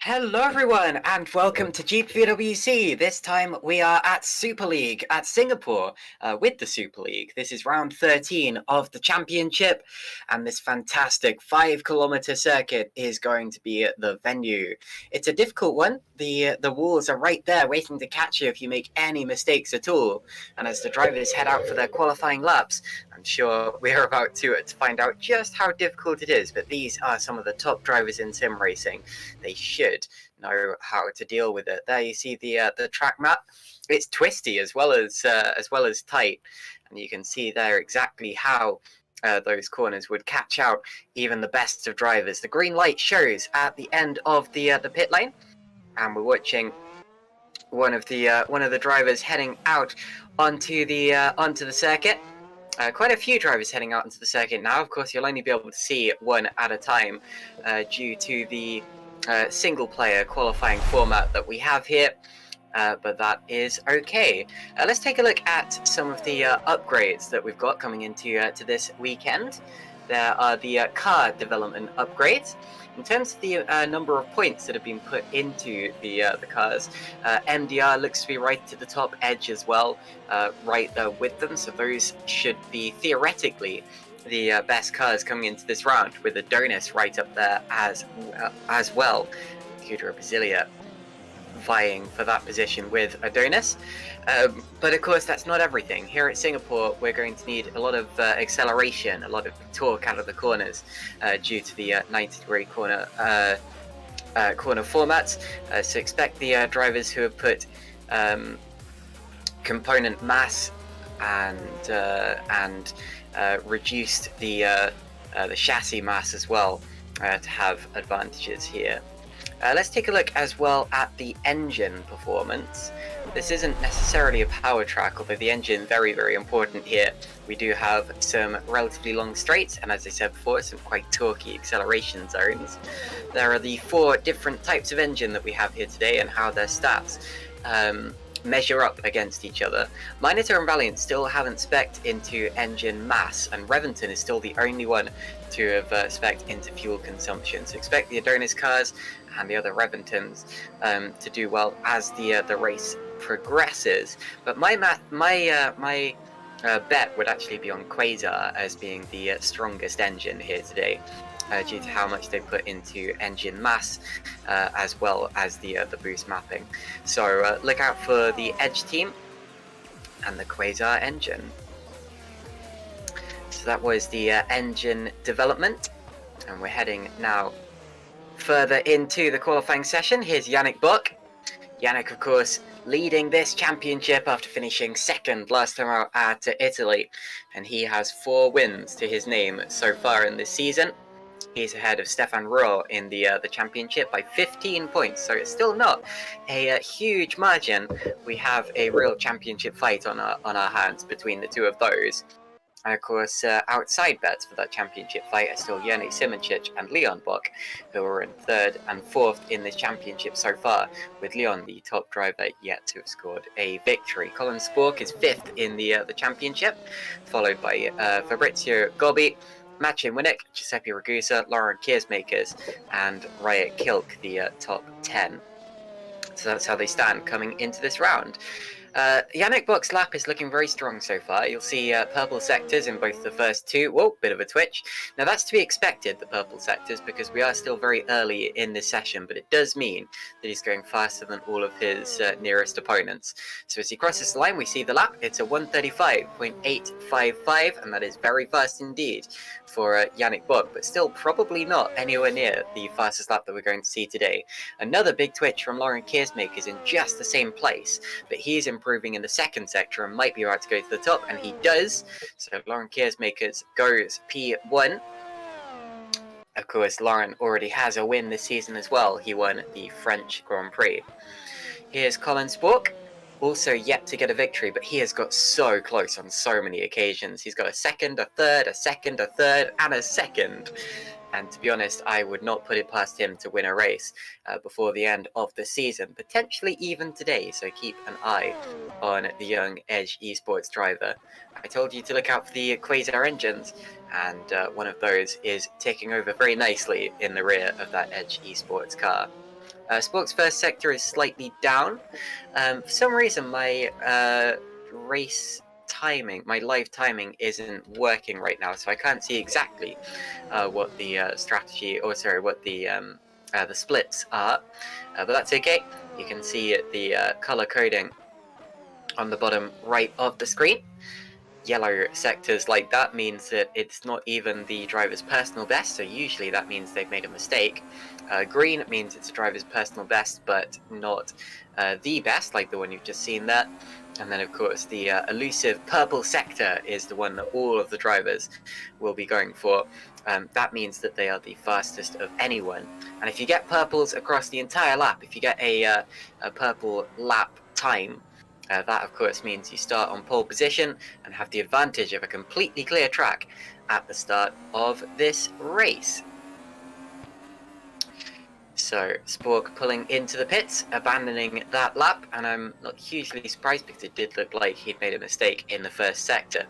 Hello everyone and welcome to GPVWC. This time we are at Superleague at Singapore with the Superleague. This is round 13 of the championship and this fantastic 5 kilometer circuit is going to be the venue. It's a difficult one. The walls are right there waiting to catch you if you make any mistakes at all. And as the drivers head out for their qualifying laps, I'm sure we're about to find out just how difficult it is, but these are some of the top drivers in sim racing. They should know how to deal with it. There you see the track map. It's twisty as well as tight, and you can see there exactly how those corners would catch out even the best of drivers. The green light shows at the end of the pit lane, and we're watching one of the drivers heading out onto the circuit. Quite a few drivers heading out into the circuit now. Of course, you'll only be able to see one at a time due to the single player qualifying format that we have here, but that is okay. Let's take a look at some of the upgrades that we've got coming into to this weekend. There are the car development upgrades. In terms of the number of points that have been put into the cars, MDR looks to be right to the top edge as well, right there with them, so those should be theoretically the best cars coming into this round, with Adonis right up there as well. Kudra Brasilia vying for that position with Adonis. But of course, that's not everything. Here at Singapore, we're going to need a lot of acceleration, a lot of torque out of the corners due to the 90-degree corner formats. So expect the drivers who have put component mass and reduced the chassis mass as well to have advantages here. Let's take a look as well at the engine performance. This isn't necessarily a power track, although the engine very, very important here. We do have some relatively long straights, and as I said before, some quite torquey acceleration zones. There are the 4 different types of engine that we have here today and how their stats measure up against each other. Minotaur and Valiant still haven't spec'd into engine mass, and Reventon is still the only one to have spec'd into fuel consumption. So expect the Adonis cars and the other Reventons to do well as the race progresses. But my bet would actually be on Quasar as being the strongest engine here today, due to how much they put into engine mass, as well as the boost mapping. So look out for the Edge team and the Quasar engine. So that was the engine development, and we're heading now further into the qualifying session. Here's Yannick Buck. Yannick, of course, leading this championship after finishing second last time out at Italy, and he has 4 wins to his name so far in this season. He's ahead of Stefan Rohr in the championship by 15 points, so it's still not a huge margin. We have a real championship fight on our hands between the two of those. And of course, outside bets for that championship fight are still Yeni Simoncic and Leon Bock, who are in 3rd and 4th in this championship so far, with Leon, the top driver, yet to have scored a victory. Colin Spork is 5th in the championship, followed by Fabrizio Gobbi, Machin Winnick, Giuseppe Ragusa, Lauren Kiersmakers, and Riot Kilk, the top 10. So that's how they stand coming into this round. Yannick Buck's lap is looking very strong so far. You'll see purple sectors in both the first 2. Whoa, bit of a twitch. Now that's to be expected, the purple sectors, because we are still very early in this session, but it does mean that he's going faster than all of his nearest opponents. So as he crosses the line, we see the lap. It's a 1:35.855, and that is very fast indeed for Yannick Buck, but still probably not anywhere near the fastest lap that we're going to see today. Another big twitch from Lauren Kiersmakers in just the same place, but he's improving in the second sector and might be about to go to the top, and he does. So Lauren Kiersmakers goes P1. Of course, Lauren already has a win this season as well. He won the French Grand Prix. Here's Colin Spork, also yet to get a victory, but he has got so close on so many occasions. He's got a second, a third, a second, a third, and a second. And to be honest, I would not put it past him to win a race before the end of the season, potentially even today, so keep an eye on the young Edge Esports driver. I told you to look out for the Quasar engines, and one of those is taking over very nicely in the rear of that Edge Esports car. Spork's first sector is slightly down. For some reason, my race timing, my live timing isn't working right now, so I can't see exactly what the strategy, or sorry, what the splits are, but that's okay. You can see the color coding on the bottom right of the screen. Yellow sectors like that means that it's not even the driver's personal best, so usually that means they've made a mistake. Green means it's a driver's personal best, but not the best, like the one you've just seen there. And then, of course, the elusive purple sector is the one that all of the drivers will be going for. That means that they are the fastest of anyone. And if you get purples across the entire lap, if you get a purple lap time, that, of course, means you start on pole position and have the advantage of a completely clear track at the start of this race. So, Spork pulling into the pits, abandoning that lap, and I'm not hugely surprised because it did look like he'd made a mistake in the first sector.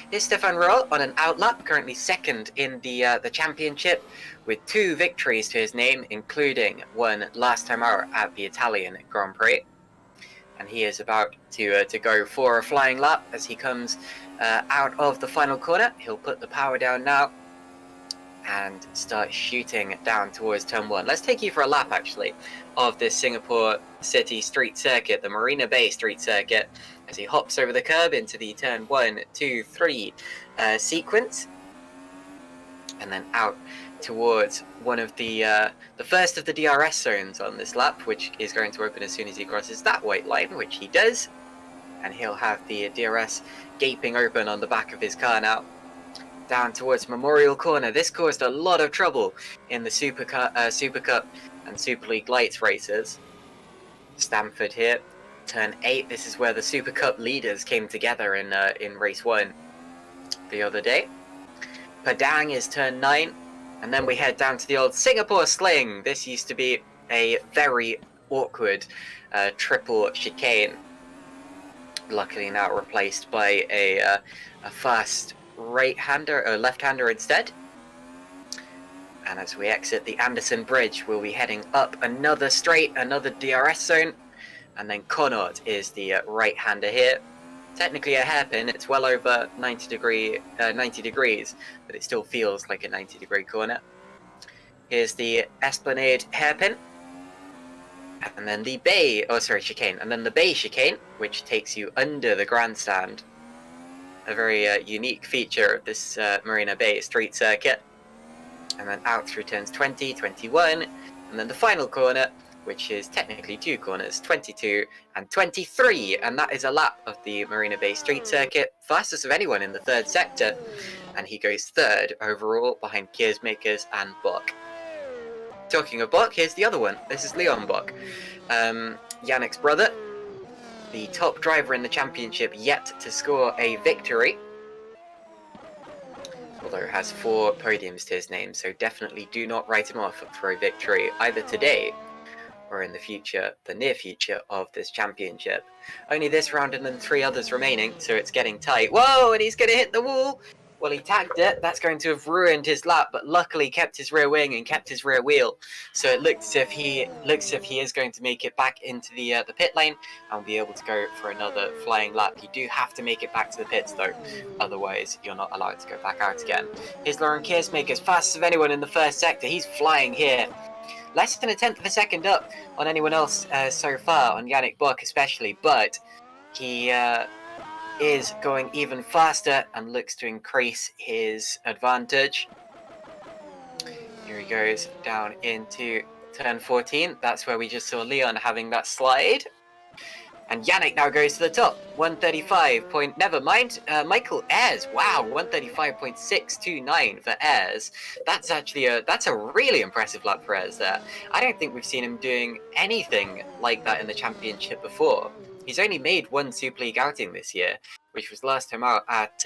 Here's Stefan Roll on an out lap, currently second in the championship, with 2 victories to his name, including one last time out at the Italian Grand Prix. And he is about to go for a flying lap as he comes out of the final corner. He'll put the power down now and start shooting down towards turn 1. Let's take you for a lap, actually, of this Singapore City street circuit, the Marina Bay street circuit, as he hops over the curb into the turn 1, 2, 3 sequence, and then out towards one of the first of the DRS zones on this lap, which is going to open as soon as he crosses that white line, which he does, and he'll have the DRS gaping open on the back of his car now. Down towards Memorial Corner. This caused a lot of trouble in the Super Cup and Super League Lights races. Stamford here, turn 8. This is where the Super Cup leaders came together in race 1 the other day. Padang is turn 9. And then we head down to the old Singapore Sling. This used to be a very awkward triple chicane. Luckily now replaced by a fast right-hander or left-hander instead. And as we exit the Anderson Bridge, we'll be heading up another straight, another DRS zone. And then Connaught is the right-hander here. Technically a hairpin, it's well over 90 degrees, but it still feels like a 90-degree corner. Here's the Esplanade hairpin, and then the chicane, and then the Bay chicane, which takes you under the grandstand. A very unique feature of this Marina Bay street circuit. And then out through turns 20, 21, and then the final corner, which is technically 2 corners, 22 and 23, and that is a lap of the Marina Bay street circuit, fastest of anyone in the 3rd sector, and he goes 3rd overall behind Keersmakers and Bock. Talking of Bock, here's the other one. This is Leon Bock, Yannick's brother, the top driver in the championship yet to score a victory, although has 4 podiums to his name, so definitely do not write him off for a victory either today or in the future, the near future of this championship. Only this round and then 3 others remaining, so it's getting tight. Whoa, and he's going to hit the wall! Well, he tagged it. That's going to have ruined his lap, but luckily kept his rear wing and kept his rear wheel. So it looks as if he is going to make it back into the pit lane and be able to go for another flying lap. You do have to make it back to the pits, though. Otherwise, you're not allowed to go back out again. Here's Lauren Keersmakers, fastest of anyone in the 1st sector. He's flying here. Less than a 1/10 of a second up on anyone else so far, on Yannick Bock especially, but he is going even faster and looks to increase his advantage. Here he goes down into turn 14. That's where we just saw Leon having that slide. And Yannick now goes to the top. 135 never mind. Michael Ayres. Wow, 135.629 for Ayres. That's actually that's a really impressive lap for Ayres there. I don't think we've seen him doing anything like that in the championship before. He's only made 1 Super League outing this year, which was last time out at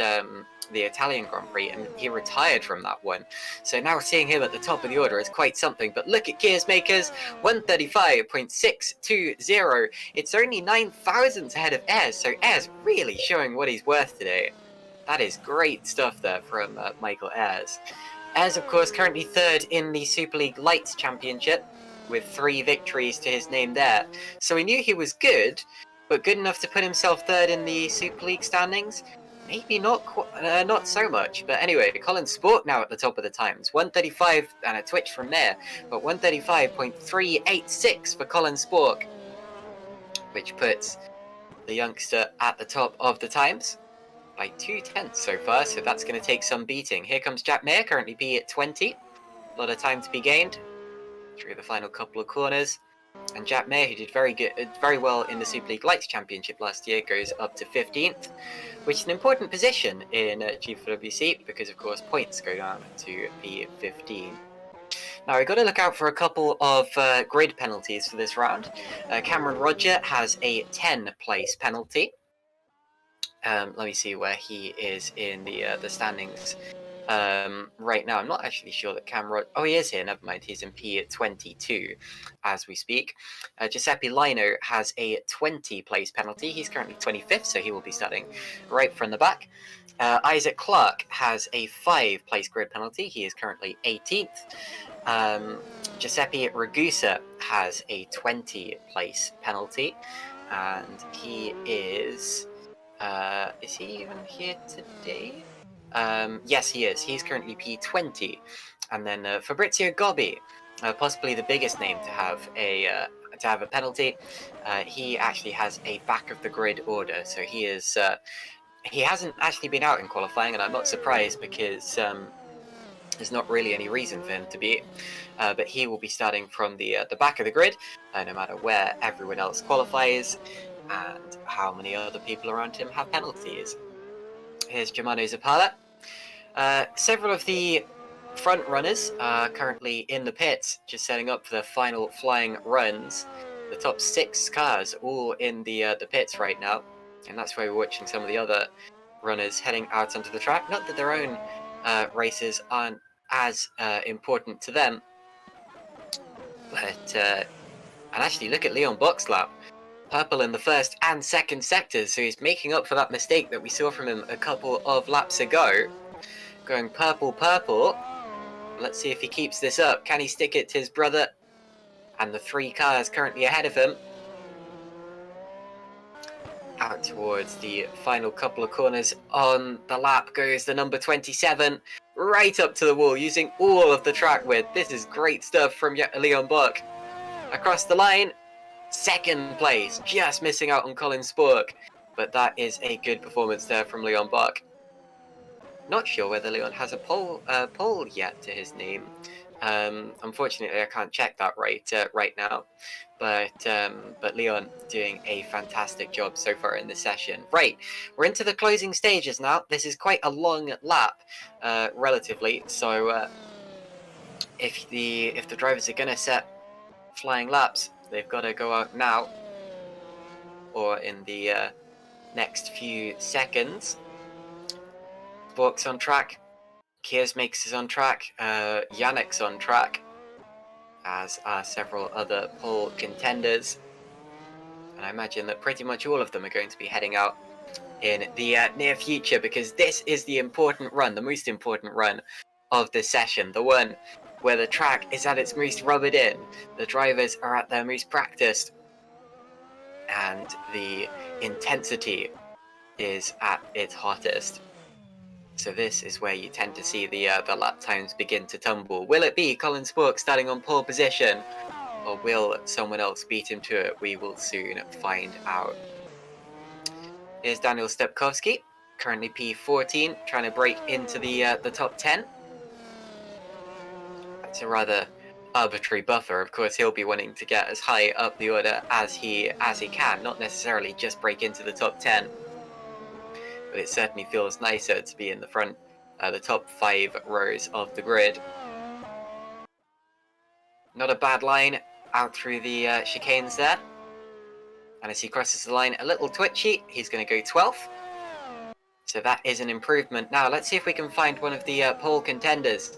the Italian Grand Prix, and he retired from that one. So now seeing him at the top of the order is quite something. But look at Keersmakers, 135.620. It's only 9 thousandths ahead of Ayres, so Ayres really showing what he's worth today. That is great stuff there from Michael Ayres. Ayres, of course, currently 3rd in the Super League Lights Championship. with 3 victories to his name there. So we knew he was good, but good enough to put himself third in the Super League standings? Maybe not not so much. But anyway, Colin Sport now at the top of the times. 135 and a twitch from there, but 135.386 for Colin Sport, which puts the youngster at the top of the times by 2/10 so far, so that's going to take some beating. Here comes Jack Mayer, currently P at 20. A lot of time to be gained through the final couple of corners. And Jack Mayer, who did very well in the Super League Lights Championship last year, goes up to 15th, which is an important position in GPVWC because, of course, points go down to P15. Now, we've got to look out for a couple of grid penalties for this round. Cameron Roger has a 10 place penalty. Let me see where he is in the standings right now. I'm not actually sure that Cameron... Oh, he is here. Never mind. He's in P22 as we speak. Giuseppe Lino has a 20 place penalty. He's currently 25th, so he will be starting right from the back. Isaac Clark has a 5 place grid penalty. He is currently 18th. Giuseppe Ragusa has a 20 place penalty, and he is he even here today? Yes, he is. He's currently P20. And then Fabrizio Gobbi, possibly the biggest name to have a penalty. He actually has a back of the grid order, so he is. He hasn't actually been out in qualifying, and I'm not surprised because there's not really any reason for him to be. But he will be starting from the back of the grid, no matter where everyone else qualifies and how many other people around him have penalties. Here's Germano Zapala. Several of the front runners are currently in the pits, just setting up for their final flying runs. The top 6 cars all in the pits right now, and that's why we're watching some of the other runners heading out onto the track. Not that their own races aren't as important to them, but and actually look at Leon Boxlap. Purple in the first and second sectors, so he's making up for that mistake that we saw from him a couple of laps ago. Going purple. Let's see if he keeps this up. Can he stick it to his brother? And the 3 cars currently ahead of him. Out towards the final couple of corners on the lap goes the number 27, right up to the wall, using all of the track width. This is great stuff from Leon Buck. Across the line. Second place, just missing out on Colin Spork, but that is a good performance there from Leon Buck. Not sure whether Leon has a pole yet to his name. Unfortunately, I can't check that right now. But Leon doing a fantastic job so far in this session. Right, we're into the closing stages now. This is quite a long lap, relatively. So if the drivers are going to set flying laps, they've got to go out now or in the next few seconds. Bork's on track. Kiers Makes is on track. Yannick's on track, as are several other pole contenders. And I imagine that pretty much all of them are going to be heading out in the near future, because this is the important run, the most important run of this session. The one where the track is at its most rubbered in, the drivers are at their most practiced, and the intensity is at its hottest. So this is where you tend to see the lap times begin to tumble. Will it be Colin Spork starting on pole position, or will someone else beat him to it? We will soon find out. Here's Daniel Stepkowski, currently P14, trying to break into the top 10. It's a rather arbitrary buffer. Of course, he'll be wanting to get as high up the order as he can, not necessarily just break into the top 10. But it certainly feels nicer to be in the front, the top 5 rows of the grid. Not a bad line out through the chicanes there. And as he crosses the line, a little twitchy, he's going to go 12th. So that is an improvement. Now, let's see if we can find one of the pole contenders,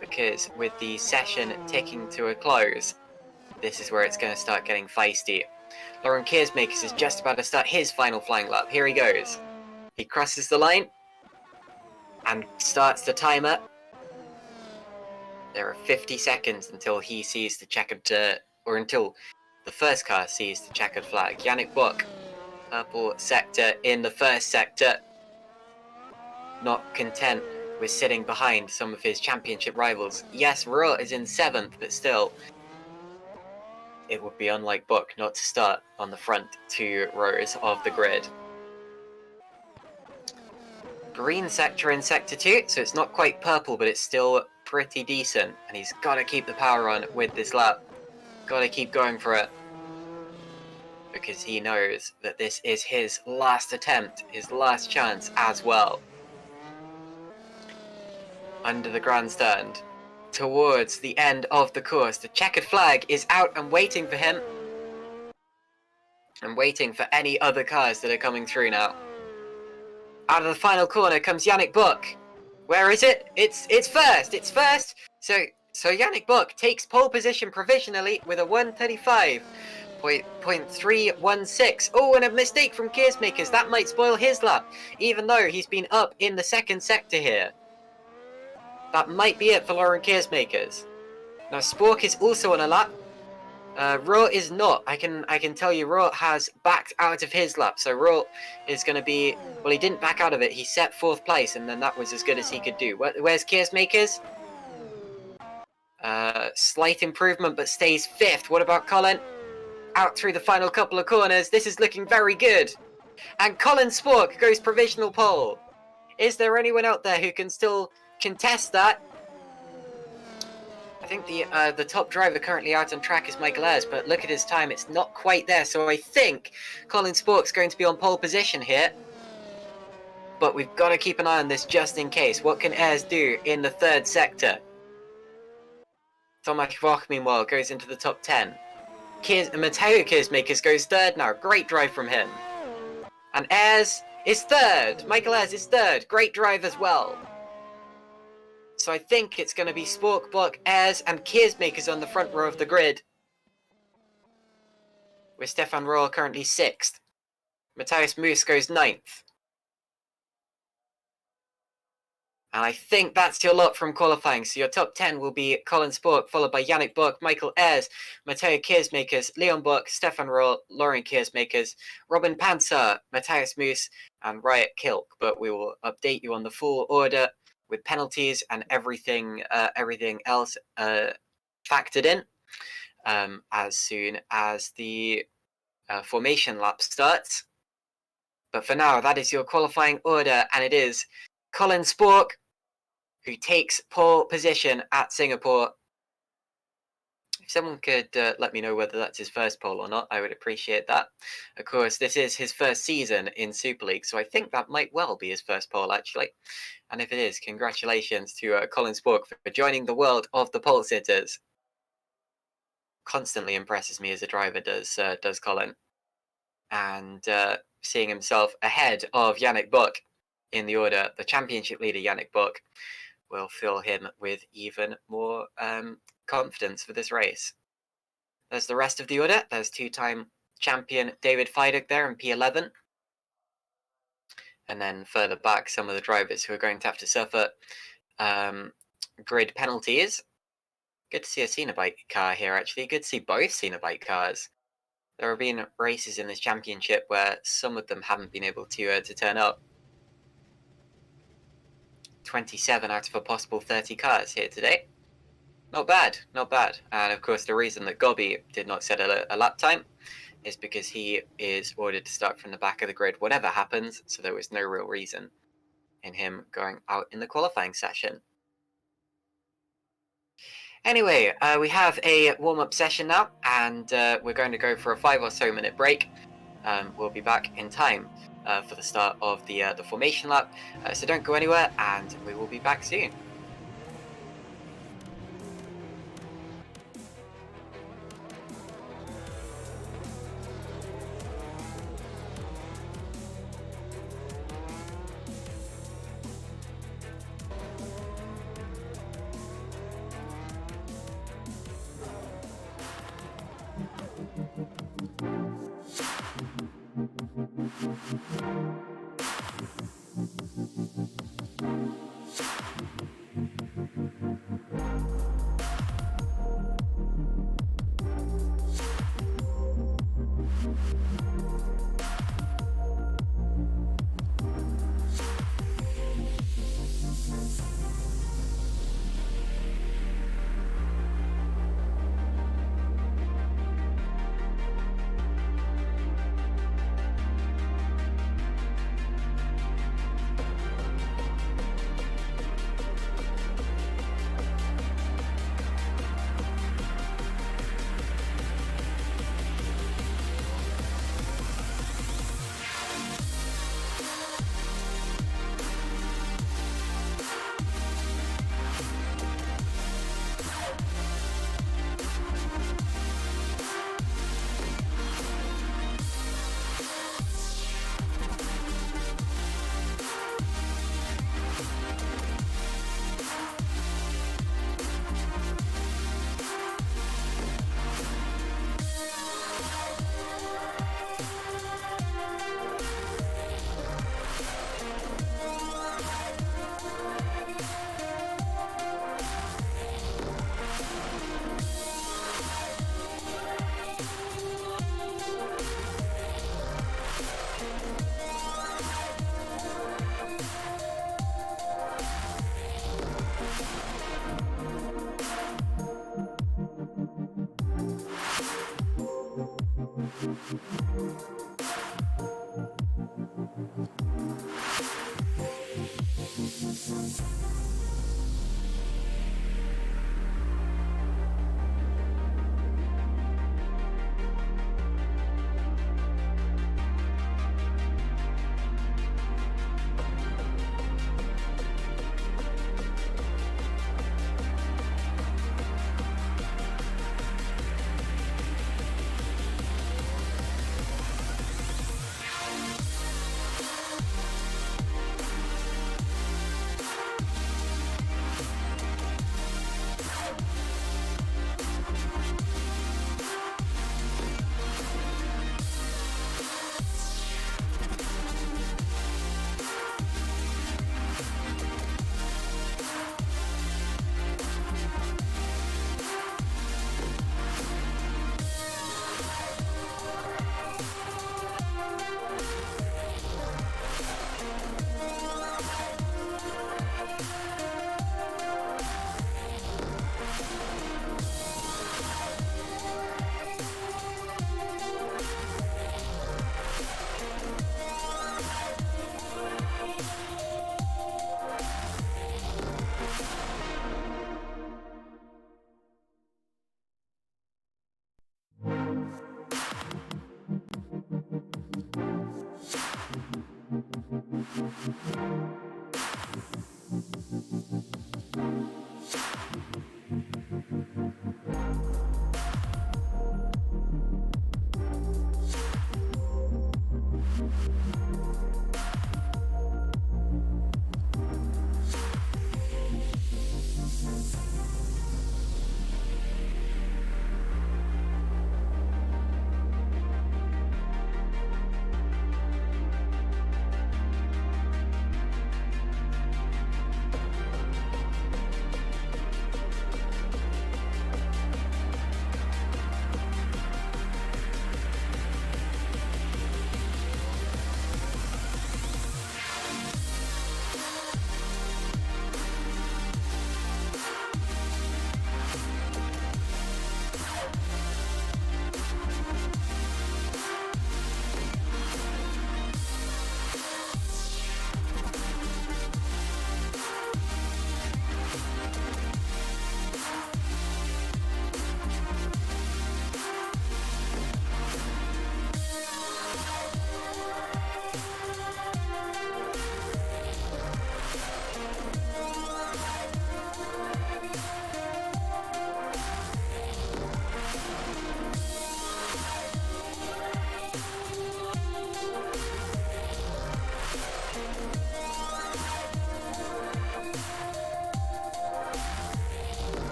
because with the session ticking to a close, this is where it's going to start getting feisty. Lauren Kiersmakers is just about to start his final flying lap. Here he goes. He crosses the line and starts the timer. There are 50 seconds until he sees the checkered, or until the first car sees the checkered flag. Yannick Buck, purple sector in the first sector. Not content with sitting behind some of his championship rivals. Yes, Rowe is in 7th, but still, it would be unlike Buck not to start on the front 2 rows of the grid. Green sector in sector 2, so it's not quite purple, but it's still pretty decent. And he's got to keep the power on with this lap. Got to keep going for it. Because he knows that this is his last attempt, his last chance as well. Under the grandstand, towards the end of the course, the checkered flag is out and waiting for him. And waiting for any other cars that are coming through now. Out of the final corner comes Yannick Buck. Where is it? It's first. It's first. So Yannick Buck takes pole position provisionally with a 1:35.316. Oh, and a mistake from Keersmakers. That might spoil his lap, even though he's been up in the second sector here. That might be it for Lauren Keersmakers. Now Spork is also on a lap. Rowe is not. I can tell you, Rowe has backed out of his lap. So Rowe is going to be. Well, he didn't back out of it. He set 4th place, and then that was as good as he could do. Where's Keersmakers? Slight improvement, but stays 5th. What about Colin? Out through the final couple of corners. This is looking very good. And Colin Spork goes provisional pole. Is there anyone out there who can still contest that? I think the top driver currently out on track is Michael Ayres, but look at his time, it's not quite there. So I think Colin Spork's going to be on pole position here. But we've got to keep an eye on this just in case. What can Ayres do in the 3rd sector? Tomasz Wach, meanwhile, goes into the top 10. Mateo Keersmakers goes 3rd now. Great drive from him. And Ayres is 3rd. Michael Ayres is 3rd. Great drive as well. So I think it's going to be Spork, Buck, Ayres, and Keersmakers on the front row of the grid. With Stefan Rohr currently 6th. Matthias Moos goes 9th. And I think that's your lot from qualifying. So your top 10 will be Colin Spork, followed by Yannick Buck, Michael Ayres, Matteo Keersmakers, Leon Buck, Stefan Rohr, Lauren Keersmakers, Robin Panzer, Matthias Moos, and Riot Kilk. But we will update you on the full order with penalties and everything else factored in as soon as the formation lap starts. But for now, that is your qualifying order, and it is Colin Spork who takes pole position at Singapore. If someone could let me know whether that's his first pole or not, I would appreciate that. Of course, this is his first season in Super League, so I think that might well be his first pole, actually. And if it is, congratulations to Colin Spork for joining the world of the pole sitters. Constantly impresses me as a driver, does Colin. And seeing himself ahead of Yannick Buck in the order, the championship leader Yannick Buck, will fill him with even more confidence for this race. There's the rest of the order. There's 2-time champion David Feiduk there in P11. And then further back, some of the drivers who are going to have to suffer grid penalties. Good to see a Cenobite car here, actually. Good to see both Cenobite cars. There have been races in this championship where some of them haven't been able to turn up. 27 out of a possible 30 cars here today. Not bad, not bad. And of course, the reason that Gobby did not set a lap time is because he is ordered to start from the back of the grid, whatever happens. So there was no real reason in him going out in the qualifying session. Anyway, we have a warm-up session now, and we're going to go for a 5 or so minute break. We'll be back in time for the start of the formation lap. So don't go anywhere, and we will be back soon.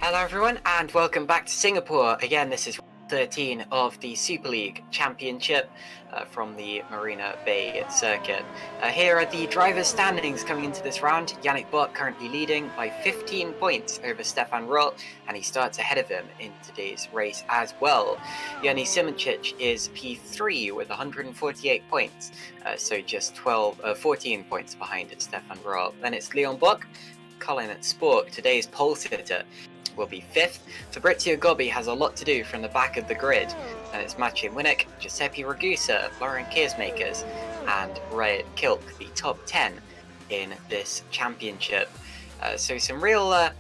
Hello everyone and welcome back to Singapore. Again, this is 13 of the Super League Championship from the Marina Bay circuit. Here are the drivers' standings coming into this round. Yannick Bock currently leading by 15 points over Stefan Roll, and he starts ahead of him in today's race as well. Jani Simoncic is P3 with 148 points, so just 14 points behind Stefan Roll. Then it's Leon Bock, Colin Spork, today's pole sitter, will be 5th. Fabrizio Gobbi has a lot to do from the back of the grid, and it's Maciej Winnick, Giuseppe Ragusa, Lauren Keersmakers, and Riot Kilk, the top 10 in this championship. So some real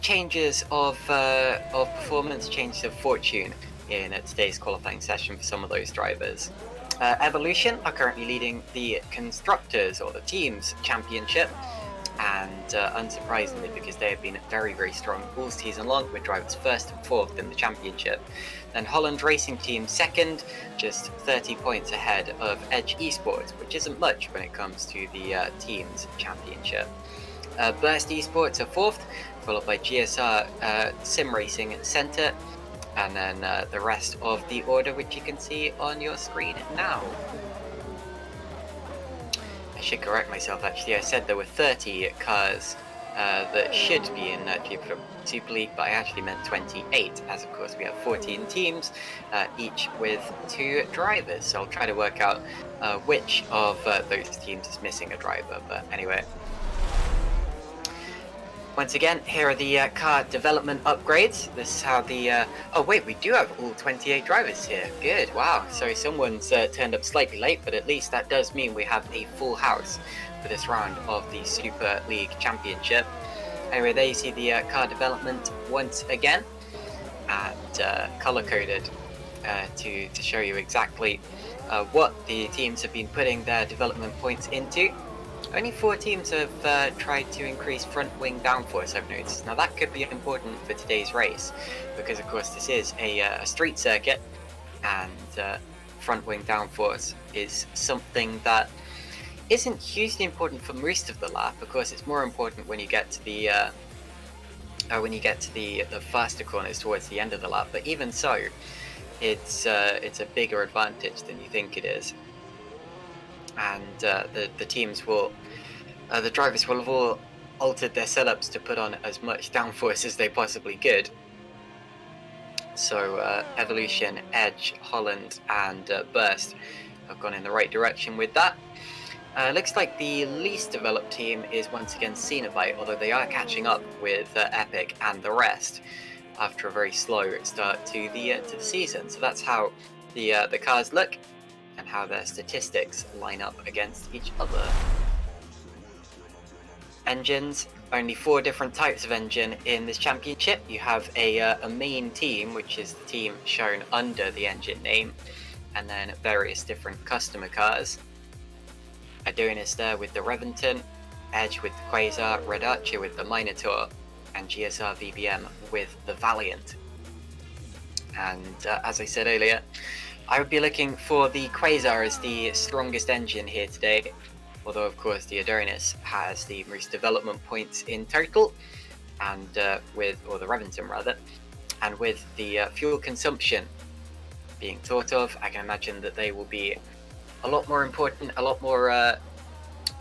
changes of performance, changes of fortune in today's qualifying session for some of those drivers. Evolution are currently leading the Constructors, or the Teams Championship, and unsurprisingly, because they have been very, very strong all season long, with drivers 1st and 4th in the championship. Then Holland Racing Team 2nd, just 30 points ahead of Edge Esports, which isn't much when it comes to the Teams Championship. Burst Esports are 4th, followed by GSR Sim Racing Centre, and then the rest of the order, which you can see on your screen now. I should correct myself, actually. I said there were 30 cars that should be in GPVWC Super League, but I actually meant 28, as of course we have 14 teams, each with 2 drivers. So I'll try to work out which of those teams is missing a driver, but anyway. Once again, here are the car development upgrades. This is how the... oh wait, we do have all 28 drivers here. Good, wow. So someone's turned up slightly late, but at least that does mean we have a full house for this round of the Super League Championship. Anyway, there you see the car development once again, and color-coded to show you exactly what the teams have been putting their development points into. Only 4 teams have tried to increase front wing downforce, I've noticed. Now that could be important for today's race, because of course this is a street circuit, and front wing downforce is something that isn't hugely important for most of the lap. Of course, it's more important when you get to the the faster corners towards the end of the lap. But even so, it's a bigger advantage than you think it is. And the teams will, the drivers will have all altered their setups to put on as much downforce as they possibly could. So Evolution, Edge, Holland, and Burst have gone in the right direction with that. Looks like the least developed team is once again Cenobite, although they are catching up with Epic and the rest after a very slow start to the season. So that's how the cars look, and how their statistics line up against each other. Engines, only 4 different types of engine in this championship. You have a main team, which is the team shown under the engine name, and then various different customer cars. Adonis there with the Revington, Edge with the Quasar, Red Archer with the Minotaur, and GSR VBM with the Valiant. And as I said earlier, I would be looking for the Quasar as the strongest engine here today, although of course the Adonis has the most development points in total, and or the Revington rather, and with the fuel consumption being thought of, I can imagine that they will be a lot more important, a lot more,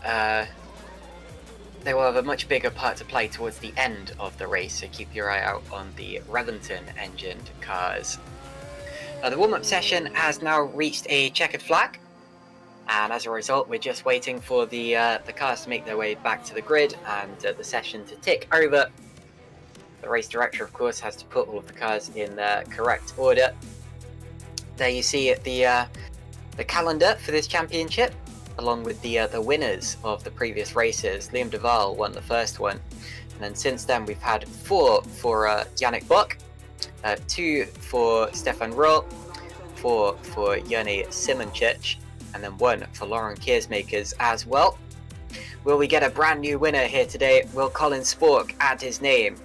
they will have a much bigger part to play towards the end of the race, so keep your eye out on the Revington engined cars. The warm-up session has now reached a checkered flag, and as a result we're just waiting for the cars to make their way back to the grid and the session to tick over. The race director, of course, has to put all of the cars in their correct order. There you see the calendar for this championship, along with the winners of the previous races. Liam Duval won the first one, and then since then we've had 4 for Yannick Bock, 2 for Stefan Roll, 4 for Jani Simoncic, and then 1 for Lauren Keersmakers as well. Will we get a brand new winner here today? Will Colin Spork add his name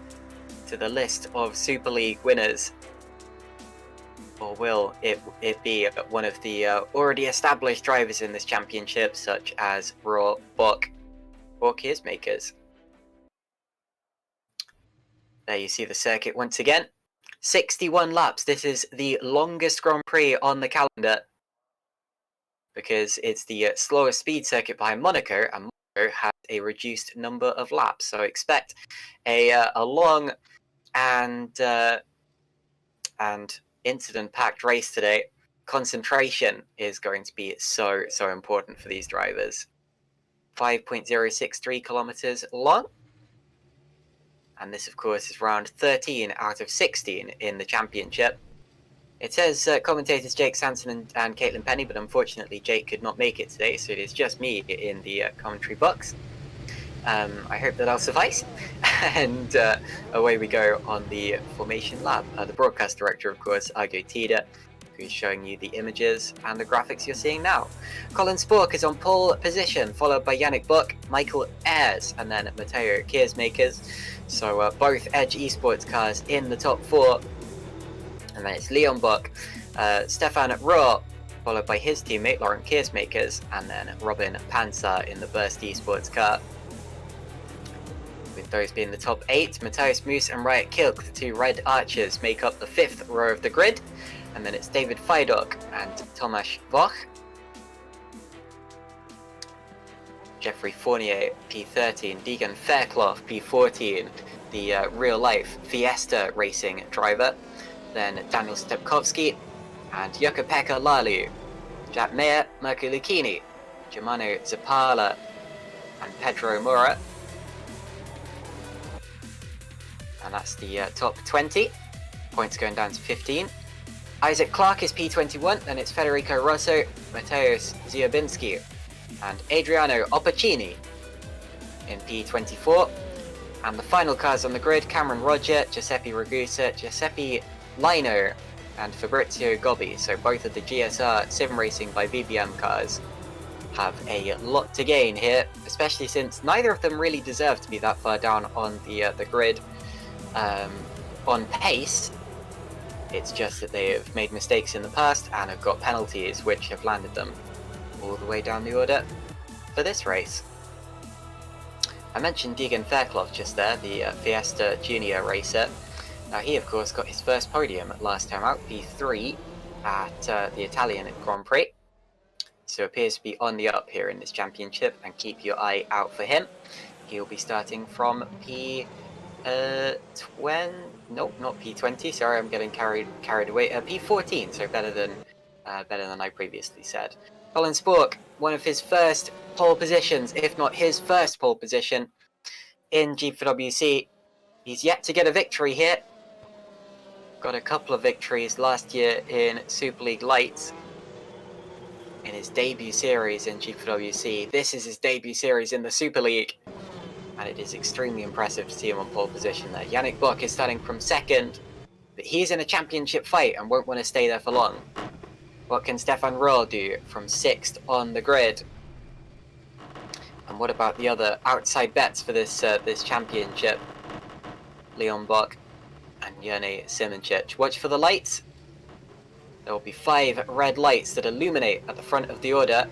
to the list of Super League winners? Or will it be one of the already established drivers in this championship, such as Bock or Keersmakers? There you see the circuit once again. 61 laps. This is the longest Grand Prix on the calendar because it's the slowest speed circuit behind Monaco, and Monaco has a reduced number of laps. So expect a long and incident-packed race today. Concentration is going to be so important for these drivers. 5.063 kilometers long. And this, of course, is round 13 out of 16 in the championship. It says commentators Jake Sanson and Caitlin Penny, but unfortunately Jake could not make it today, so it is just me in the commentary box. I hope that I'll suffice. And away we go on the formation lab. The broadcast director, of course, Argo, who's showing you the images and the graphics you're seeing now. Colin Spork is on pole position, followed by Yannick Buck, Michael Ayres, and then Matteo Keersmakers. So both Edge Esports cars in the top 4. And then it's Leon Buck, Stefan Rohr, followed by his teammate Lauren Keersmakers, and then Robin Pansar in the Burst Esports car. With those being the top 8, Matthias Moose and Riot Kilk, the 2 red archers, make up the 5th row of the grid. And then it's David Feidok and Tomasz Voch. Jeffrey Fournier, P13, Deegan Fairclough, P14, the real-life Fiesta racing driver. Then Daniel Stepkowski and Jukka-Pekka Lalu, Jack Mayer, Mirko Lucchini, Germano Zappala and Pedro Mora. And that's the top 20. Points going down to 15. Isaac Clark is P21, then it's Federico Rosso, Mateusz Ziobinski, and Adriano Opacini in P24. And the final cars on the grid, Cameron Roger, Giuseppe Ragusa, Giuseppe Lino, and Fabrizio Gobbi. So both of the GSR Sim Racing by VBM cars have a lot to gain here, especially since neither of them really deserve to be that far down on the grid on pace. It's just that they have made mistakes in the past and have got penalties which have landed them all the way down the order for this race. I mentioned Deegan Fairclough just there, the Fiesta Junior racer. Now he of course got his first podium last time out, P3 at the Italian Grand Prix. So appears to be on the up here in this championship, and keep your eye out for him. He'll be starting from Nope, not P20. Sorry, I'm getting carried away. P14, so better than I previously said. Colin Spork, one of his first pole positions, if not his first pole position in GPVWC. He's yet to get a victory here. Got a couple of victories last year in Super League Lights in his debut series in GPVWC. This is his debut series in the Super League, and it is extremely impressive to see him on pole position there. Yannick Buck is starting from 2nd, but he's in a championship fight and won't want to stay there for long. What can Stefan Rohr do from 6th on the grid? And what about the other outside bets for this championship? Leon Buck and Jerne Simončić. Watch for the lights. There will be 5 red lights that illuminate at the front of the order.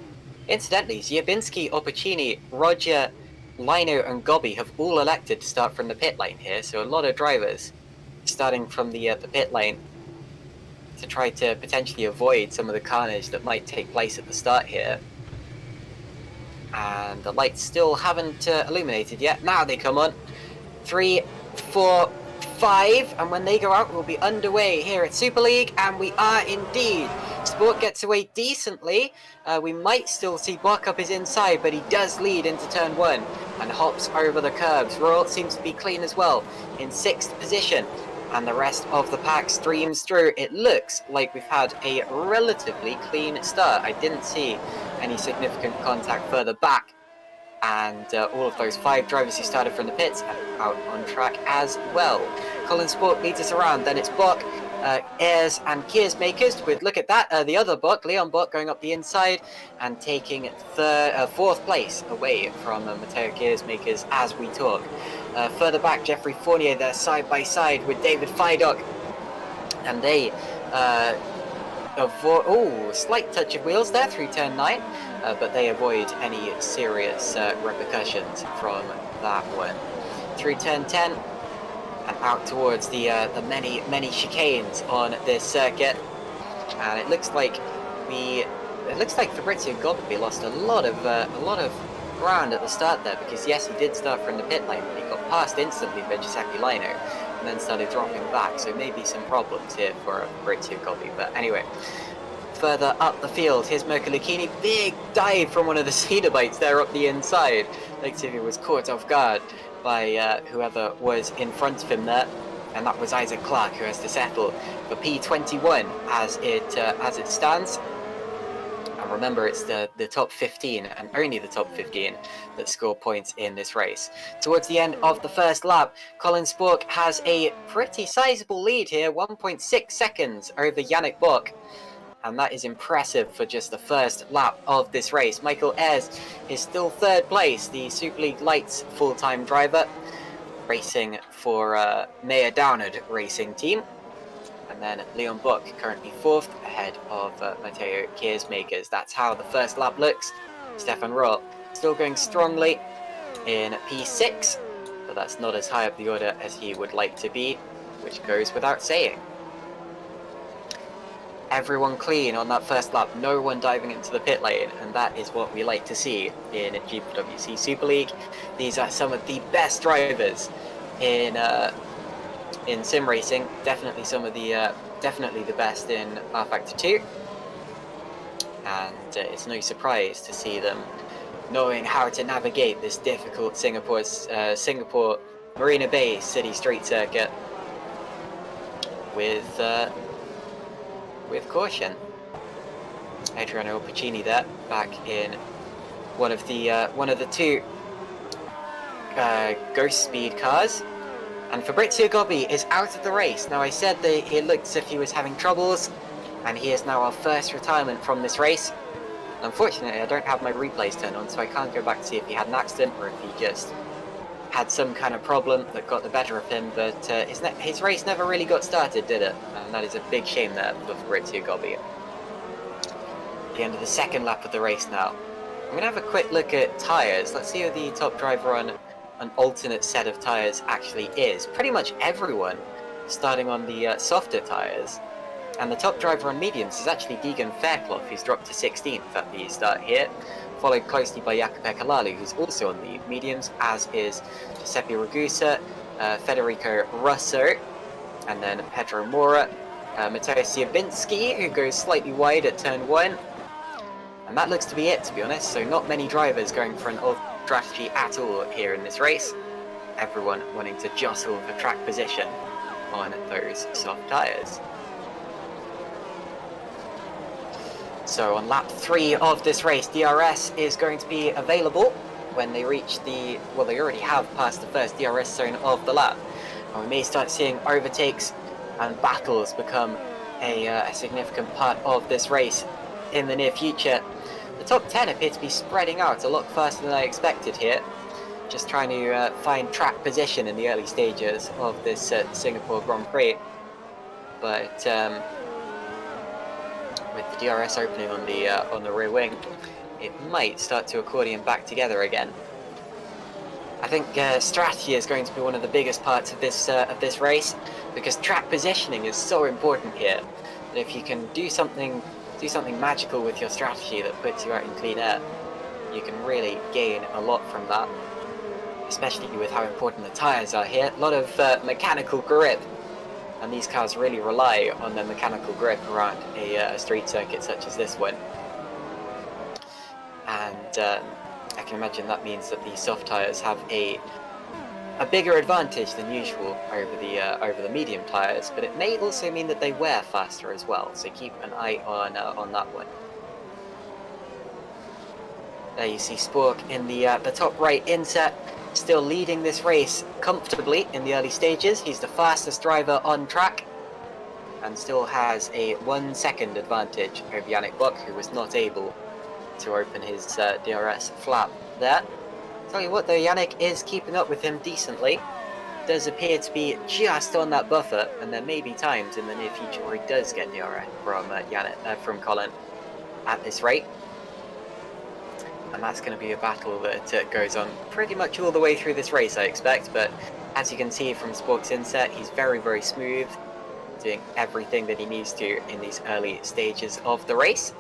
Incidentally, Ziobinski, Opacini, Roger, Lino and Gobbi have all elected to start from the pit lane here, so a lot of drivers starting from the pit lane to try to potentially avoid some of the carnage that might take place at the start here. And the lights still haven't illuminated yet. Now they come on. 3, 4, 5, and when they go out we'll be underway here at Super League, and we are indeed. Sport gets away decently. We might still see Buck up his inside, but he does lead into turn 1 and hops over the curbs. Royal seems to be clean as well in 6th position, and the rest of the pack streams through. It looks like we've had a relatively clean start. I didn't see any significant contact further back, and all of those 5 drivers who started from the pits are out on track as well. Colin Sport leads us around, then it's Buck, Ayres and Keersmakers with, look at that, the other Buck, Leon Buck, going up the inside and taking 4th place away from Matteo Keersmakers as we talk. Further back, Jeffrey Fournier there side by side with David Feidok, and they avoid, slight touch of wheels there through turn 9, but they avoid any serious repercussions from that one. Through turn 10, and out towards the many chicanes on this circuit. And it looks like Fabrizio Gobbi lost a lot of ground at the start there, because yes, he did start from the pit lane, but he got passed instantly by Giuseppe Lino and then started dropping back, so maybe some problems here for Fabrizio Gobbi. But anyway, further up the field, here's Mirko Lucchini. Big dive from one of the Cenobites there up the inside. Like if he was caught off guard by whoever was in front of him there. And that was Isaac Clark, who has to settle for P21 as it stands. And remember, it's the top 15 and only the top 15 that score points in this race. Towards the end of the first lap, Colin Spork has a pretty sizable lead here, 1.6 seconds over Yannick Bock. And that is impressive for just the first lap of this race. Michael Ayres is still third place, the Super League Lights full-time driver, racing for Mayer Downard Racing Team. And then Leon Bock currently fourth, ahead of Matteo Keersmakers. That's how the first lap looks. Stefan Roll still going strongly in P6, but that's not as high up the order as he would like to be, which goes without saying. Everyone clean on that first lap, no one diving into the pit lane, and that is what we like to see in GPVWC Super League. These are some of the best drivers in sim racing, definitely definitely the best in R-Factor 2, and it's no surprise to see them knowing how to navigate this difficult Singapore Marina Bay city street circuit with caution. Adriano Pacini there, back in one of the two Ghost Speed cars. And Fabrizio Gobbi is out of the race. Now, I said that it looked as if he was having troubles, and he is now our first retirement from this race. Unfortunately, I don't have my replays turned on, so I can't go back to see if he had an accident or if he just had some kind of problem that got the better of him, but his race never really got started, did it? And that is a big shame there for Fabrizio Gobbi. The end of the second lap of the race now. I'm going to have a quick look at tyres. Let's see who the top driver on an alternate set of tyres actually is. Pretty much everyone starting on the softer tyres. And the top driver on mediums is actually Deegan Fairclough, who's dropped to 16th at the start here, followed closely by Jacopo Kalalu, who's also on the mediums, as is Giuseppe Ragusa, Federico Russo, and then Pedro Mora, Matteo Siabinski, who goes slightly wide at turn 1. And that looks to be it, to be honest, so not many drivers going for an old strategy at all here in this race. Everyone wanting to jostle for track position on those soft tyres. So on lap 3 of this race, DRS is going to be available when they reach the, well, they already have passed the first DRS zone of the lap. And we may start seeing overtakes and battles become a significant part of this race in the near future. The top 10 appear to be spreading out a lot faster than I expected here. Just trying to find track position in the early stages of this Singapore Grand Prix. But with the DRS opening on the rear wing, it might start to accordion back together again. I think strategy is going to be one of the biggest parts of this race, because track positioning is so important here. That if you can do something magical with your strategy that puts you out in clean air, you can really gain a lot from that, especially with how important the tyres are here. A lot of mechanical grip, and these cars really rely on their mechanical grip around a street circuit such as this one. And I can imagine that means that the soft tyres have a bigger advantage than usual over the medium tyres, but it may also mean that they wear faster as well, so keep an eye on that one. There you see Spork in the top right inset, still leading this race comfortably in the early stages. He's the fastest driver on track, and still has a 1 second advantage over Yannick Bock, who was not able to open his DRS flap there. Tell you what though, Yannick is keeping up with him decently. Does appear to be just on that buffer, and there may be times in the near future where he does get DRS from from Colin at this rate. And that's going to be a battle that goes on pretty much all the way through this race, I expect. But as you can see from Spork's inset, he's very, very smooth, doing everything that he needs to in these early stages of the race.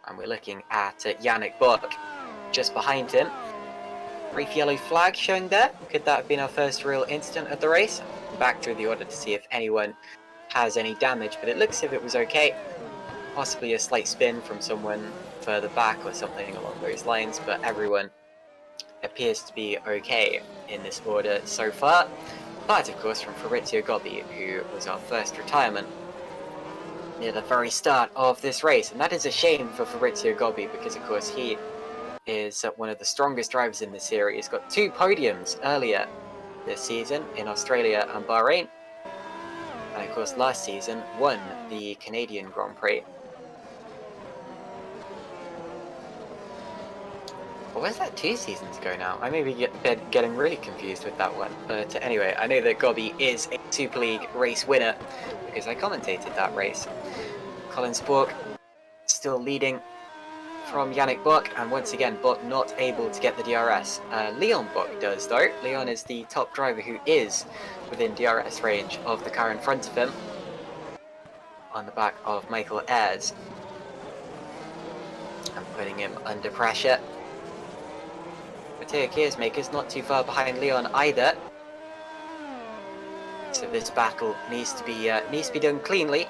And we're looking at Yannick Bock just behind him. Brief yellow flag showing there. Could that have been our first real incident of the race? Back through the order to see if anyone has any damage, but it looks as if it was okay. Possibly a slight spin from someone further back or something along those lines, but everyone appears to be okay in this order so far. But of course from Fabrizio Gobbi, who was our first retirement near the very start of this race. And that is a shame for Fabrizio Gobbi because of course he is one of the strongest drivers in the series. He's got 2 podiums earlier this season in Australia and Bahrain. And of course last season won the Canadian Grand Prix. Or was that 2 seasons ago now? I may be getting really confused with that one. But anyway, I know that Gobbi is a Super League race winner because I commentated that race. Colin Spork still leading from Yannick Bock, and once again Bock not able to get the DRS. Leon Bock does though. Leon is the top driver who is within DRS range of the car in front of him, on the back of Michael Ayres, and putting him under pressure. Matteo Keersmaker's not too far behind Leon either, so this battle needs to be done cleanly.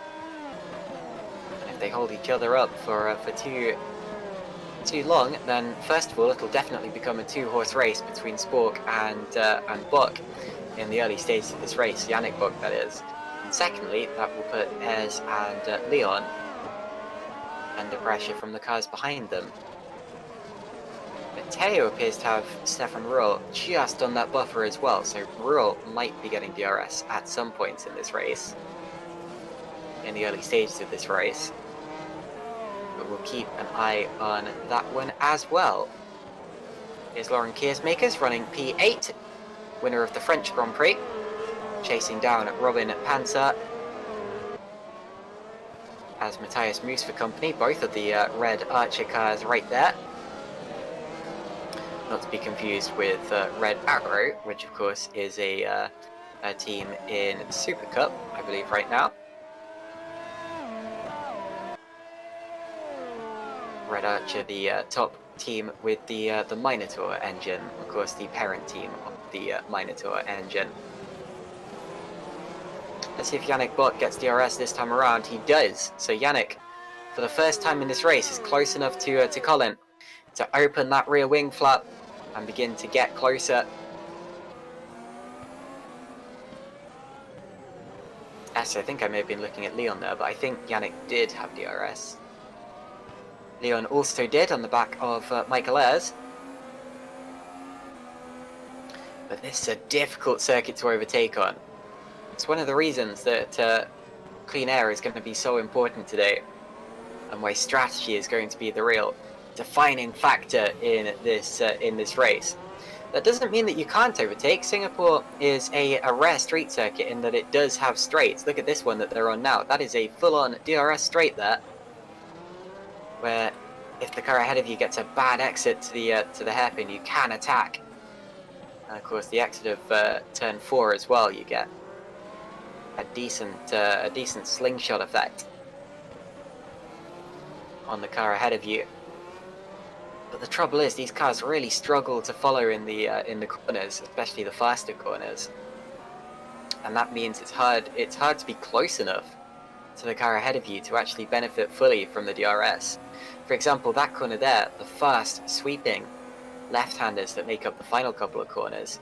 And if they hold each other up for too long, then first of all it'll definitely become a 2-horse race between Spork and Bock in the early stages of this race, Yannick Bock that is. And secondly, that will put Ayres and Leon under pressure from the cars behind them. Matteo appears to have Stefan Ruhl just on that buffer as well, so Ruhl might be getting DRS at some points in this race, in the early stages of this race. But we'll keep an eye on that one as well. Here's Lauren Keersmakers running P8, winner of the French Grand Prix, chasing down Robin Panzer as Matthias Moos for company, both of the red Archer cars right there. Not to be confused with Red Arrow, which of course is a team in Super Cup, I believe, right now. Red Archer, the top team with the Minotaur engine, of course the parent team of the Minotaur engine. Let's see if Yannick Bock gets DRS this time around. He does. So Yannick, for the first time in this race, is close enough to Colin to open that rear wing flap and begin to get closer. Actually, I think I may have been looking at Leon there, but I think Yannick did have DRS. Leon also did on the back of Michael Ayres. But this is a difficult circuit to overtake on. It's one of the reasons that clean air is going to be so important today, and why strategy is going to be the real defining factor in this race. That doesn't mean that you can't overtake. Singapore is a rare street circuit in that it does have straights. Look at this one that they're on now. That is a full-on DRS straight there, where if the car ahead of you gets a bad exit to the hairpin, you can attack. And of course, the exit of turn 4 as well, you get a decent slingshot effect on the car ahead of you. But the trouble is, these cars really struggle to follow in the corners, especially the faster corners, and that means it's hard to be close enough to the car ahead of you to actually benefit fully from the DRS. For example, that corner there, the fast sweeping left-handers that make up the final couple of corners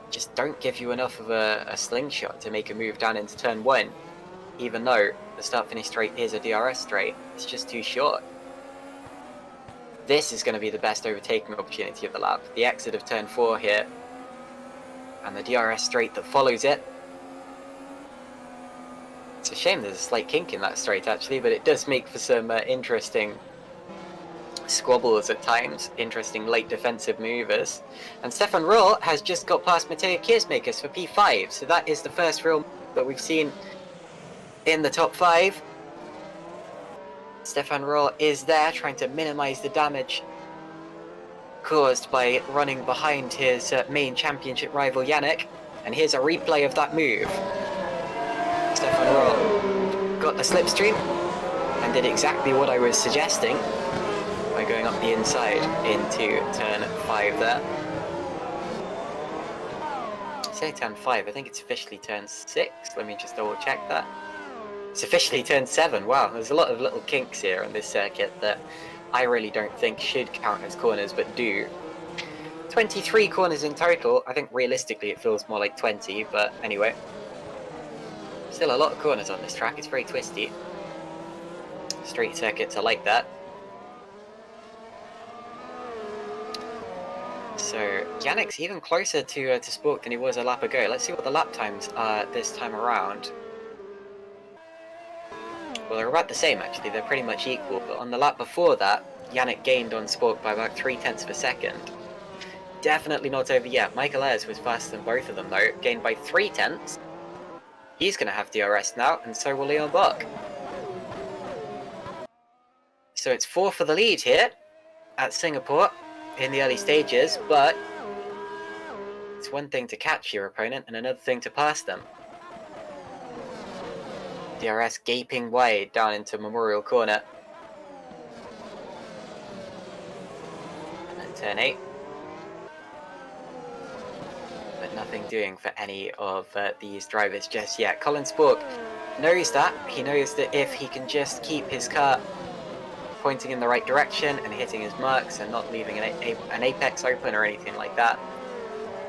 just don't give you enough of a slingshot to make a move down into turn 1, even though the start-finish straight is a DRS straight. It's just too short. This is going to be the best overtaking opportunity of the lap. The exit of turn 4 here, and the DRS straight that follows it. It's a shame there's a slight kink in that straight actually, but it does make for some interesting squabbles at times, interesting late defensive maneuvers. And Stefan Ruhl has just got past Matteo Keersmakers for P5, so that is the first real that we've seen in the top 5. Stefan Ruhl is there trying to minimise the damage caused by running behind his main championship rival Yannick. And here's a replay of that move. Stefan Roll got the slipstream and did exactly what I was suggesting by going up the inside into turn 5 there. I say turn 5, I think it's officially turn 6. Let me just double check that. It's officially turn 7. Wow, there's a lot of little kinks here on this circuit that I really don't think should count as corners, but do. 23 corners in total. I think realistically it feels more like 20, but anyway. Still a lot of corners on this track. It's very twisty. Street circuits are like that. So Yannick's even closer to Sport than he was a lap ago. Let's see what the lap times are this time around. Well, they're about the same actually. They're pretty much equal. But on the lap before that, Yannick gained on Sport by about 0.3 of a second. Definitely not over yet. Michael Ayres was faster than both of them though, gained by 0.3. He's going to have DRS now, and so will Leon Buck. So it's 4 for the lead here at Singapore in the early stages, but it's one thing to catch your opponent and another thing to pass them. DRS gaping wide down into Memorial Corner. And then turn 8. But nothing doing for any of these drivers just yet. Colin Spork knows that. He knows that if he can just keep his car pointing in the right direction and hitting his marks and not leaving an apex open or anything like that,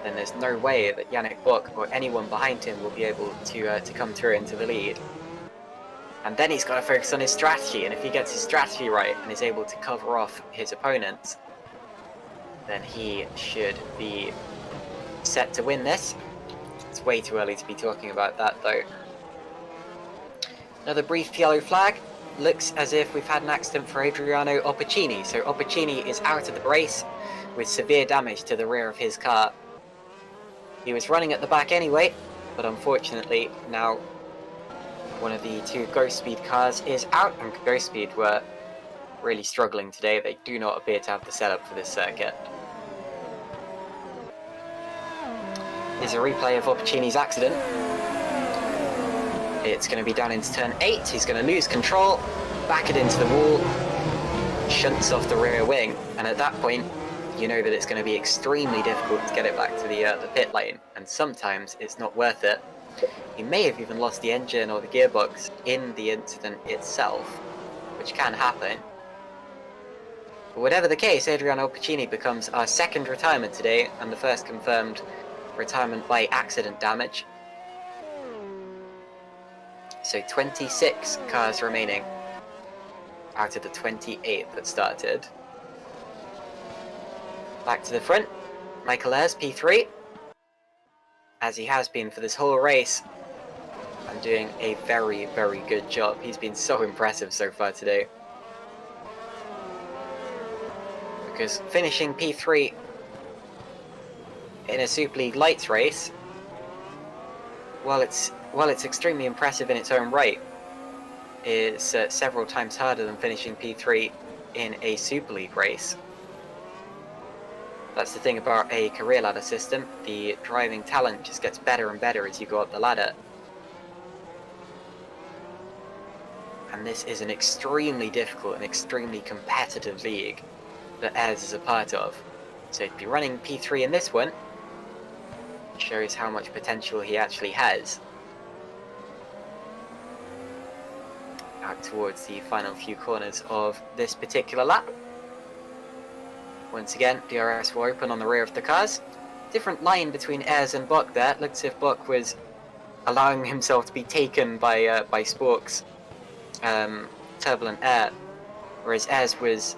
then there's no way that Yannick Buck or anyone behind him will be able to come through into the lead. And then he's got to focus on his strategy, and if he gets his strategy right and is able to cover off his opponents, then he should be set to win this. It's way too early to be talking about that though. Another brief yellow flag. Looks as if we've had an accident for Adriano Opportuni. So Opportuni is out of the race with severe damage to the rear of his car. He was running at the back anyway, but unfortunately now one of the 2 Ghost Speed cars is out, and Ghost Speed were really struggling today. They do not appear to have the setup for this circuit. Here's a replay of Opportuni's accident. It's going to be down into turn 8. He's going to lose control, back it into the wall, shunts off the rear wing, and at that point you know that it's going to be extremely difficult to get it back to the pit lane, and sometimes it's not worth it. He may have even lost the engine or the gearbox in the incident itself, which can happen. But whatever the case, Adriano Opportuni becomes our 2nd retirement today, and the first confirmed retirement by accident damage. So 26 cars remaining out of the 28 that started. Back to the front, Michael Ayres, P3, as he has been for this whole race, and doing a very, very good job. He's been so impressive so far today. Because finishing P3 in a Super League Lights race, while it's extremely impressive in its own right, is several times harder than finishing P3 in a Super League race. That's the thing about a career ladder system. The driving talent just gets better and better as you go up the ladder. And this is an extremely difficult and extremely competitive league that Ayres is a part of. So to be running P3 in this one shows how much potential he actually has. Out towards the final few corners of this particular lap. Once again, DRS will open on the rear of the cars. Different line between Ayres and Buck there. It looks as if Buck was allowing himself to be taken by Spork's turbulent air, whereas Ayres was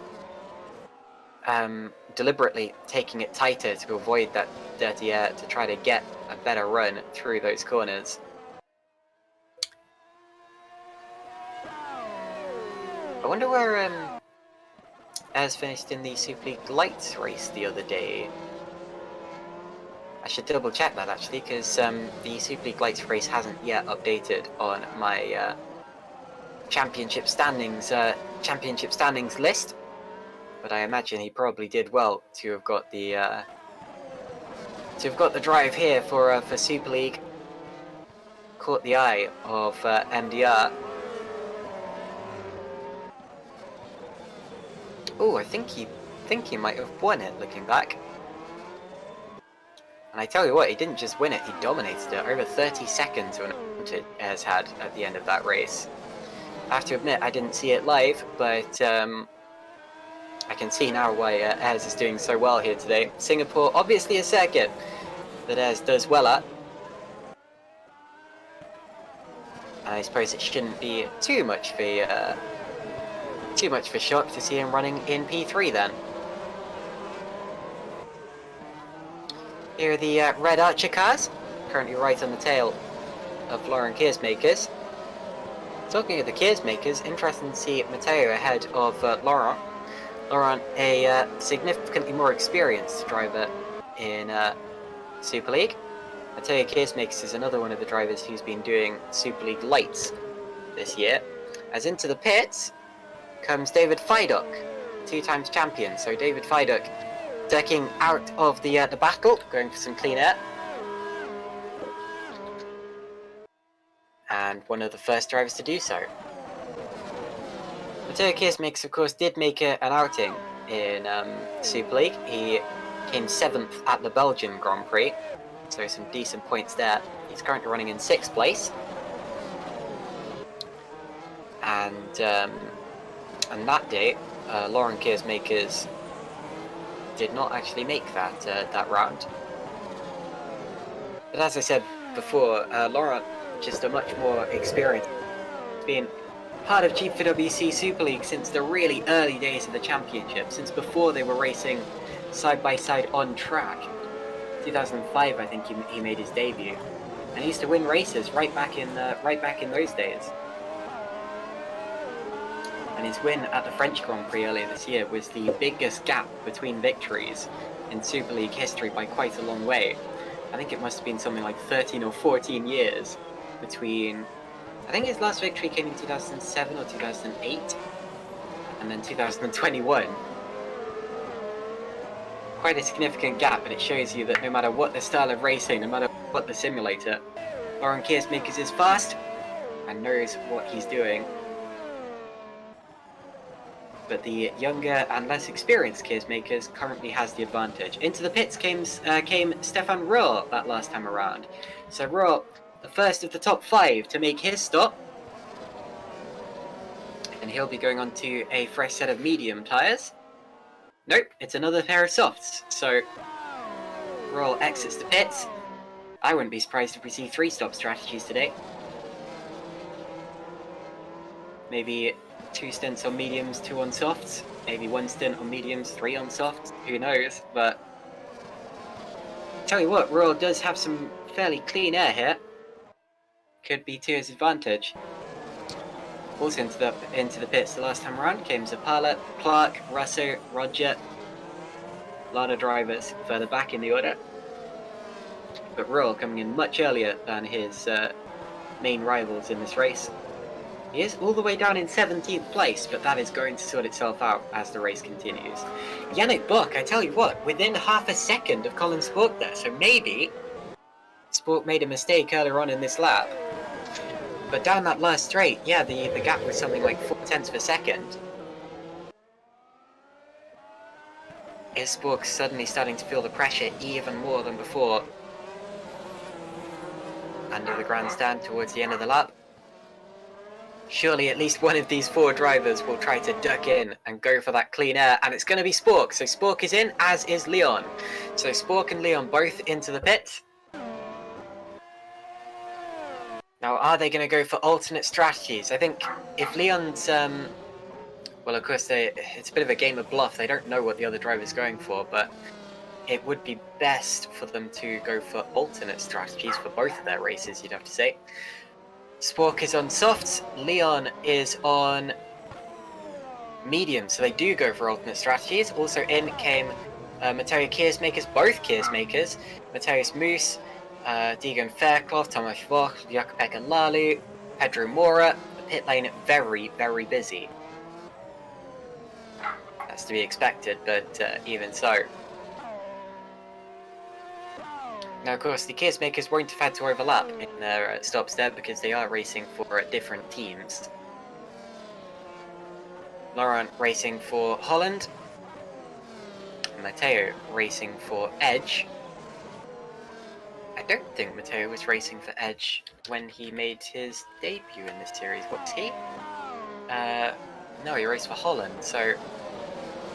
deliberately taking it tighter to avoid that dirty air to try to get a better run through those corners. I wonder where Ayres finished in the Super League Lights race the other day. I should double check that actually, because the Super League Lights race hasn't yet updated on my championship standings list. but I imagine he probably did well to have got the drive here for Super League. Caught the eye of MDR. Oh, I think he might have won it looking back. And I tell you what, he didn't just win it, he dominated it. Over 30 seconds when it has had at the end of that race. I have to admit, I didn't see it live, but I can see now why Ez is doing so well here today. Singapore, obviously a circuit that Ez does well at. I suppose it shouldn't be too much of a shock to see him running in P3 then. Here are the Red Archer cars, currently right on the tail of Laurent Keersmakers. Talking of the Keersmakers, interesting to see Matteo ahead of Laurent. Laurent, a significantly more experienced driver in Super League. Matteo Keersmakers is another one of the drivers who's been doing Super League Lights this year. As into the pits comes David Fidok, 2 times champion. So David Fidok ducking out of the battle, going for some clean air. And one of the first drivers to do so. Matteo Keersmakers, of course, did make an outing in Super League. He came 7th at the Belgian Grand Prix, so some decent points there. He's currently running in 6th place. And that day, Laurent Keersmakers did not actually make that round. But as I said before, Laurent, just a much more experienced, been part of GPVWC Super League since the really early days of the championship, since before they were racing side by side on track. 2005, I think he made his debut, and he used to win races right back in those days. And his win at the French Grand Prix earlier this year was the biggest gap between victories in Super League history by quite a long way. I think it must have been something like 13 or 14 years between, I think his last victory came in 2007 or 2008, and then 2021. Quite a significant gap, and it shows you that no matter what the style of racing, no matter what the simulator, Laurent Keersmakers is fast and knows what he's doing. But the younger and less experienced Keersmakers currently has the advantage. Into the pits came Stefan Rohr that last time around. So Rohr, the first of the top 5 to make his stop. And he'll be going on to a fresh set of medium tyres. Nope, it's another pair of softs. So Rohr exits the pits. I wouldn't be surprised if we see 3-stop strategies today. Maybe 2 stints on mediums, 2 on softs. Maybe 1 stint on mediums, 3 on softs. Who knows? But tell you what, Rohr does have some fairly clean air here. Could be to his advantage. Also into the pits the last time around came Zapala, Clark, Russo, Roger. A lot of drivers further back in the order. But Rohr coming in much earlier than his main rivals in this race. He is all the way down in 17th place, but that is going to sort itself out as the race continues. Yannick Bock, I tell you what, within half a second of Colin Spork there, so maybe Spork made a mistake earlier on in this lap. But down that last straight, yeah, the gap was something like 0.4 of a second. Is Spork suddenly starting to feel the pressure even more than before? Under the grandstand towards the end of the lap. Surely at least one of these 4 drivers will try to duck in and go for that clean air, and it's going to be Spork. So Spork is in, as is Leon. So Spork and Leon both into the pits. Now, are they going to go for alternate strategies? I think if Leon's, well, of course, it's a bit of a game of bluff. They don't know what the other driver's going for, but it would be best for them to go for alternate strategies for both of their races, you'd have to say. Spork is on softs, Leon is on medium, so they do go for alternate strategies. Also in came Matteo Keersmakers, both Keersmakers, Matthias Moos, Deegan Fairclough, Thomas Voch, Jakub Lalu, Pedro Mora. The pit lane very, very busy. That's to be expected, but even so. Now, of course, the case makers won't have had to overlap in their stops there because they are racing for different teams. Laurent racing for Holland. Matteo racing for Edge. I don't think Matteo was racing for Edge when he made his debut in this series. What's he? No, he raced for Holland, so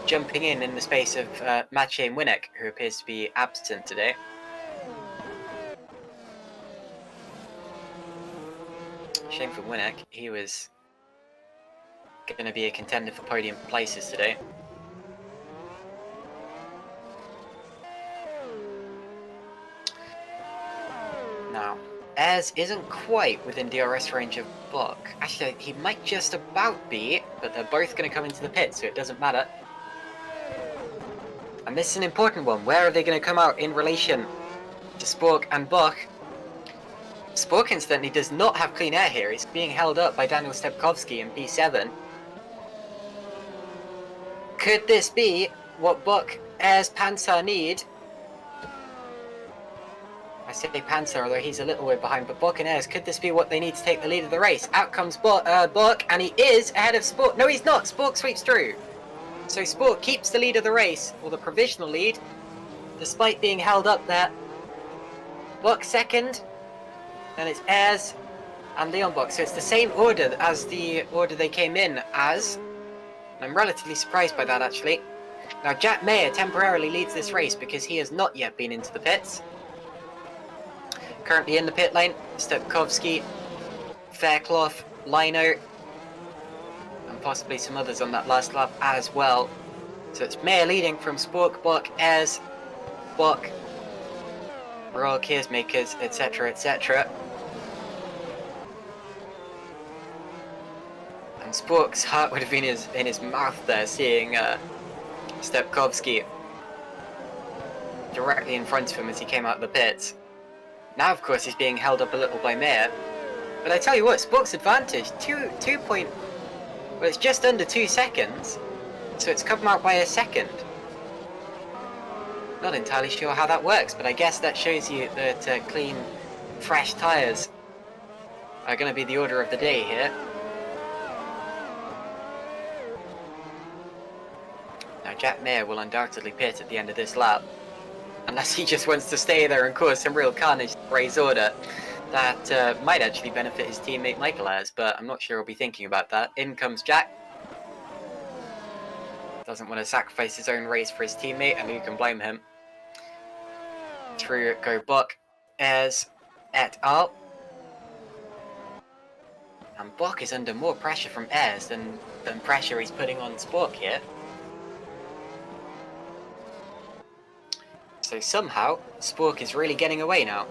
jumping in the space of Maciej Winnick, who appears to be absent today. Shame for Winnick, he was going to be a contender for podium places today. Now, Ayres isn't quite within DRS range of Buck. Actually, he might just about be, but they're both going to come into the pit, so it doesn't matter. And this is an important one. Where are they going to come out in relation to Spork and Buck? Spork, incidentally, does not have clean air here. He's being held up by Daniel Stepkowski in P7. Could this be what Buck, Ayres, Panzer need? I say Panzer, although he's a little way behind, but Buck and Ayres, could this be what they need to take the lead of the race? Out comes Buck, and he is ahead of Spork. No, he's not. Spork sweeps through. So Spork keeps the lead of the race, or the provisional lead, despite being held up there. Buck second. Then it's Ayres and Leon Buck. So it's the same order as the order they came in as. I'm relatively surprised by that, actually. Now, Jack Mayer temporarily leads this race because he has not yet been into the pits. Currently in the pit lane, Stepkowski, Fairclough, Lino, and possibly some others on that last lap as well. So it's Mayer leading from Spork, Buck, Ayres, Buck, Royal Kears Makers, etc., etc. And Spork's heart would have been in his mouth there, seeing Stepkowski directly in front of him as he came out of the pits. Now, of course, he's being held up a little by Mayer. But I tell you what, Spork's advantage, well, it's just under 2 seconds. So it's come out by a second. Not entirely sure how that works, but I guess that shows you that clean, fresh tyres are going to be the order of the day here. Now, Jack Mayer will undoubtedly pit at the end of this lap. Unless he just wants to stay there and cause some real carnage to raise order. That might actually benefit his teammate Michael Ayres, but I'm not sure he'll be thinking about that. In comes Jack. Doesn't want to sacrifice his own race for his teammate, and who can blame him? Through go Buck, Ayres, et al. And Buck is under more pressure from Ayres than pressure he's putting on Spork here. So somehow, Spork is really getting away now.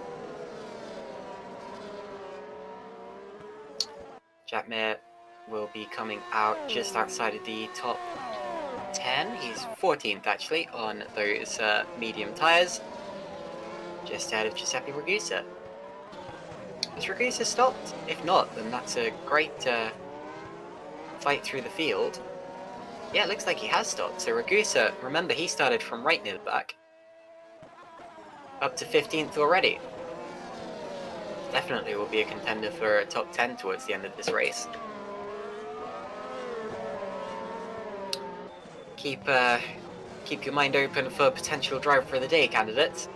Jack Mayer will be coming out just outside of the top 10. He's 14th actually on those medium tyres. Just ahead of Giuseppe Ragusa. Has Ragusa stopped? If not, then that's a great fight through the field. Yeah, it looks like he has stopped. So Ragusa, remember, he started from right near the back. Up to 15th already. Definitely will be a contender for a top 10 towards the end of this race. Keep your mind open for potential driver for the day candidates.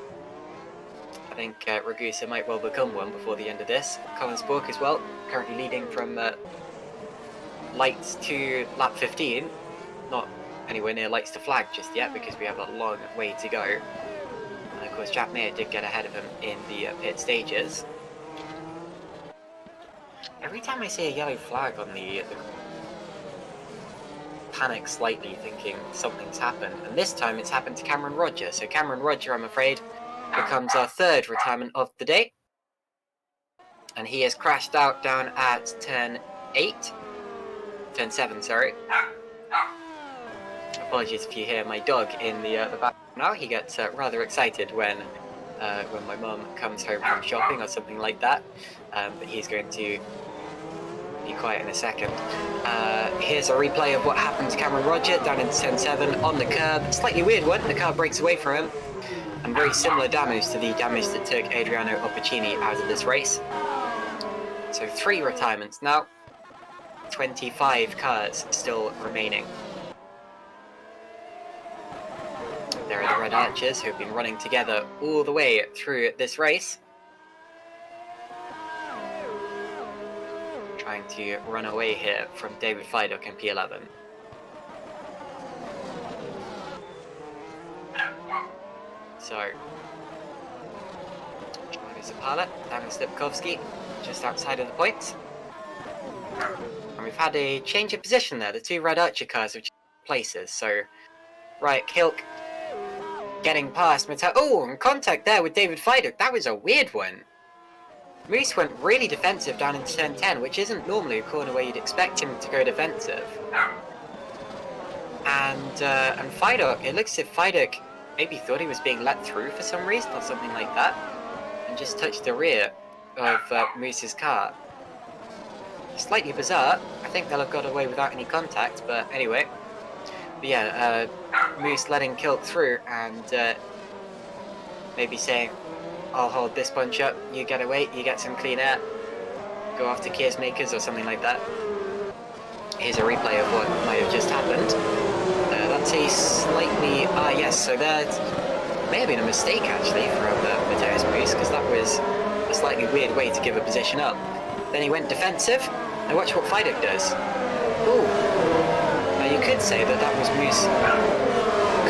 I think Ragusa might well become one before the end of this. Colin Spork as well, currently leading from lights to lap 15. Not anywhere near lights to flag just yet because we have a long way to go. And of course Jack Mayer did get ahead of him in the pit stages. Every time I see a yellow flag on the panic slightly, thinking something's happened. And this time it's happened to Cameron Roger. So Cameron Roger, I'm afraid, becomes our third retirement of the day. And he has crashed out down at turn 7, sorry. Apologies if you hear my dog in the background now. He gets rather excited when my mum comes home from shopping or something like that. But he's going to be quiet in a second. Here's a replay of what happened to Cameron Roger down in 10-7 on the curb. Slightly weird one, the car breaks away from him. And very similar damage to the damage that took Adriano Opportuni out of this race. So 3 retirements now. 25 cars still remaining. There are the Red Archers who have been running together all the way through this race. Trying to run away here from David Fiduk in P11. So, Travis Zapala, Daniel Slipkowski, just outside of the points. And we've had a change of position there. The 2 Red Archer cars have changed places. So, right, Kilk getting past Mattel. Oh, and contact there with David Fiduk. That was a weird one. Moose went really defensive down into 10-10, which isn't normally a corner where you'd expect him to go defensive. And Fiduk, it looks as if Fiduk maybe thought he was being let through for some reason or something like that, and just touched the rear of Moose's car. Slightly bizarre. I think they'll have got away without any contact, but anyway. But yeah, Moose letting Kilk through and maybe saying, I'll hold this bunch up, you get away, you get some clean air, go after Kears Makers or something like that. Here's a replay of what might have just happened. That's a slightly, yes, so there may have been a mistake actually from Mateus Moose, because that was a slightly weird way to give a position up. Then he went defensive, and watch what Fiduk does. Ooh, now you could say that that was Moose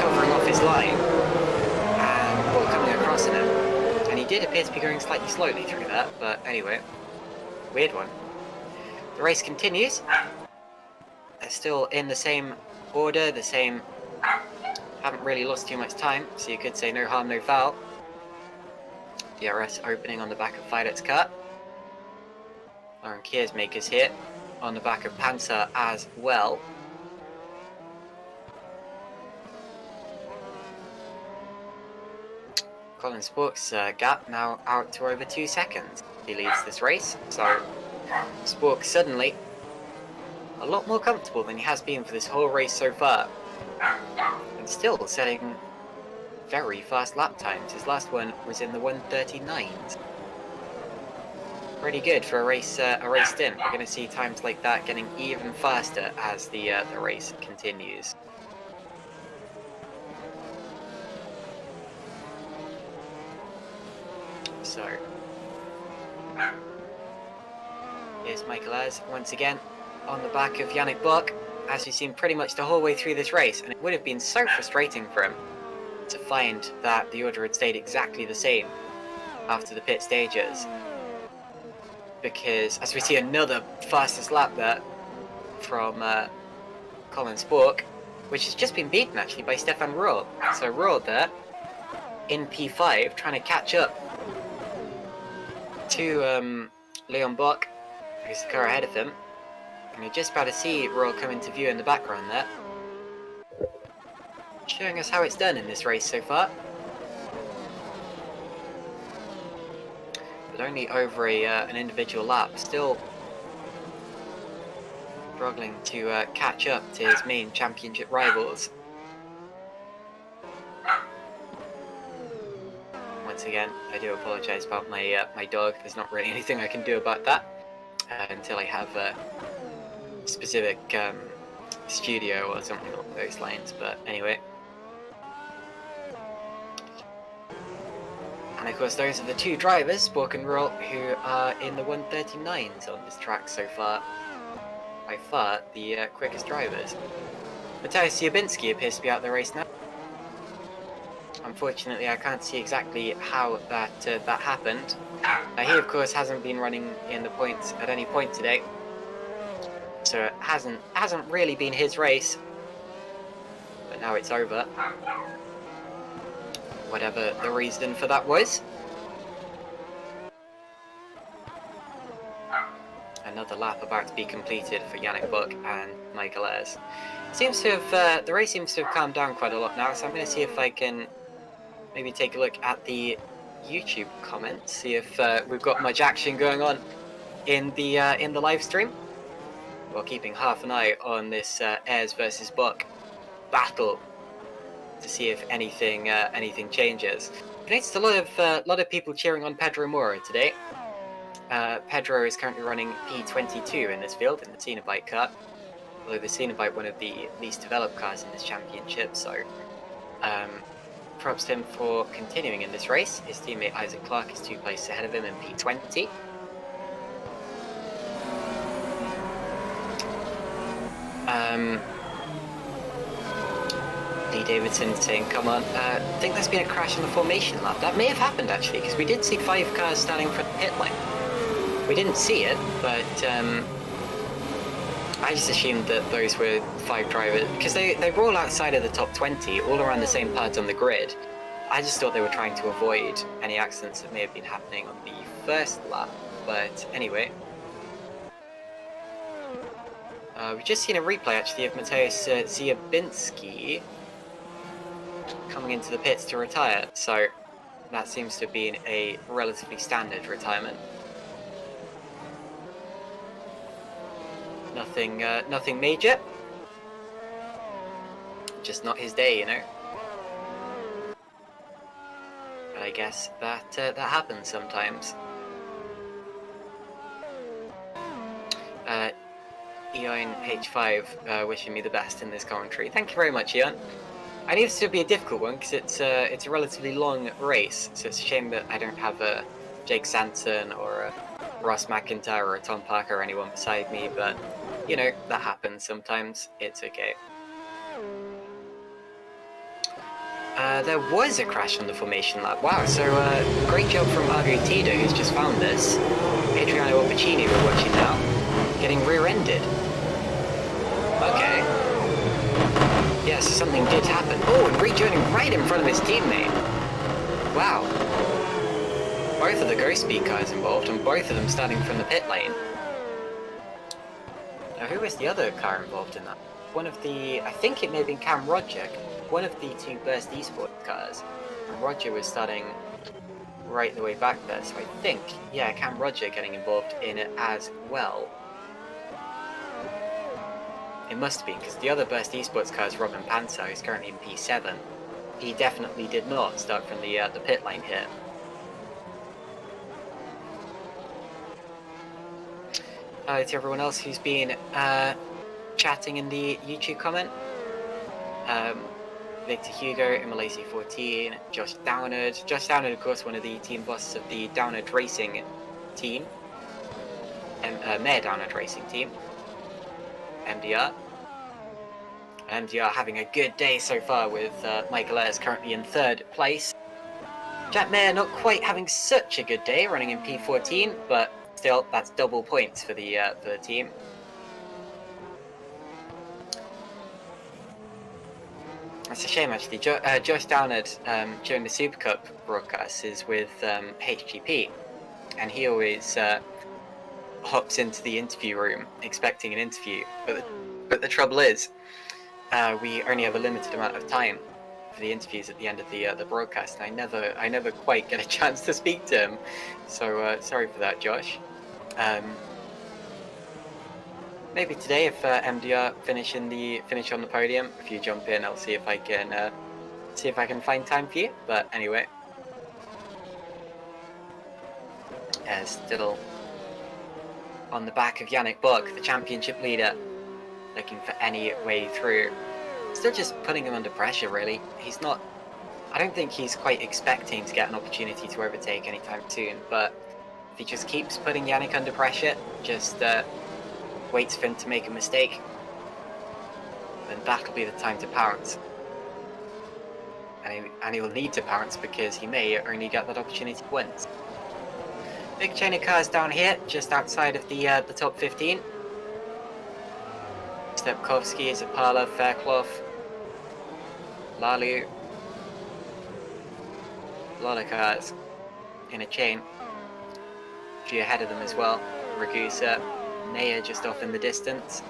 covering off his line, and well, coming across in him. And he did appear to be going slightly slowly through that, but anyway, weird one. The race continues. They're still in the same order, the same, haven't really lost too much time, so you could say no harm, no foul. DRS opening on the back of Fiduk's car. Lauren Keersmaker's here on the back of Panzer as well. Colin Spork's gap now out to over 2 seconds. He leads this race, so Spork suddenly a lot more comfortable than he has been for this whole race so far. And still setting very fast lap times. His last one was in the 1:39s. Pretty good for a race stint. We're going to see times like that getting even faster as the race continues. So, here's Michael Ayres once again on the back of Yannick Bock, as we've seen pretty much the whole way through this race, and it would have been so frustrating for him to find that the order had stayed exactly the same after the pit stages. Because, as we see another fastest lap there from Colin Spork, which has just been beaten actually by Stefan Roel. So Roel there, in P5, trying to catch up to Leon Bock, who's the car ahead of him. And you're just about to see Roel come into view in the background there, showing us how it's done in this race so far. But only over an individual lap, still struggling to catch up to his main championship rivals. Once again, I do apologise about my my dog. There's not really anything I can do about that until I have a specific studio or something along those lines, but anyway. And of course those are the 2 drivers, Spork and Roel, who are in the 1:39s on this track so far. By far the quickest drivers. Mateusz Jabinski appears to be out of the race now. Unfortunately I can't see exactly how that that happened. He of course hasn't been running in the points at any point today. So it hasn't really been his race, but now it's over. Whatever the reason for that was. Another lap about to be completed for Yannick Bock and Michael Ayres. Seems to have the race seems to have calmed down quite a lot now. So I'm going to see if I can maybe take a look at the YouTube comments, see if we've got much action going on in the live stream. while keeping half an eye on this Ayres versus Buck battle to see if anything changes. I noticed a lot of people cheering on Pedro Mora today. Pedro is currently running P22 in this field in the Cenobite car, although the Cenobite one of the least developed cars in this championship, so props to him for continuing in this race. His teammate Isaac Clark is 2 places ahead of him in P20. Lee Davidson saying, come on, I think there's been a crash on the formation lap. That may have happened actually, because we did see 5 cars standing for the pit lane. We didn't see it, but I just assumed that those were 5 drivers, because they were all outside of the top 20, all around the same part on the grid. I just thought they were trying to avoid any accidents that may have been happening on the first lap, but anyway. We've just seen a replay actually of Mateusz Ziabinski coming into the pits to retire, so that seems to have been a relatively standard retirement. Nothing major. Just not his day, you know. But I guess that happens sometimes. Eon H5 wishing me the best in this commentary. Thank you very much, Eon. I knew this would be a difficult one because it's a relatively long race, so it's a shame that I don't have a Jake Sanson or a Ross McIntyre or a Tom Parker or anyone beside me, but you know, that happens sometimes. It's okay. There was a crash on the formation lap. Wow, so great job from Argo Tido, who's just found this. Adriano Opacini, we're watching now, getting rear-ended. Okay. Yeah, so something did happen. Oh, and rejoining right in front of his teammate. Wow. Both of the Ghost Speed cars involved, and both of them starting from the pit lane. Now, who was the other car involved in that? One of the, I think it may have been Cam Roger, one of the 2 Burst Esports cars. And Roger was starting right the way back there, so I think, yeah, Cam Roger getting involved in it as well. It must have been, because the other Burst Esports car is Robin Panzer, who's currently in P7. He definitely did not start from the pit lane here. To everyone else who's been chatting in the YouTube comment. Victor Hugo, Imalacy 14, Josh Downard. Josh Downard, of course, one of the team bosses of the Downard Racing team. Mayor Downard Racing team. MDR. MDR having a good day so far with Michael Ayres currently in 3rd place. Jack Mayer not quite having such a good day, running in P14, but still, that's double points for the team. That's a shame, actually. Josh Downard, during the Super Cup broadcast, is with HGP, and he always hops into the interview room expecting an interview. But the trouble is, we only have a limited amount of time for the interviews at the end of the broadcast, and I never quite get a chance to speak to him. So sorry for that, Josh. Maybe today, if MDR finish on the podium, if you jump in, I'll see if I can find time for you. But anyway, still on the back of Yannick Buck, the championship leader, looking for any way through. Still just putting him under pressure, really. He's not. I don't think he's quite expecting to get an opportunity to overtake anytime soon, but if he just keeps putting Yannick under pressure, just waits for him to make a mistake, then that'll be the time to pounce. And he will need to pounce because he may only get that opportunity once. Big chain of cars down here, just outside of the top 15. Stepkovsky, Zapala, Fairclough, Lalu. A lot of cars in a chain. A few ahead of them as well. Ragusa, Naya just off in the distance.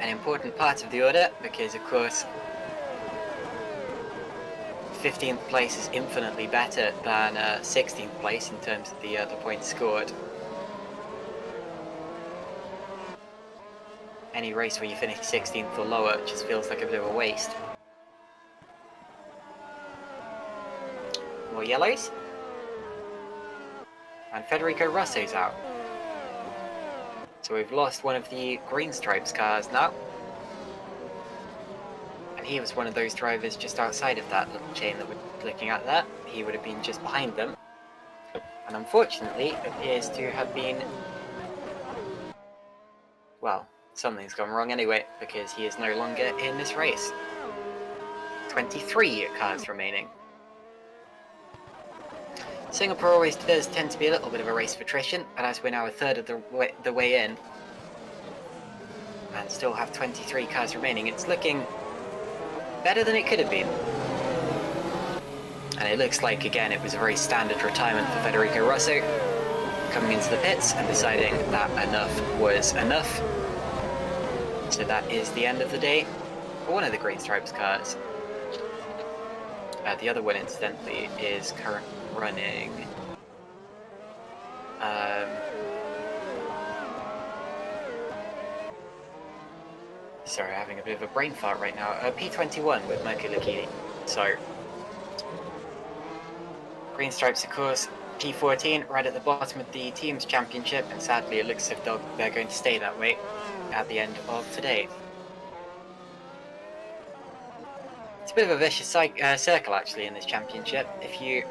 An important part of the order because, of course, 15th place is infinitely better than 16th place in terms of the points scored. any race where you finish 16th or lower just feels like a bit of a waste. More yellows. And Federico Rosso's out. So we've lost one of the green stripes cars now. And he was one of those drivers just outside of that little chain that we're looking at there. He would have been just behind them. And unfortunately, it appears to have been... well, something's gone wrong anyway, because he is no longer in this race. 23 cars remaining. Singapore always does tend to be a little bit of a race of attrition, but as we're now a third of the way in, and still have 23 cars remaining, it's looking better than it could have been. And it looks like, again, it was a very standard retirement for Federico Rosso, coming into the pits and deciding that enough was enough. So that is the end of the day for one of the Green Stripes cars. The other one, incidentally, is currently running... sorry, having a bit of a brain fart right now. P21 with Mirko Lucchini. So, Green Stripes, of course, P14 right at the bottom of the Teams Championship, and sadly it looks as if they're going to stay that way at the end of today. It's a bit of a vicious circle, actually, in this championship. If you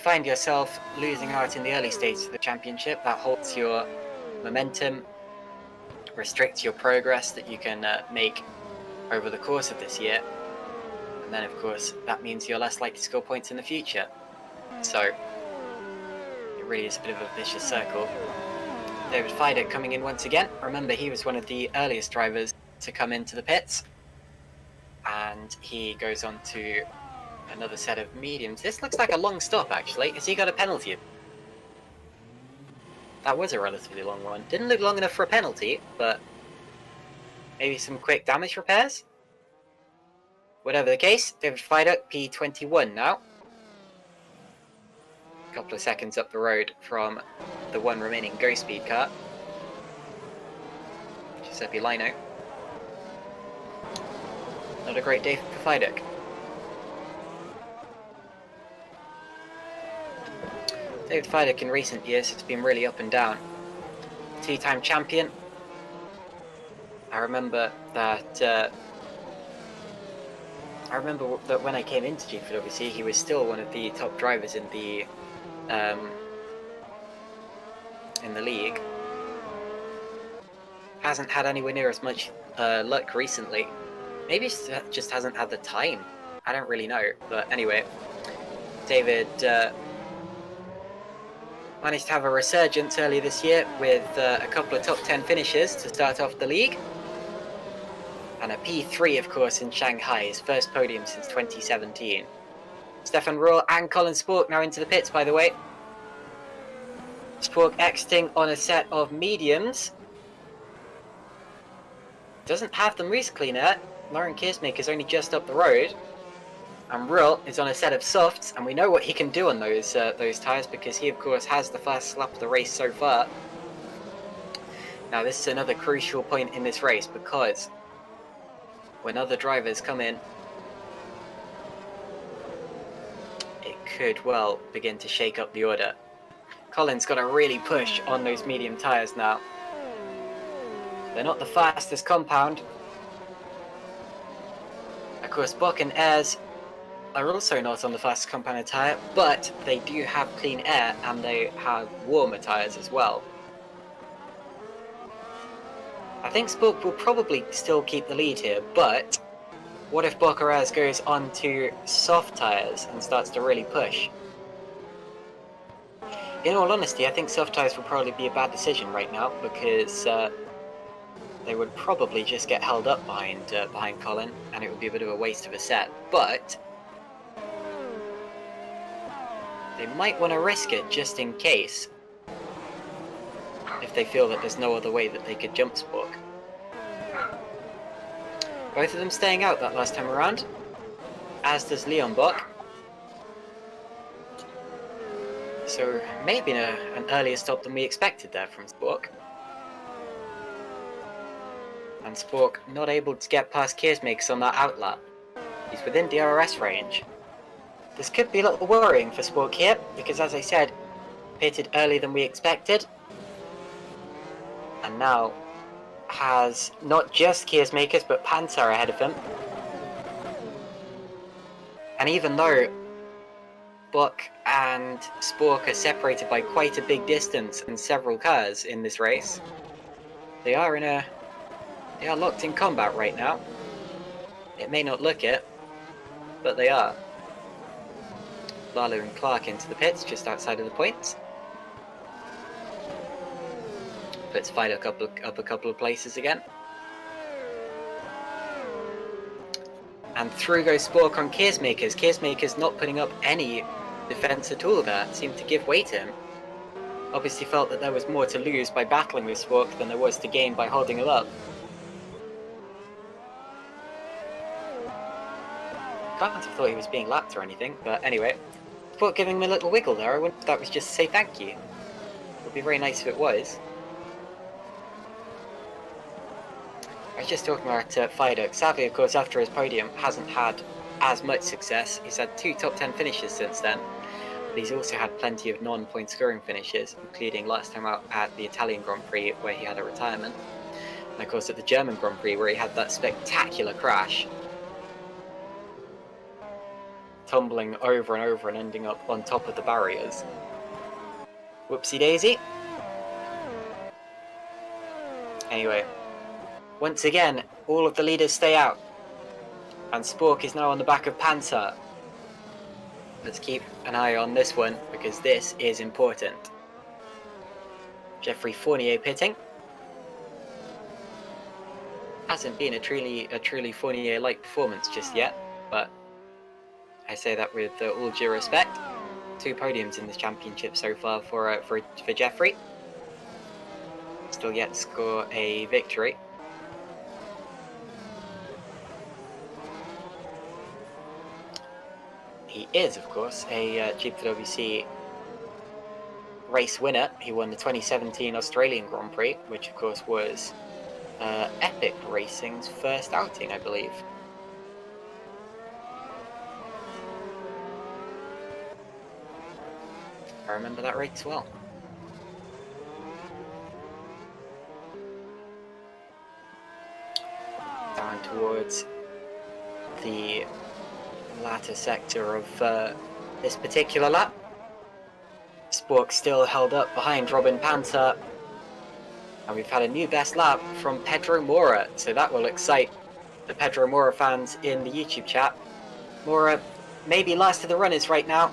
find yourself losing out in the early stages of the championship, that halts your momentum, restricts your progress that you can make over the course of this year, and then of course that means you're less likely to score points in the future. So it really is a bit of a vicious circle. David Feider coming in once again. Remember, he was one of the earliest drivers to come into the pits, and he goes on to another set of mediums. This looks like a long stop, actually. Has he got a penalty? That was a relatively long one. Didn't look long enough for a penalty, but maybe some quick damage repairs? Whatever the case, David Feider, P21 now. A couple of seconds up the road from the one remaining Go Speed car. Giuseppe Lino. Not a great day for Feider. David Feider in recent years has been really up and down. Two-time champion. I remember that when I came into GPVWC, he was still one of the top drivers in the league. Hasn't had anywhere near as much luck recently. Maybe just hasn't had the time. I don't really know. But anyway, David managed to have a resurgence earlier this year with a couple of top 10 finishes to start off the league. And a P3, of course, in Shanghai, his first podium since 2017. Stefan Rohr and Colin Spork now into the pits, by the way. Spork exiting on a set of mediums. Doesn't have the Moose cleaner. Lauren Kiersmaker's only just up the road. And Rohr is on a set of softs, and we know what he can do on those tyres, because he, of course, has the fastest lap of the race so far. Now, this is another crucial point in this race, because when other drivers come in, it could well begin to shake up the order. Colin's got to really push on those medium tyres now. They're not the fastest compound. Of course, Bock and Ayres are also not on the fastest compounded tyre, but they do have clean air and they have warmer tyres as well. I think Spork will probably still keep the lead here, but what if Bock or Ayres goes on to soft tyres and starts to really push? In all honesty, I think soft tyres will probably be a bad decision right now, because they would probably just get held up behind Colin, and it would be a bit of a waste of a set. But they might want to risk it just in case, if they feel that there's no other way that they could jump Spork. Both of them staying out that last time around, as does Leon Bock. So maybe an earlier stop than we expected there from Spork. And Spork not able to get past Keersmakers on that outlap. He's within DRS range. This could be a little worrying for Spork here, because as I said, pitted earlier than we expected. And now has not just Keersmakers, but Panther ahead of him. And even though Buck and Spork are separated by quite a big distance and several cars in this race, they are locked in combat right now. It may not look it, but they are. Lalo and Clark into the pits just outside of the points. Puts Fido up a couple of places again. And through goes Spork on Keersmakers. Keersmakers not putting up any defense at all there. Seemed to give way to him. Obviously felt that there was more to lose by battling with Spork than there was to gain by holding him up. Can't have thought he was being lapped or anything, but anyway. Spork giving him a little wiggle there. I wonder if that was just to say thank you. It would be very nice if it was. I was just talking about Fido. Xavi, of course, after his podium, hasn't had as much success. He's had 2 top 10 finishes since then, but he's also had plenty of non-point scoring finishes, including last time out at the Italian Grand Prix, where he had a retirement, and of course at the German Grand Prix, where he had that spectacular crash, tumbling over and over and ending up on top of the barriers. Whoopsie daisy. Anyway. Once again, all of the leaders stay out, and Spork is now on the back of Panther. Let's keep an eye on this one, because this is important. Jeffrey Fournier pitting. Hasn't been a truly Fournier-like performance just yet, but I say that with all due respect. 2 podiums in this championship so far for Jeffrey. Still yet to score a victory. He is, of course, a GPVWC race winner. He won the 2017 Australian Grand Prix, which, of course, was Epic Racing's first outing, I believe. I remember that race well. Down towards the latter sector of this particular lap. Spork still held up behind Robin Panther, and we've had a new best lap from Pedro Mora, so that will excite the Pedro Mora fans in the YouTube chat. Mora maybe last of the runners right now,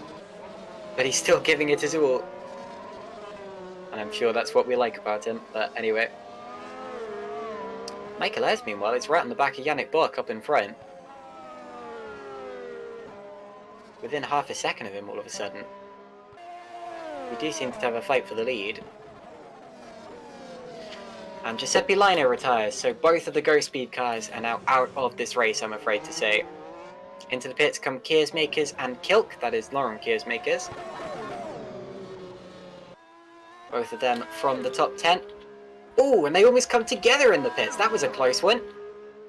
but he's still giving it his all, and I'm sure that's what we like about him. But anyway, Michael Ayres, meanwhile, is right on the back of Yannick Buck up in front. Within half a second of him all of a sudden. We do seem to have a fight for the lead. And Giuseppe Lino retires, so both of the Go Speed cars are now out of this race, I'm afraid to say. Into the pits come Keersmakers and Kilk, that is Lauren Keersmakers. Both of them from the top 10. Oh, and they almost come together in the pits. That was a close one.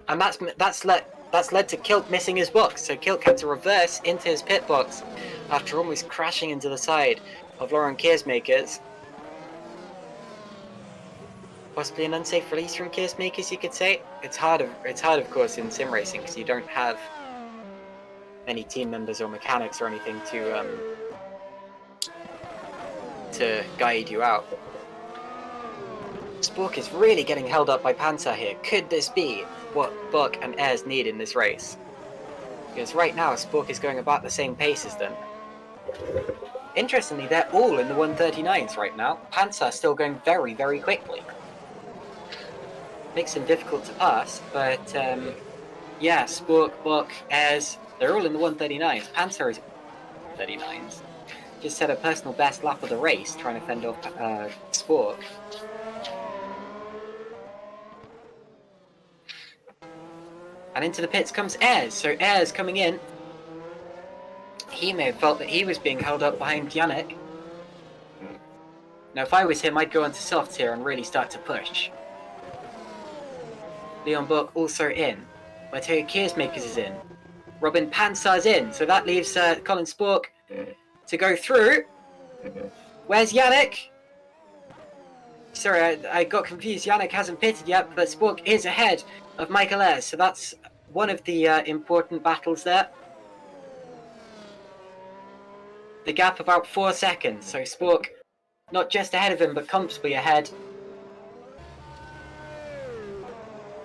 And that's led to Kilk missing his box, so Kilk had to reverse into his pit box after almost crashing into the side of Lauren Keersmakers. Possibly an unsafe release from Keersmakers, you could say. It's hard, of course, in sim racing because you don't have any team members or mechanics or anything to guide you out. Spork is really getting held up by Panther here. Could this be what Buck and Ayres need in this race? Because right now Spork is going about the same pace as them. Interestingly, they're all in the 139s right now. Panther still going very, very quickly. Makes him difficult to pass, but yeah, Spork, Buck, Ayres, they're all in the 139s. Panther is 39s. Just set a personal best lap of the race, trying to fend off Spork. And into the pits comes Ayres. So Ayres coming in. He may have felt that he was being held up behind Yannick. Now if I was him, I'd go onto softs here and really start to push. Leon Book also in. Matteo Kiersmakers is in. Robin Pansar's in. So that leaves Colin Spork to go through. Where's Yannick? Sorry, I got confused. Yannick hasn't pitted yet, but Spork is ahead of Michael Ayres. So that's one of the important battles there. The gap about 4 seconds. So Spork not just ahead of him, but comfortably ahead.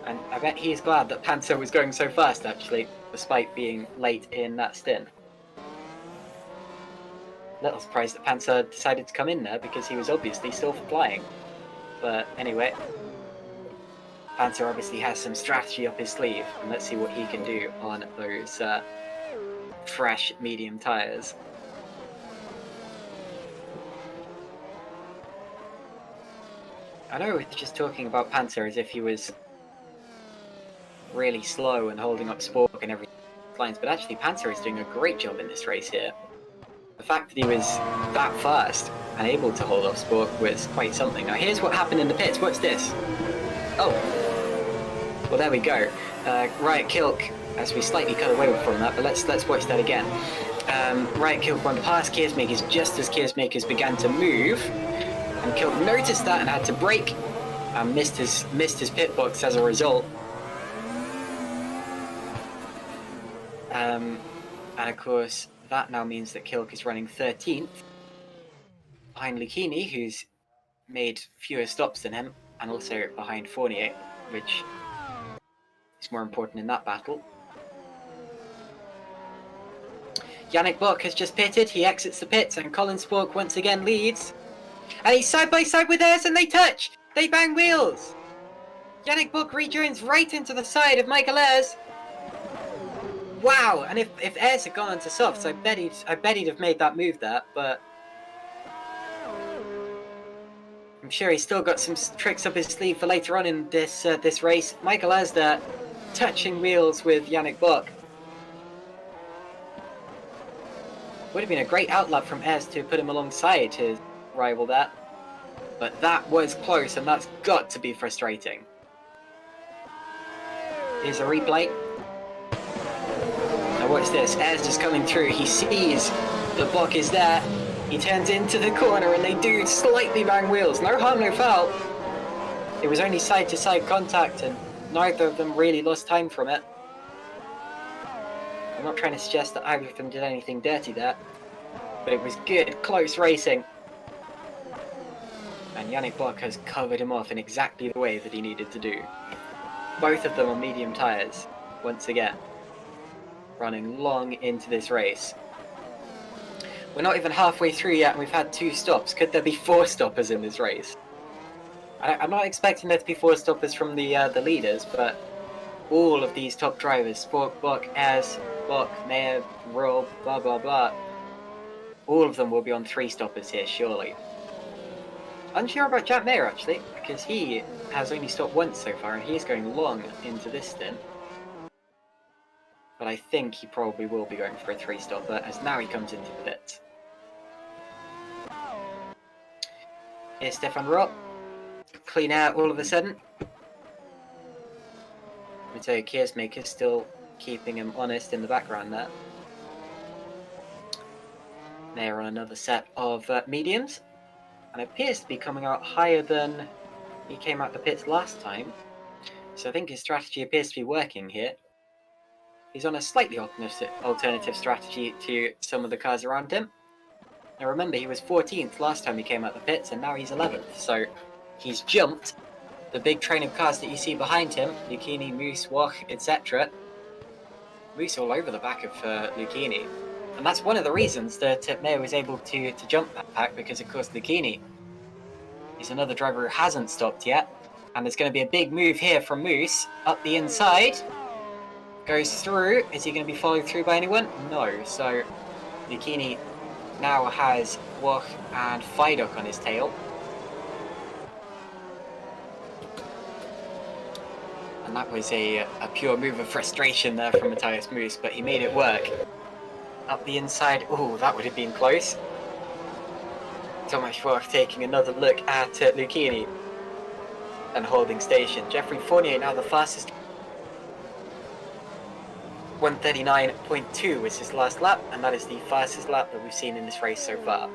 And I bet he's glad that Panzer was going so fast, actually, despite being late in that stint. Little surprised that Panzer decided to come in there, because he was obviously still flying. But anyway, Panzer obviously has some strategy up his sleeve, and let's see what he can do on those fresh medium tyres. I know we're just talking about Panzer as if he was really slow and holding up Spork and everything lines, but actually Panzer is doing a great job in this race here. The fact that he was that fast and able to hold off Spork was quite something. Now here's what happened in the pits. What's this? Oh, well there we go. Riot Kilk, as we slightly cut away from that, but let's watch that again. Riot Kilk went past Kiersmakers just as Kiersmakers began to move, and Kilk noticed that and had to brake and missed his pit box as a result. And of course, that now means that Kilk is running 13th behind Lucchini, who's made fewer stops than him, and also behind Fournier, which is more important in that battle. Yannick Bock has just pitted, he exits the pits, and Colin Spork once again leads. And he's side by side with Ayres, and they touch! They bang wheels! Yannick Bock rejoins right into the side of Michael Ayres. Wow! And if Ayres had gone onto softs, I bet he'd have made that move there, but I'm sure he's still got some tricks up his sleeve for later on in this race. Michael Ayres there, touching wheels with Yannick Bock. Would have been a great outlap from Ayres to put him alongside his rival there, but that was close, and that's got to be frustrating. Here's a replay. Now watch this, Ayres just coming through, he sees that Bock is there, he turns into the corner and they do slightly bang wheels. No harm, no foul. It was only side-to-side contact and neither of them really lost time from it. I'm not trying to suggest that either of them did anything dirty there, but it was good, close racing. And Yannick Bock has covered him off in exactly the way that he needed to do. Both of them on medium tyres, once again, running long into this race. We're not even halfway through yet and we've had 2 stops. Could there be 4 stoppers in this race? I'm not expecting there to be 4 stoppers from the leaders, but all of these top drivers, Spork, Bock, Ayres, Bock, Mayer, Rob, blah blah blah, all of them will be on 3 stoppers here, surely. Unsure about Jack Mayer actually, because he has only stopped once so far and he's going long into this stint. But I think he probably will be going for a 3-stopper, as now he comes into the pits. Here's Stefan Ropp. Clean air all of a sudden. Matteo Kiersmaker still keeping him honest in the background there. They're on another set of mediums. And appears to be coming out higher than he came out the pits last time. So I think his strategy appears to be working here. He's on a slightly alternative strategy to some of the cars around him. Now remember, he was 14th last time he came out the pits, and now he's 11th. So he's jumped the big train of cars that you see behind him, Lucchini, Moose, Wach, etc. Moose all over the back of Lucchini. And that's one of the reasons that Mayer was able to jump that pack, because of course Lucchini is another driver who hasn't stopped yet. And there's going to be a big move here from Moose up the inside. Goes through. Is he going to be followed through by anyone? No. So Lucchini now has Wach and Fidok on his tail. And that was a pure move of frustration there from Matthias Moose, but he made it work. Up the inside. Oh, that would have been close. Thomas Wach taking another look at Lucchini. and holding station. Jeffrey Fournier now the fastest. 1:39.2 was his last lap, and that is the fastest lap that we've seen in this race so far.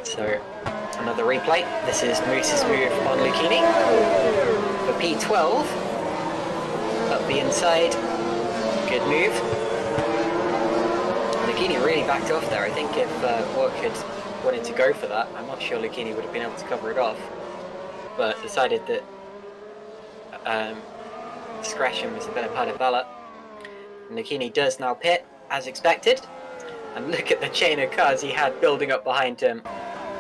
So, another replay. This is Moose's move on Lucchini. For P12, up the inside, good move. Lucchini really backed off there. I think if Walk had wanted to go for that, I'm not sure Lucchini would have been able to cover it off, but decided that discretion was the better part of valor. And Lucchini does now pit, as expected, and look at the chain of cars he had building up behind him.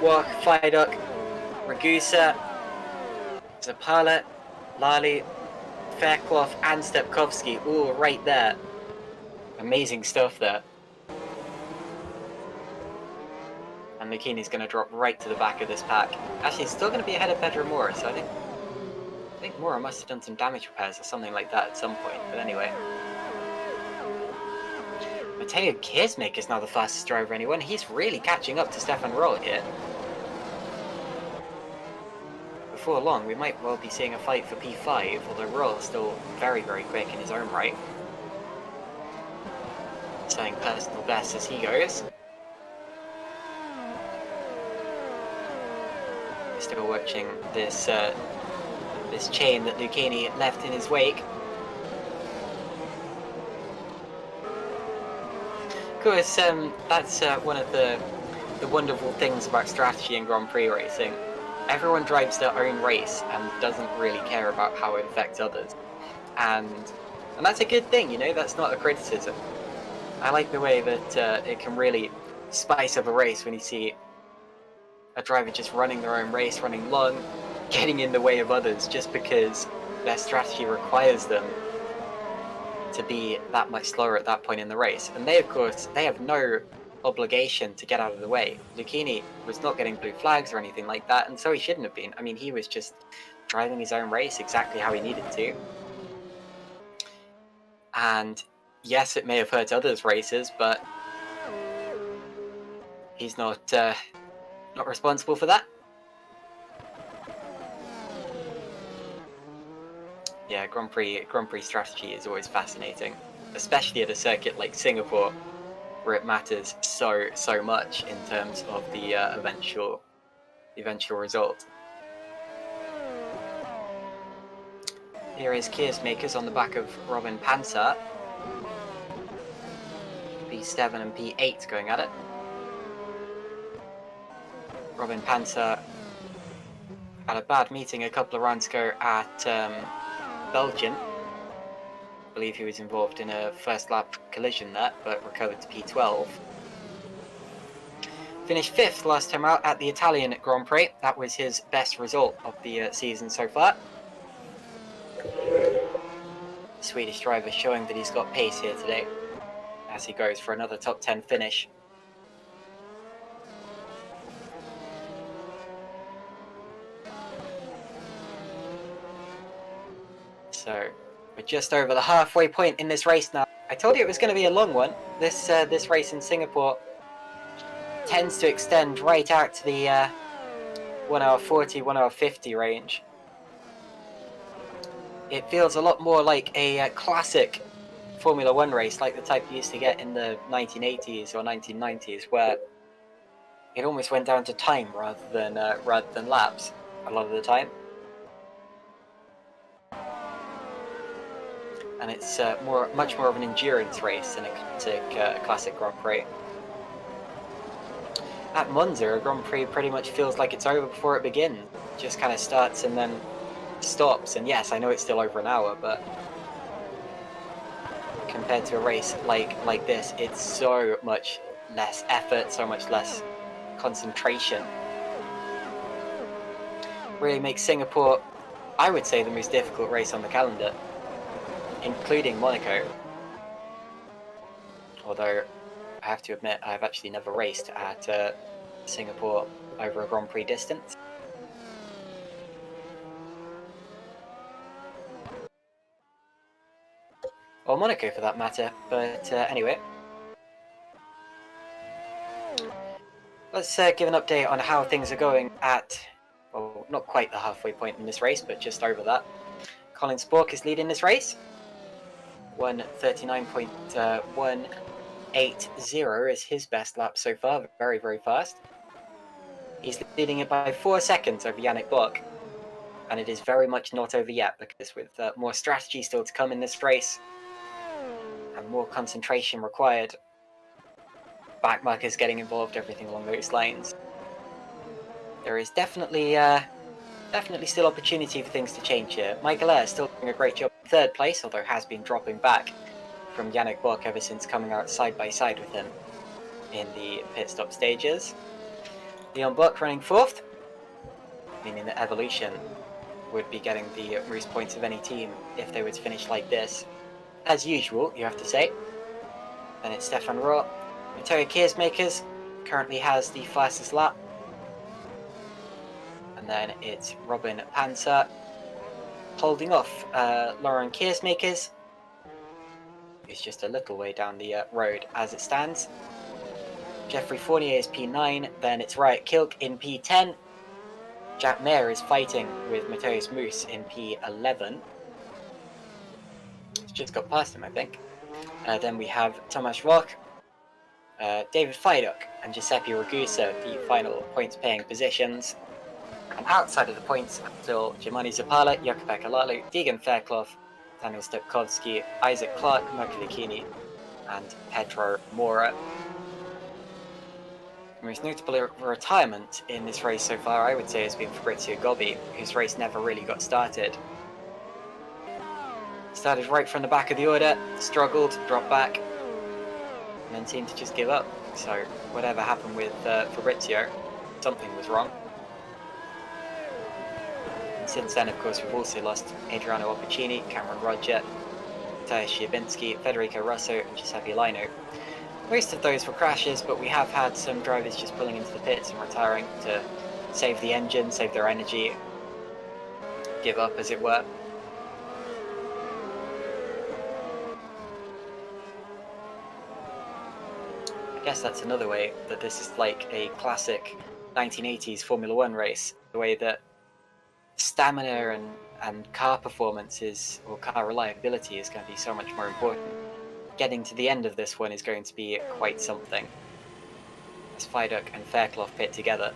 Walk, Fiduk, Ragusa, Zapala, Lally, Faircloth and Stepkovsky all right there. Amazing stuff there. And Lucchini's going to drop right to the back of this pack. Actually, he's still going to be ahead of Pedro Mora, so I think Mora must have done some damage repairs or something like that at some point. But anyway. Matteo Kiersmak is now the fastest driver anyone. He's really catching up to Stefan Roll here. Before long, we might well be seeing a fight for P5, although Roll is still very, very quick in his own right. Setting personal best as he goes. We're still watching this this chain that Lucchini left in his wake. Of course, that's one of the wonderful things about strategy in Grand Prix racing. Everyone drives their own race and doesn't really care about how it affects others. And that's a good thing, you know, that's not a criticism. I like the way that it can really spice up a race when you see a driver just running their own race, running long, getting in the way of others just because their strategy requires them to be that much slower at that point in the race. And they, of course, they have no obligation to get out of the way. Lucchini was not getting blue flags or anything like that, and so he shouldn't have been. I mean, he was just driving his own race exactly how he needed to. And yes, it may have hurt others' races, but he's not responsible for that. Yeah, Grand Prix strategy is always fascinating, especially at a circuit like Singapore, where it matters so much in terms of the eventual result. Here is Kiersmakers on the back of Robin Panzer. P7 and P8 going at it. Robin Panzer had a bad meeting a couple of rounds ago at Belgium. I believe he was involved in a first lap collision there, but recovered to P12. Finished 5th last time out at the Italian Grand Prix. That was his best result of the season so far. The Swedish driver showing that he's got pace here today as he goes for another top 10 finish. So we're just over the halfway point in this race now. I told you it was going to be a long one. This race in Singapore tends to extend right out to the 1 hour 40, 1 hour 50 range. It feels a lot more like a classic Formula 1 race, like the type you used to get in the 1980s or 1990s, where it almost went down to time rather than laps a lot of the time. And it's much more of an endurance race than a classic Grand Prix. At Monza, a Grand Prix pretty much feels like it's over before it begins. It just kind of starts and then stops. And yes, I know it's still over an hour, but compared to a race like this, it's so much less effort, so much less concentration. Really makes Singapore, I would say, the most difficult race on the calendar, including Monaco. Although, I have to admit, I've actually never raced at Singapore over a Grand Prix distance. Or Monaco for that matter, but anyway. let's give an update on how things are going at, well, not quite the halfway point in this race, but just over that. Colin Spork is leading this race. 1:39.180 is his best lap so far, very, very fast. He's leading it by 4 seconds over Yannick Bock, and it is very much not over yet, because with more strategy still to come in this race, and more concentration required, backmarkers getting involved, everything along those lines. There is definitely still opportunity for things to change here. Michael Ayre is still doing a great job in 3rd place, although has been dropping back from Yannick Bock ever since coming out side by side with him in the pit stop stages. Leon Bock running 4th, meaning that Evolution would be getting the most points of any team if they were to finish like this. As usual, you have to say. Then it's Stefan Roth. Matteo Keersmakers currently has the fastest lap. And then it's Robin Panzer holding off Lauren Keersmakers, who's just a little way down the road as it stands. Jeffrey Fournier is P9, then it's Riot Kilk in P10. Jack Mayer is fighting with Mateus Moose in P11. It's just got past him, I think. Then we have Tomasz Rock, David Fiduk, and Giuseppe Ragusa, the final points-paying positions. And outside of the points, still Jimani Zapala, Jakub Ekalalu, Deegan Fairclough, Daniel Stepkowski, Isaac Clark, Marco Lucchini, and Pedro Mora. The most notable retirement in this race so far, I would say, has been Fabrizio Gobbi, whose race never really got started. Started right from the back of the order, struggled, dropped back, and then seemed to just give up. So whatever happened with Fabrizio, something was wrong. And since then, of course, we've also lost Adriano Opportuni, Cameron Roger, Matthias Schiabinski, Federico Rosso, and Giuseppe Lino. Most of those were crashes, but we have had some drivers just pulling into the pits and retiring to save the engine, save their energy, give up, as it were. I guess that's another way that this is like a classic 1980s Formula One race, the way that stamina and car performance is, or car reliability is going to be so much more important. Getting to the end of this one is going to be quite something, as Fiduk and Fairclough pit together.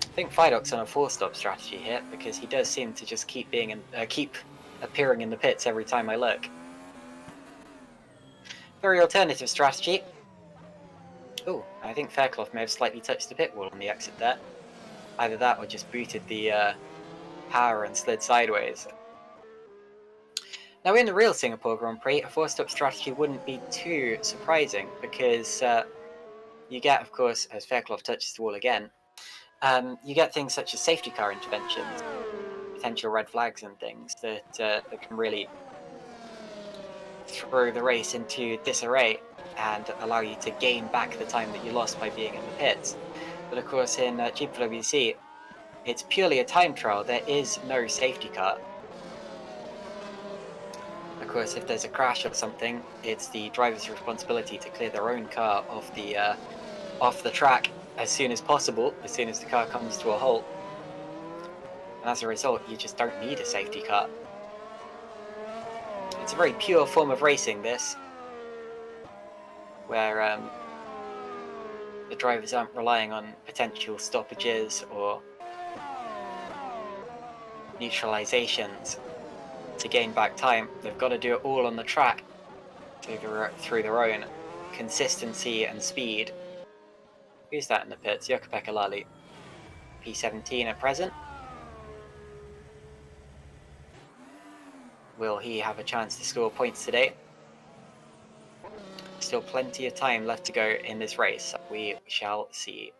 I think Fiduk's on a 4-stop strategy here, because he does seem to just keep appearing in the pits every time I look. Very alternative strategy. Oh, I think Fairclough may have slightly touched the pit wall on the exit there. Either that or just booted the power and slid sideways. Now in the real Singapore Grand Prix, a 4-stop strategy wouldn't be too surprising, because you get, of course, as Fairclough touches the wall again, you get things such as safety car interventions, potential red flags and things that can really throw the race into disarray and allow you to gain back the time that you lost by being in the pits. But of course in GPVWC, it's purely a time trial. There is no safety car. Of course, if there's a crash or something, it's the driver's responsibility to clear their own car off the track as soon as possible, as soon as the car comes to a halt. And as a result, you just don't need a safety car. It's a very pure form of racing, this, where the drivers aren't relying on potential stoppages or neutralizations to gain back time. They've got to do it all on the track through their own consistency and speed. Who's that in the pits? Jakub Ekalalu, P17 at present. Will he have a chance to score points today? Still plenty of time left to go in this race. We shall see.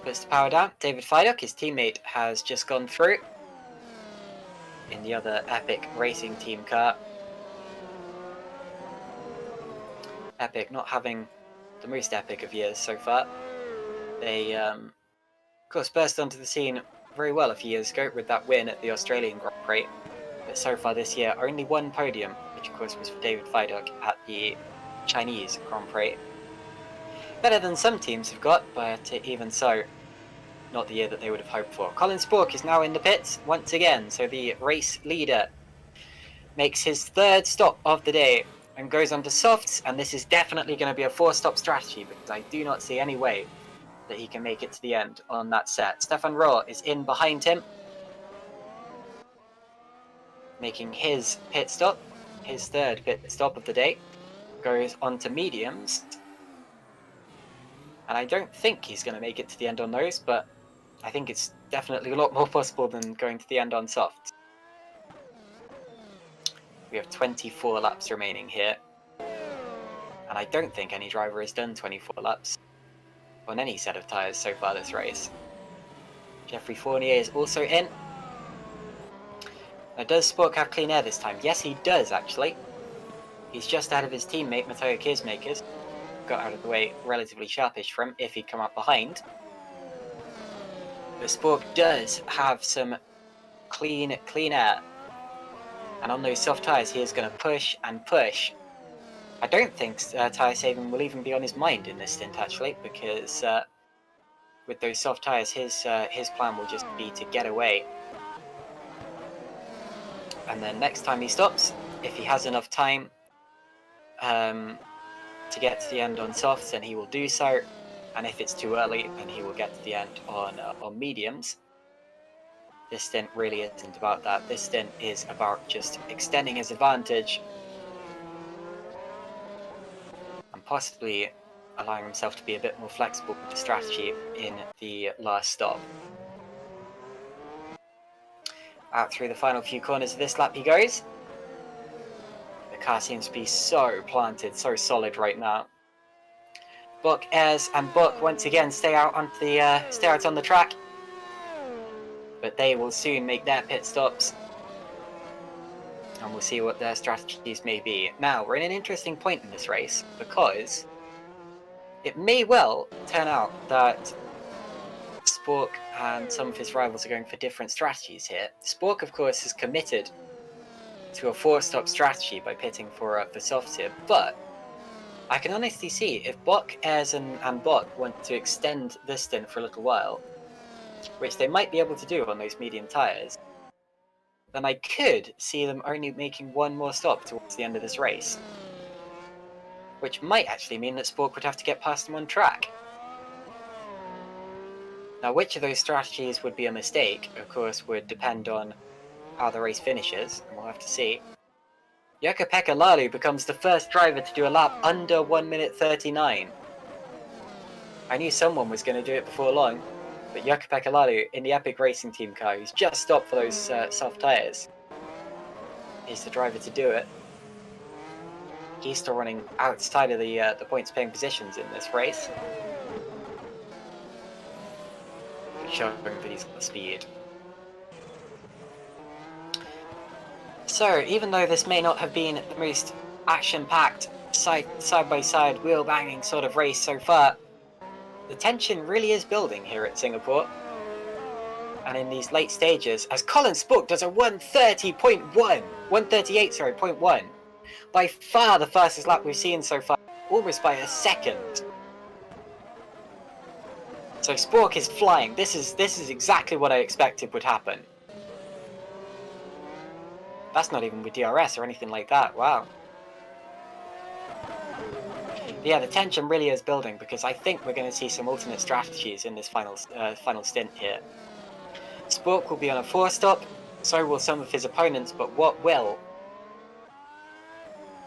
Puts the power down. David Fiduk, his teammate, has just gone through in the other Epic Racing Team car. Epic not having the most epic of years so far. They, of course, burst onto the scene very well a few years ago with that win at the Australian Grand Prix. But so far this year, only one podium which of course was for David Vidocq at the Chinese Grand Prix. Better than some teams have got, but even so, not the year that they would have hoped for. Colin Spork is now in the pits once again, so the race leader makes his third stop of the day and goes on to softs, and this is definitely going to be a 4-stop strategy because I do not see any way that he can make it to the end on that set. Stefan Rohr is in behind him, making his pit stop, his third pit stop of the day, goes on to mediums, and I don't think he's going to make it to the end on those, but I think it's definitely a lot more possible than going to the end on softs. We have 24 laps remaining here, and I don't think any driver has done 24 laps on any set of tyres so far this race. Geoffrey Fournier is also in. Now, does Spork have clean air this time? Yes, he does, actually. He's just out of his teammate, Matteo Kismakers. Got out of the way relatively sharpish for him if he'd come up behind. But Spork does have some clean air. And on those soft tyres, he is going to push and push. I don't think tyre saving will even be on his mind in this stint, actually, because with those soft tyres, his plan will just be to get away. And then next time he stops, if he has enough time to get to the end on softs, then he will do so. And if it's too early, then he will get to the end on mediums. This stint really isn't about that. This stint is about just extending his advantage and possibly allowing himself to be a bit more flexible with the strategy in the last stop. Out through the final few corners of this lap he goes. The car seems to be so planted, so solid right now. Buck, Ayres and Buck once again stay out on the track. But they will soon make their pit stops. And we'll see what their strategies may be. Now, we're in an interesting point in this race, because it may well turn out that Spork and some of his rivals are going for different strategies here. Spork, of course, is committed to a 4-stop strategy by pitting for softs here, but I can honestly see if Buck, Ayres and Buck want to extend this stint for a little while, which they might be able to do on those medium tyres, then I could see them only making one more stop towards the end of this race, which might actually mean that Spork would have to get past them on track. Now, which of those strategies would be a mistake, of course, would depend on how the race finishes, and we'll have to see. Jukka-Pekka Laulu becomes the first driver to do a lap under 1 minute 39. I knew someone was going to do it before long, but Jukka-Pekka Laulu in the Epic Racing Team car, who's just stopped for those soft tyres, is the driver to do it. He's still running outside of the points-paying positions in this race, showing that he's got the speed. So, even though this may not have been the most action-packed, side-by-side, wheel-banging sort of race so far, the tension really is building here at Singapore. And in these late stages, as Colin Spork does a 138.1, by far the fastest lap we've seen so far, almost by a second. So Spork is flying. This is exactly what I expected would happen. That's not even with DRS or anything like that. Wow. But yeah, the tension really is building because I think we're going to see some alternate strategies in this final stint here. Spork will be on a 4-stop, so will some of his opponents, but what will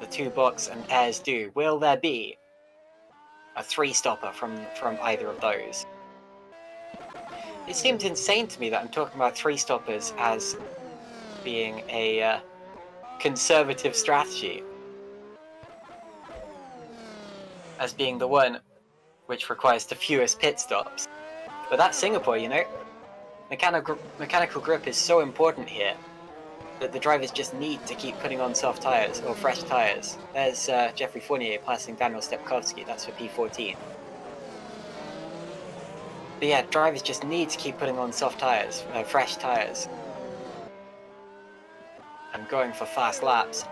the two Bucks and Ayres do? Will there be a 3-stopper from either of those? It seems insane to me that I'm talking about 3-stoppers as being a conservative strategy, as being the one which requires the fewest pit stops. But that's Singapore, you know. Mechanical grip is so important here that the drivers just need to keep putting on soft tyres or fresh tyres. There's Geoffrey Fournier passing Daniel Stepkowski, that's for P14. But yeah, drivers just need to keep putting on soft tyres, fresh tyres, and going for fast laps.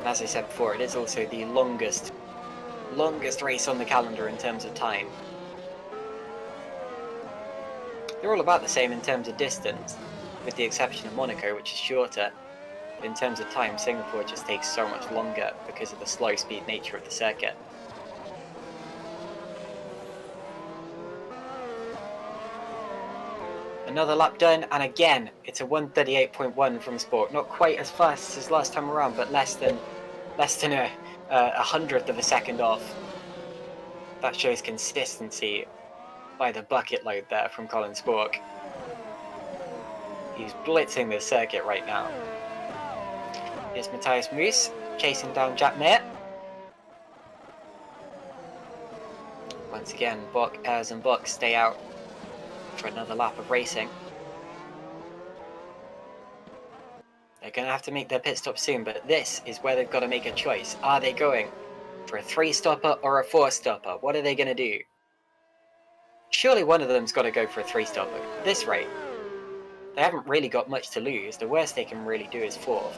And as I said before, it is also the longest race on the calendar in terms of time. They're all about the same in terms of distance, with the exception of Monaco, which is shorter. But in terms of time, Singapore just takes so much longer because of the slow speed nature of the circuit. Another lap done, and again, it's a 1:38.1 from Sport. Not quite as fast as last time around, but less than a hundredth of a second off. That shows consistency by the bucket load there from Colin Spork. He's blitzing this circuit right now. Here's Matthias Moos chasing down Jack Mayer. Once again, Bock, Ayres and Bock stay out for another lap of racing. They're going to have to make their pit stop soon, but this is where they've got to make a choice. Are they going for a 3-stopper or a 4-stopper? What are they going to do? Surely one of them's got to go for a 3-stopper. At this rate, they haven't really got much to lose. The worst they can really do is 4th.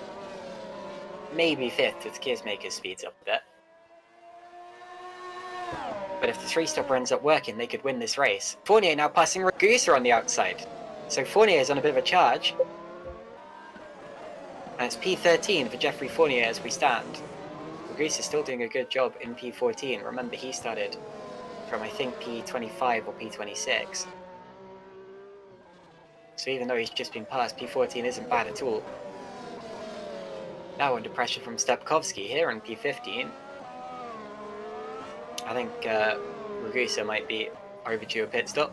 Maybe 5th if Keersmaker speeds up a bit. But if the 3-stopper ends up working, they could win this race. Fournier now passing Ragusa on the outside. So Fournier is on a bit of a charge. And it's P13 for Geoffrey Fournier as we stand. Ragusa is still doing a good job in P14. Remember, he started from, I think, P25 or P26. So even though he's just been passed, P14 isn't bad at all. Now under pressure from Stepkovsky here in P15. I think Ragusa might be overdue a pit stop.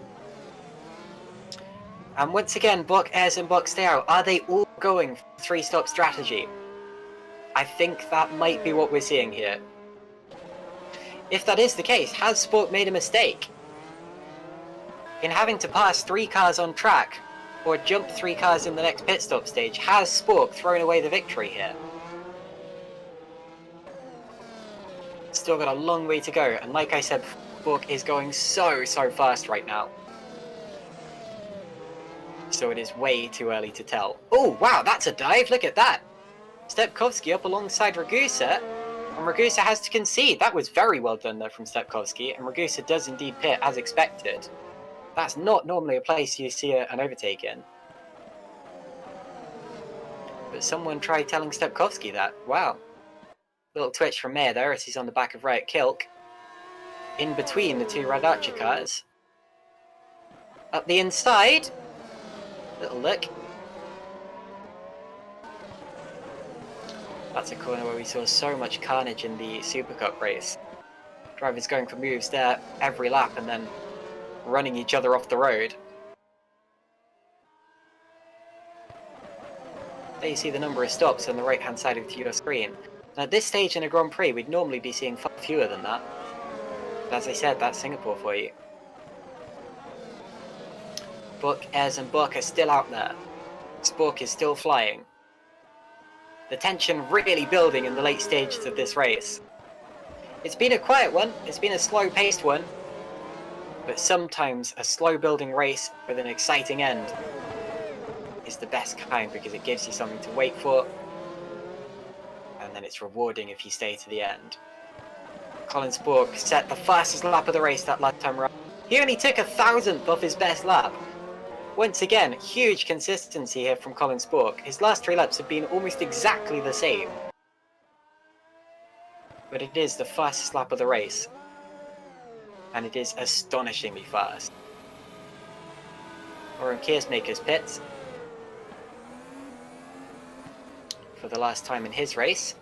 And once again, Bock, Ayres and Bock stay out. Are they all going for 3-stop strategy? I think that might be what we're seeing here. If that is the case, has Sport made a mistake in having to pass 3 cars on track or jump 3 cars in the next pit stop stage? Has Sport thrown away the victory here? Still got a long way to go, and like I said, Bock is going so fast right now. So it is way too early to tell. Oh wow, that's a dive, look at that! Stepkovsky up alongside Ragusa, and Ragusa has to concede. That was very well done there from Stepkovsky, and Ragusa does indeed pit as expected. That's not normally a place you see an overtake in. But someone tried telling Stepkovsky that. Wow. Little twitch from Mayer there as he's on the back of Riot Kilk. In between the 2 Red Archer cars. Up the inside. Little look. That's a corner where we saw so much carnage in the Super Cup race. Drivers going for moves there every lap and then running each other off the road. There you see the number of stops on the right hand side of your screen. And at this stage in a Grand Prix, we'd normally be seeing far fewer than that. But as I said, that's Singapore for you. Bock, Ayres and Bock are still out there. Spork is still flying. The tension really building in the late stages of this race. It's been a quiet one, it's been a slow-paced one, but sometimes a slow-building race with an exciting end is the best kind because it gives you something to wait for, and then it's rewarding if you stay to the end. Colin Spork set the fastest lap of the race that last time around. He only took 1,000th off his best lap. Once again, huge consistency here from Colin Spork. His last 3 laps have been almost exactly the same. But it is the fastest lap of the race. And it is astonishingly fast. Oren Keersmaker's pits. For the last time in his race.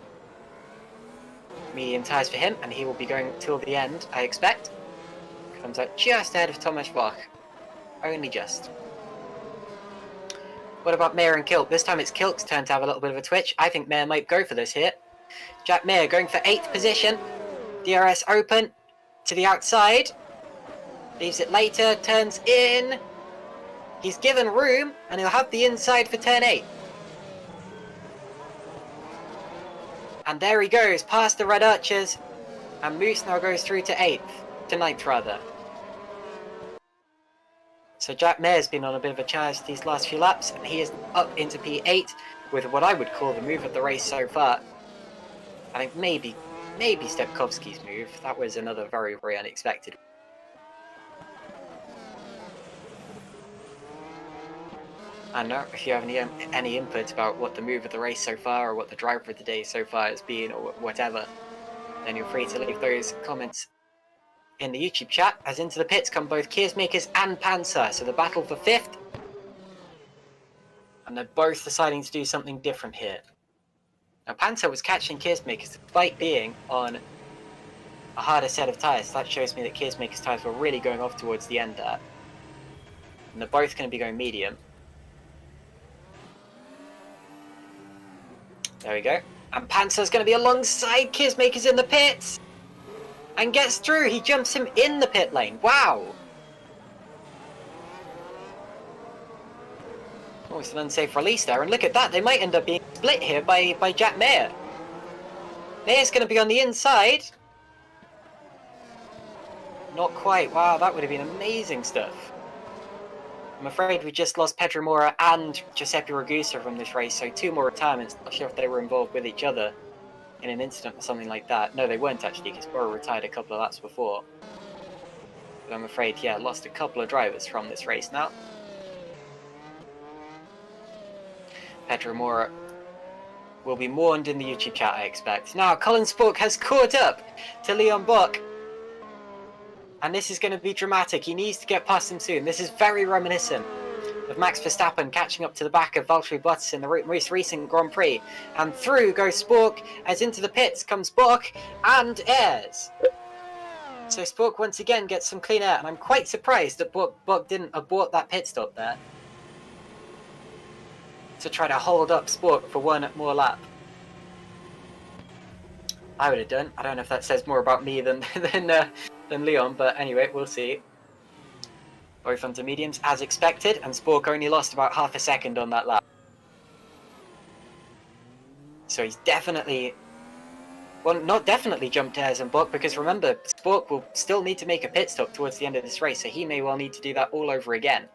Medium tyres for him, and he will be going till the end, I expect. Comes out just ahead of Thomas Bach. Only just. What about Mayer and Kilk? This time it's Kilk's turn to have a little bit of a twitch. I think Mayer might go for this here. Jack Mayer going for 8th position. DRS open to the outside. Leaves it later, turns in. He's given room, and he'll have the inside for turn 8. And there he goes, past the Red Archers. And Moose now goes through to 8th. To 9th, rather. So Jack Mayer's been on a bit of a charge these last few laps, and he is up into P8 with what I would call the move of the race so far. I think maybe Stepkovski's move. That was another very, very unexpected. I don't know if you have any input about what the move of the race so far, or what the driver of the day so far has been, or whatever, then you're free to leave those comments in the YouTube chat. As into the pits come both Keersmakers and Panzer, so the battle for 5th. And they're both deciding to do something different here. Now, Panzer was catching Keersmakers despite being on a harder set of tyres. That shows me that Keersmakers' tyres were really going off towards the end there. And they're both going to be going medium. There we go. And Panzer's going to be alongside Keersmakers in the pits! And gets through! He jumps him in the pit lane! Wow! Oh, it's an unsafe release there, and look at that! They might end up being split here by Jack Mayer. Mayer's going to be on the inside. Not quite. Wow, that would have been amazing stuff. I'm afraid we just lost Pedro Mora and Giuseppe Ragusa from this race, so 2 more retirements. Not sure if they were involved with each other in an incident or something like that. No, they weren't actually, because Mora retired a couple of laps before. But I'm afraid, yeah, lost a couple of drivers from this race now. Pedro Mora will be mourned in the YouTube chat, I expect. Now, Colin Spork has caught up to Leon Bock. And this is going to be dramatic. He needs to get past him soon. This is very reminiscent of Max Verstappen catching up to the back of Valtteri Bottas in the most recent Grand Prix. And through goes Spork, as into the pits comes Bock and Ayres. So Spork once again gets some clean air, and I'm quite surprised that Bock didn't abort that pit stop there to try to hold up Spork for one more lap. I would have done. I don't know if that says more about me than Leon, but anyway, we'll see. Both onto mediums as expected, and Spork only lost about half a second on that lap. So he's definitely, well, not definitely jumped Ayres and Bock, because remember, Spork will still need to make a pit stop towards the end of this race, so he may well need to do that all over again,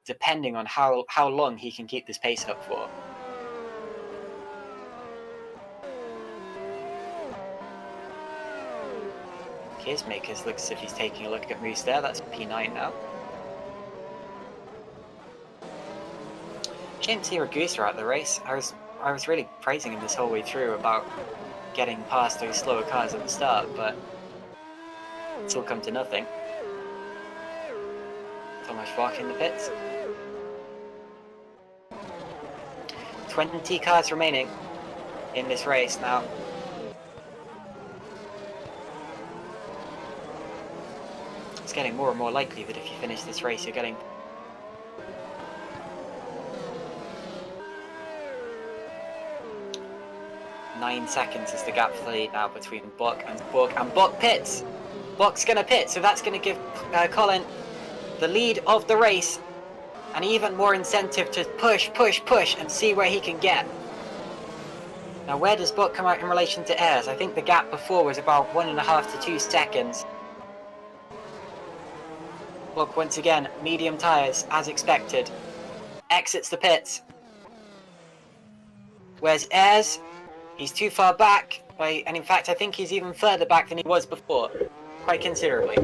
depending on how long he can keep this pace up for. Keersmakers looks as if he's taking a look at moves there. That's P9 now. Shame to see Ragusa out of the race. I was really praising him this whole way through about getting past those slower cars at the start, but it's all come to nothing. Thomas Schwach in the pits. 20 cars remaining in this race now. It's getting more and more likely that if you finish this race, you're getting nine seconds is the gap for the lead now between Bock and Spork, and Bock pits. Bock's going to pit, so that's going to give Colin the lead of the race, and even more incentive to push and see where he can get. Now, where does Bock come out in relation to Ayres? I think the gap before was about 1.5 to 2 seconds. Bock once again, medium tyres as expected, exits the pits. Where's Ayres? He's too far back, and in fact I think he's even further back than he was before, quite considerably.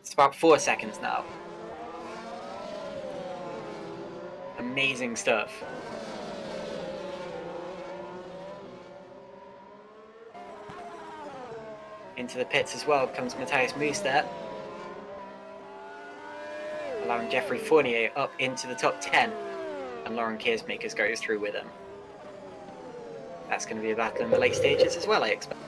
It's about 4 seconds now. Amazing stuff. Into the pits as well comes Matthias Moos there, allowing Jeffrey Fournier up into the top 10, and Lauren Keersmakers goes through with him. That's going to be a battle in the late stages as well, I expect.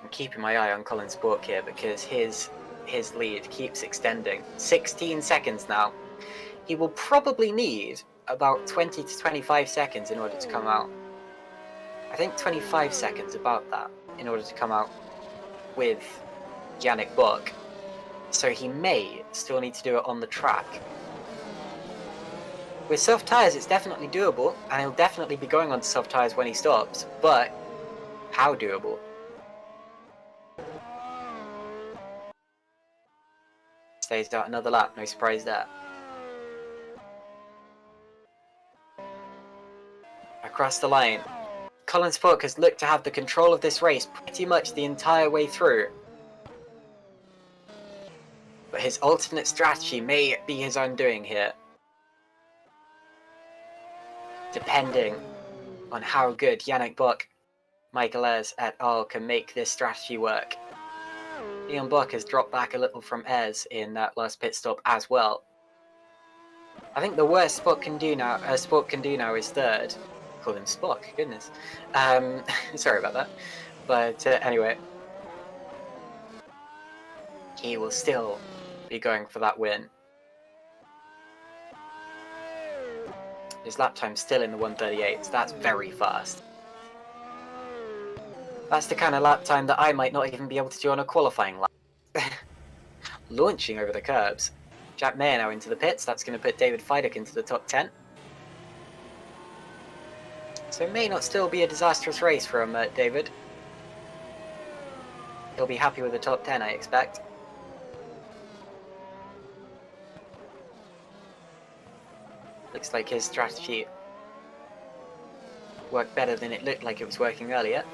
I'm keeping my eye on Colin Spork here because his lead keeps extending. 16 seconds now. He will probably need about 20 to 25 seconds in order to come out. I think 25 seconds, about that, in order to come out with Yannick Bock. So he may still need to do it on the track. With soft tyres, it's definitely doable, and he'll definitely be going on to soft tyres when he stops, but how doable? Stays out another lap, no surprise there. across the line. Colin Spork has looked to have the control of this race pretty much the entire way through. But his alternate strategy may be his undoing here, depending on how good Yannick Buck, Michael Ayres et al. Can make this strategy work. Leon Buck has dropped back a little from Ayres in that last pit stop as well. I think the worst Spock can do now is third. Call him Spock, goodness. Sorry about that. But anyway, he will still be going for that win. His lap time's still in the 1:38, so that's very fast. That's the kind of lap time that I might not even be able to do on a qualifying lap. Launching over the curbs. Jack Mayer now into the pits. That's going to put David Feideck into the top 10. So it may not still be a disastrous race from David. He'll be happy with the top 10, I expect. Looks like his strategy worked better than it looked like it was working earlier.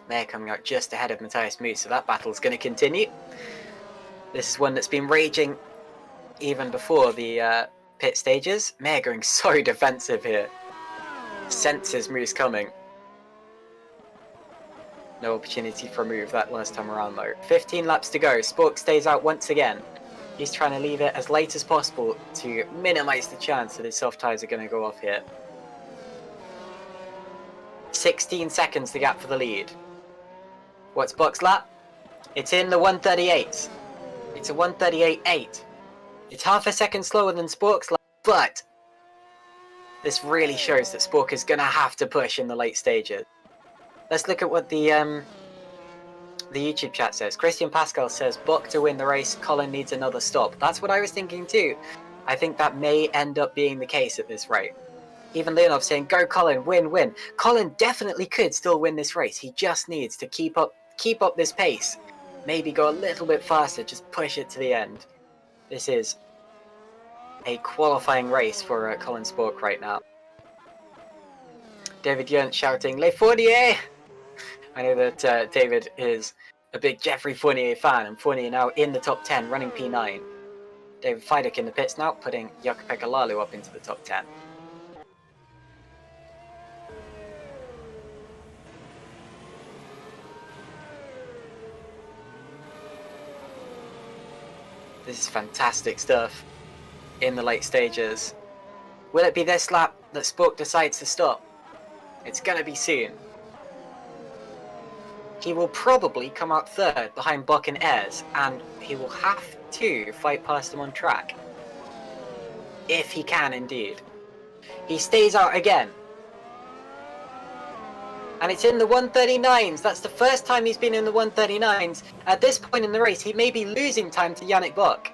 Mayer coming out just ahead of Matthias Moos, so that battle's going to continue. This is one that's been raging even before the pit stages. Mayer going so defensive here. Senses Moos coming. No opportunity for a move that last time around though. 15 laps to go. Spork stays out once again. He's trying to leave it as late as possible to minimise the chance that his soft tyres are going to go off here. 16 seconds the gap for the lead. What's Buck's lap? It's in the 1:38. It's a 1:38.8. It's half a second slower than Spork's lap, but this really shows that Spork is going to have to push in the late stages. Let's look at what the YouTube chat says. Christian Pascal says, Buck to win the race, Colin needs another stop. That's what I was thinking too. I think that may end up being the case at this rate. Even Leonov saying, go Colin, win, win. Colin definitely could still win this race. He just needs to keep up this pace. Maybe go a little bit faster, just push it to the end. This is a qualifying race for Colin Spork right now. David Yunt shouting, Les Fournier! I know that David is a big Jeffrey Fournier fan, and Fournier now in the top 10, running P9. David Feideck in the pits now, putting Jakub Lalu up into the top 10. This is fantastic stuff in the late stages. Will it be this lap that Spork decides to stop? It's going to be soon. He will probably come out third behind Buck and Ayres, and he will have to fight past them on track. If he can indeed. He stays out again. And it's in the 1:39s. That's the first time he's been in the 1:39s. At this point in the race, he may be losing time to Yannick Buck.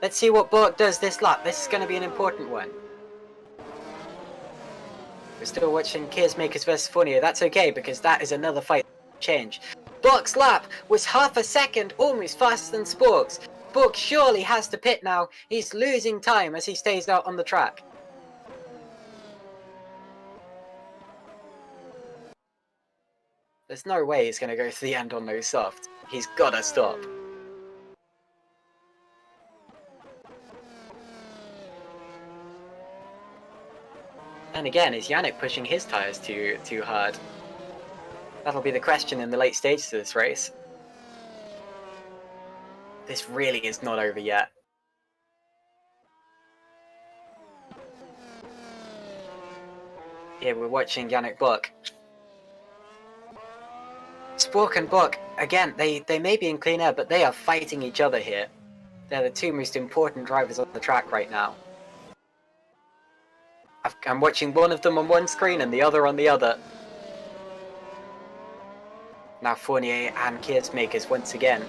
Let's see what Buck does this lap. This is going to be an important one. We're still watching Keersmakers versus Fournier. That's okay, because that is another fight change. Buck's lap was half a second almost faster than Spork's. Buck surely has to pit now. He's losing time as he stays out on the track. There's no way he's going to go to the end on those softs. He's got to stop. And again, is Yannick pushing his tyres too hard? That'll be the question in the late stages of this race. This really is not over yet. Here we're watching Yannick Buck. Spork and Buck, again, they may be in clean air, but they are fighting each other here. They're the two most important drivers on the track right now. I'm watching one of them on one screen and the other on the other. Now Fournier and Keersmakers once again.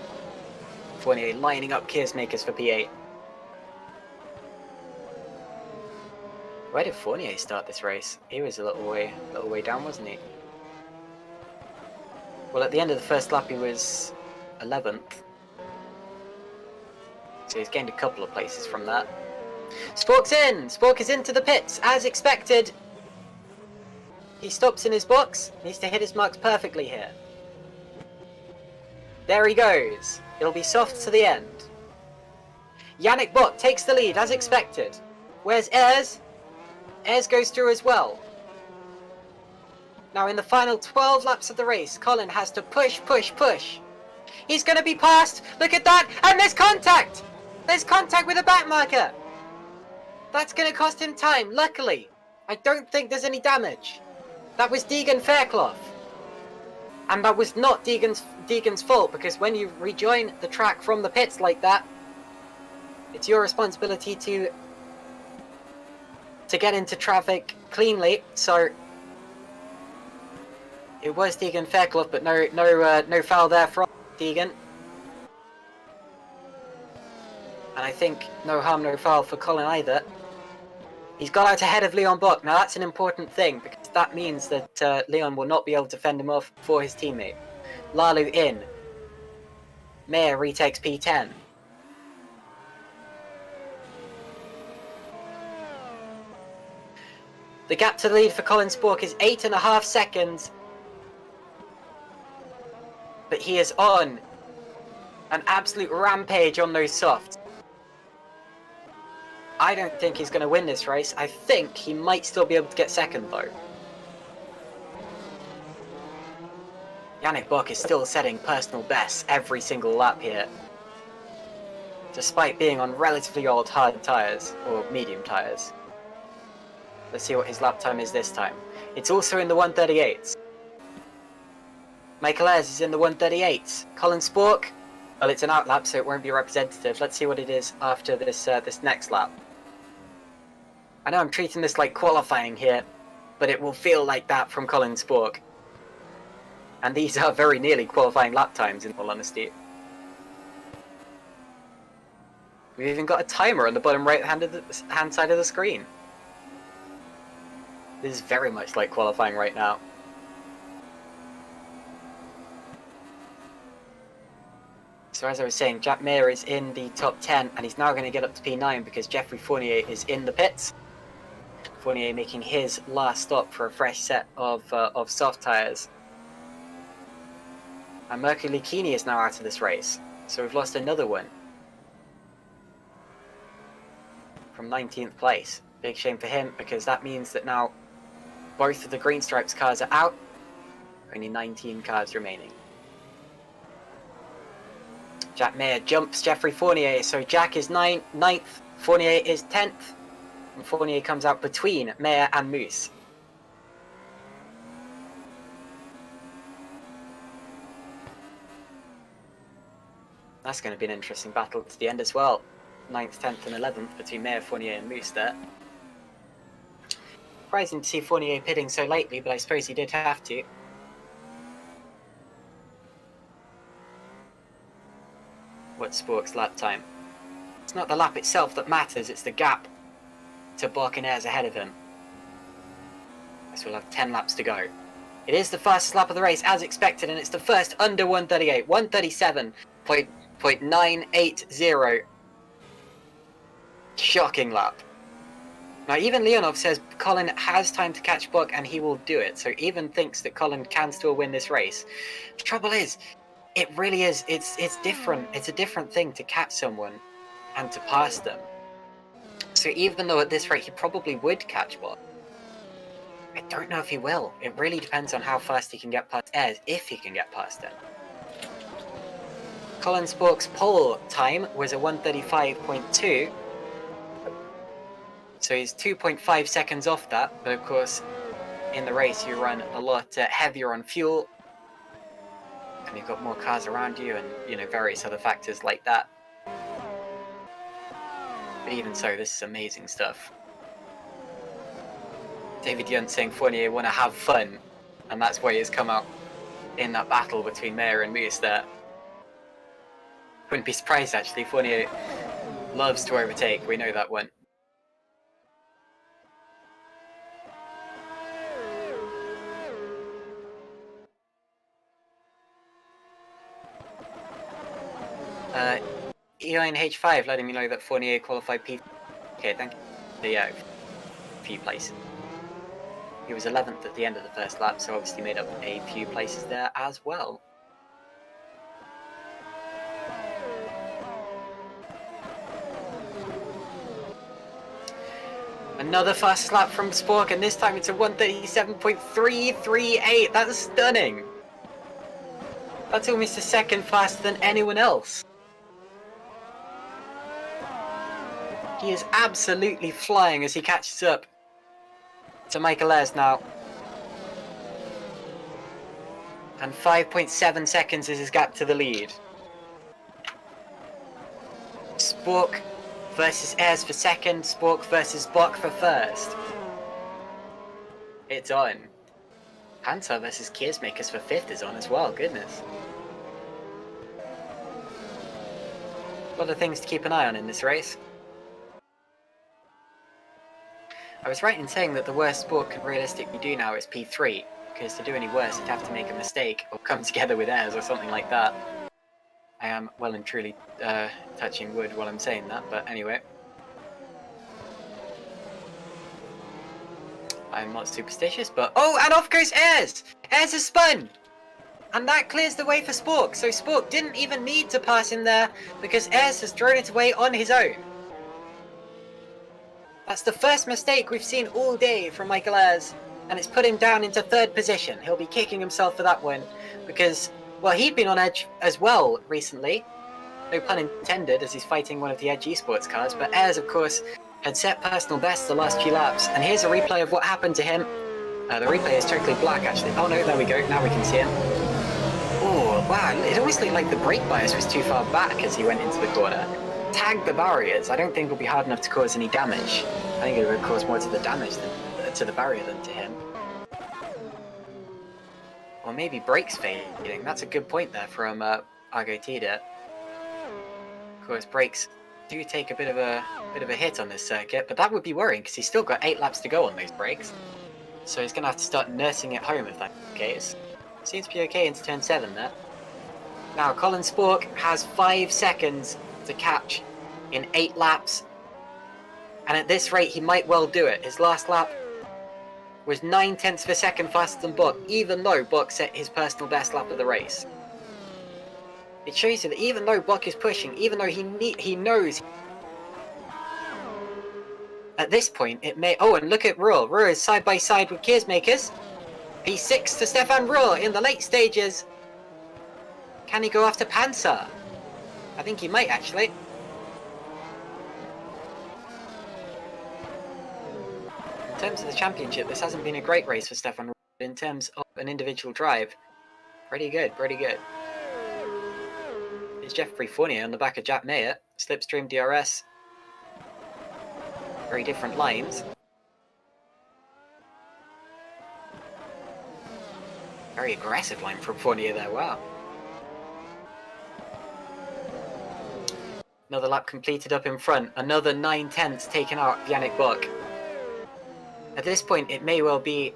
Fournier lining up Keersmakers for P8. Where did Fournier start this race? He was a little way down, wasn't he? Well, at the end of the first lap he was 11th. So he's gained a couple of places from that. Spork's in! Spork is into the pits, as expected. He stops in his box, needs to hit his marks perfectly here. There he goes. It'll be soft to the end. Yannick Bott takes the lead, as expected. Where's Ayres? Ayres goes through as well. Now in the final 12 laps of the race, Colin has to push, push, push. He's going to be passed. Look at that. And there's contact. There's contact with a back marker. That's going to cost him time. Luckily, I don't think there's any damage. That was Deegan Fairclough. And that was not Deegan's fault, because when you rejoin the track from the pits like that, it's your responsibility to get into traffic cleanly. So it was Deegan Fairclough, but no foul there from Deegan. And I think no harm, no foul for Colin either. He's got out ahead of Leon Bock. Now that's an important thing, because that means that Leon will not be able to fend him off for his teammate. Lalu in. Mayer retakes P10. The gap to the lead for Colin Spork is 8.5 seconds. But he is on an absolute rampage on those softs. I don't think he's going to win this race. I think he might still be able to get second though. Yannick Bock is still setting personal bests every single lap here, despite being on relatively old hard tyres, or medium tyres. Let's see what his lap time is this time. It's also in the 138s. Michael Ayres is in the 138s. Colin Spork, well, it's an out lap, so it won't be representative. Let's see what it is after this this next lap. I know I'm treating this like qualifying here, but it will feel like that from Colin Spork. And these are very nearly qualifying lap times, in all honesty. We've even got a timer on the bottom hand side of the screen. This is very much like qualifying right now. So as I was saying, Jack Mayer is in the top 10, and he's now going to get up to P9 because Geoffrey Fournier is in the pits. Fournier making his last stop for a fresh set of soft tyres. And Mercury Keeney is now out of this race, so we've lost another one. From 19th place. Big shame for him, because that means that now both of the Green Stripes cars are out. Only 19 cars remaining. Jack Mayer jumps Geoffrey Fournier, so Jack is 9th, Fournier is 10th, and Fournier comes out between Mayer and Moose. That's going to be an interesting battle to the end as well. 9th, 10th and 11th between Mayer, Fournier and Moose there. Surprising to see Fournier pitting so lately, but I suppose he did have to. What's Spork's lap time? It's not the lap itself that matters, it's the gap to Bock and Ayres ahead of him. So we'll have 10 laps to go. It is the fastest lap of the race as expected, and it's the first under 138. 137.980. Shocking lap. Now even Leonov says Colin has time to catch Bock and he will do it. So even thinks that Colin can still win this race. The trouble is, it really is, it's different. It's a different thing to catch someone and to pass them. So even though at this rate he probably would catch Bock, I don't know if he will. It really depends on how fast he can get past Ayres, if he can get past him. Colin Spork's pole time was a 135.2. So he's 2.5 seconds off that, but of course, in the race you run a lot heavier on fuel, and you've got more cars around you, and various other factors like that. But even so, this is amazing stuff. David Yunt saying Fournier want to have fun, and that's why he's come out in that battle between Mayer and Moose there. Wouldn't be surprised actually. Fournier loves to overtake. We know that one. EINH5 letting me know that Fournier qualified okay, thank you. So yeah, a few places. He was 11th at the end of the first lap, so obviously made up a few places there as well. Another fast lap from Spork, and this time it's a 1:37.338. That's stunning. That's almost a second faster than anyone else. He is absolutely flying as he catches up to Michael Ayres now. And 5.7 seconds is his gap to the lead. Spork versus Ayres for second, Spork versus Bock for first. It's on. Panther versus Keersmakers for fifth is on as well, goodness. A lot of things to keep an eye on in this race. I was right in saying that the worst Spork could realistically do now is P3, because to do any worse he'd have to make a mistake or come together with Ayres or something like that. I am well and truly touching wood while I'm saying that, but anyway. I'm not superstitious, but... Oh, and off goes Ayres! Ayres has spun! And that clears the way for Spork, so Spork didn't even need to pass in there, because Ayres has thrown it away on his own. That's the first mistake we've seen all day from Michael Ayres, and it's put him down into third position. He'll be kicking himself for that one, because, well, he'd been on edge as well recently. No pun intended, as he's fighting one of the Edge Esports cars, but Ayres, of course, had set personal best the last few laps, and here's a replay of what happened to him. The replay is totally black, actually. Oh no, there we go, now we can see him. Oh, wow, it almost looked like the brake bias was too far back as he went into the corner. Tagged the barriers. I don't think it'll be hard enough to cause any damage. I think it would cause more to the damage than to the barrier than to him. Or maybe brakes fading. That's a good point there from Argo Tida. Of course, brakes do take a bit of a hit on this circuit, but that would be worrying because he's still got 8 laps to go on those brakes. So he's going to have to start nursing it home if that's the case. Seems to be okay into turn 7 there. Now, Colin Spork has 5 seconds to catch in 8 laps. And at this rate, he might well do it. His last lap was 9/10 of a second faster than Bock, even though Bock set his personal best lap of the race. It shows you that even though Bock is pushing, even though he knows... At this point, it may... Oh, and look at Ruhl. Ruhl is side by side with Keersmakers. P6 to Stefan Ruhl in the late stages. Can he go after Panzer? I think he might, actually. In terms of the championship, this hasn't been a great race for Stefan Ruhl. In terms of an individual drive, pretty good, pretty good. It's Jeffrey Fournier on the back of Jack Mayer. Slipstream DRS. Very different lines. Very aggressive line from Fournier there, wow. Another lap completed up in front. Another 9/10 taken out Yannick Bock. At this point, it may well be...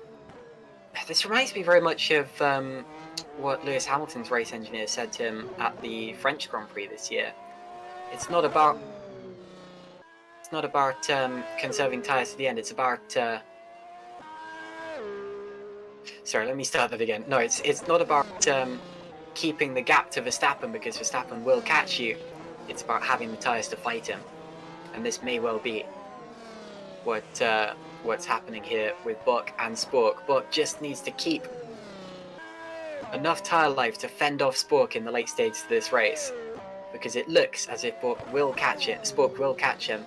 This reminds me very much of what Lewis Hamilton's race engineer said to him at the French Grand Prix this year. It's not about conserving tyres to the end. It's about sorry, let me start that again. No, it's not about keeping the gap to Verstappen, because Verstappen will catch you. It's about having the tyres to fight him, and this may well be what's happening here with Bock and Spork. Bock just needs to keep enough tyre life to fend off Spork in the late stages of this race, because it looks as if Bock will catch it. Spork will catch him,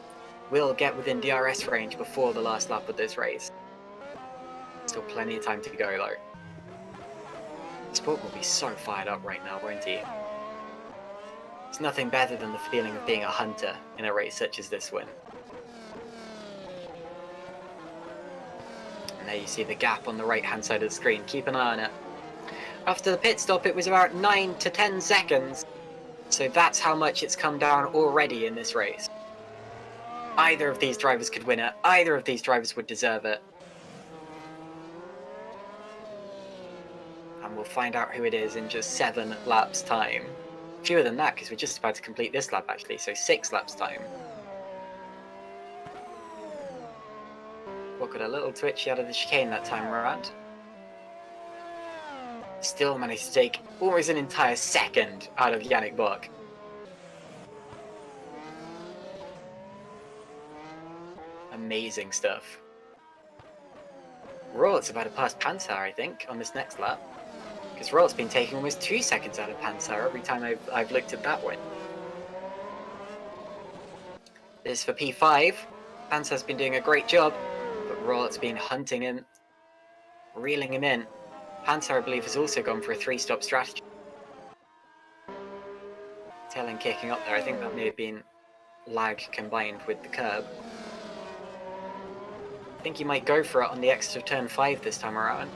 will get within DRS range before the last lap of this race. Still plenty of time to go though. Spork will be so fired up right now, won't he? It's nothing better than the feeling of being a hunter in a race such as this one. And there you see the gap on the right hand side of the screen. Keep an eye on it. After the pit stop, it was about 9 to 10 seconds. So that's how much it's come down already in this race. Either of these drivers could win it. Either of these drivers would deserve it. And we'll find out who it is in just 7 laps time. Fewer than that, because we're just about to complete this lap actually, so 6 laps time. Spork got a little twitchy out of the chicane that time around. Still managed to take almost an entire second out of Yannick Bock. Amazing stuff. Royal's about to pass Panzer, I think, on this next lap. Because Royal's been taking almost 2 seconds out of Panzer every time I've looked at that one. This is for P5. Panzer's been doing a great job, but Royal's been hunting him, reeling him in. Panzer, I believe, has also gone for a 3-stop strategy. Tail end kicking up there, I think that may have been lag combined with the curb. I think he might go for it on the exit of turn 5 this time around.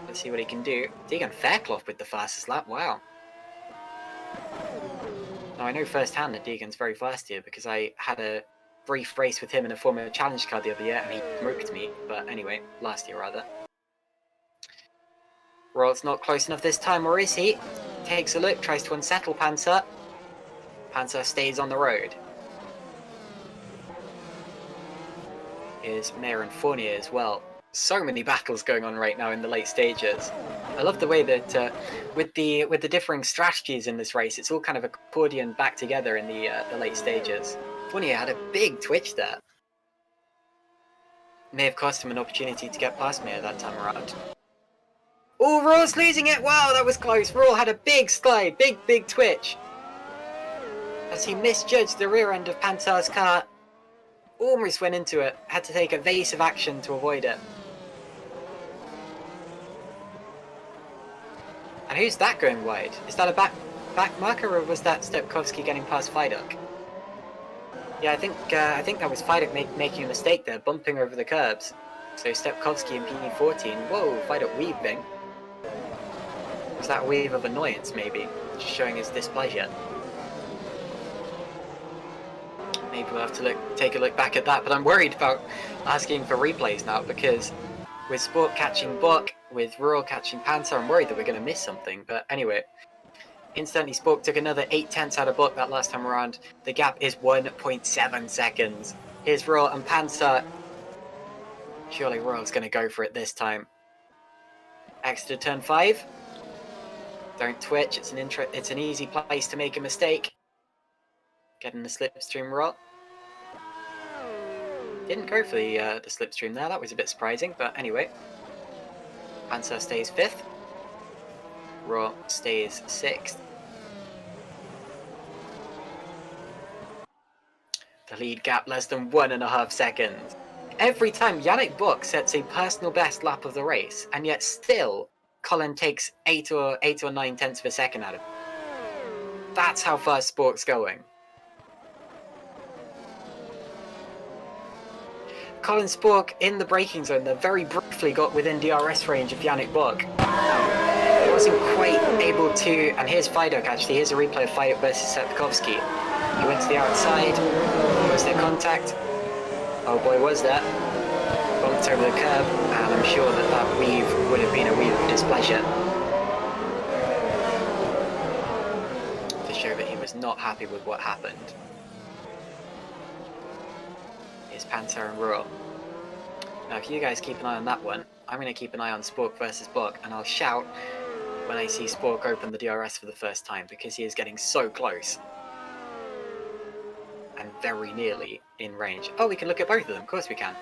Let's see what he can do. Deegan Fairclough with the fastest lap, wow. Now I know firsthand that Deegan's very fast here because I had a brief race with him in a former challenge car the other year and he smoked me, but anyway, last year rather. Royal's not close enough this time, or is he? Takes a look, tries to unsettle Panzer. Panzer stays on the road. Here's Mayer and Fournier as well. So many battles going on right now in the late stages. I love the way that with the differing strategies in this race, it's all kind of accordion back together in the late stages. Fournier had a big twitch there. May have cost him an opportunity to get past Mayer that time around. Oh, Royal's losing it! Wow, that was close. Royal had a big slide, big twitch. As he misjudged the rear end of Panzer's car. Almost went into it, had to take evasive action to avoid it. And who's that going wide? Is that a back marker, or was that Stepkowski getting past Fiduk? Yeah, I think that was Fiduk making a mistake there, bumping over the curbs. So Stepkowski in P14. Whoa, Fiduk weaving. Was that a wave of annoyance, maybe? Just showing his displeasure. Maybe we'll have to take a look back at that, but I'm worried about asking for replays now because with Sport catching Bock, with Royal catching Panzer, I'm worried that we're going to miss something. But anyway, instantly Sport took another 0.8 out of Bock that last time around. The gap is 1.7 seconds. Here's Royal and Panzer. Surely Royal's going to go for it this time. Extra turn 5. Don't twitch, it's an easy place to make a mistake. Getting the slipstream Royal. Didn't go for the slipstream there, that was a bit surprising, but anyway. Panzer stays 5th. Royal stays 6th. The lead gap less than 1.5 seconds. Every time Yannick Bock sets a personal best lap of the race, and yet still Colin takes 8 or 9 tenths of a second out of it. That's how fast Sport's going. Colin Spork in the braking zone there very briefly got within DRS range of Yannick Bock. He wasn't quite able to, and here's Fiduk actually, here's a replay of Fiduk versus Sepkovsky. He went to the outside, was there contact? Oh boy, was there. Bumped over the curb, and I'm sure that weave would have been a weave of displeasure. To show that he was not happy with what happened. Is Panzer and Royal. Now if you guys keep an eye on that one, I'm going to keep an eye on Spork versus Bock, and I'll shout when I see Spork open the DRS for the first time, because he is getting so close. And very nearly in range. Oh, we can look at both of them, of course we can.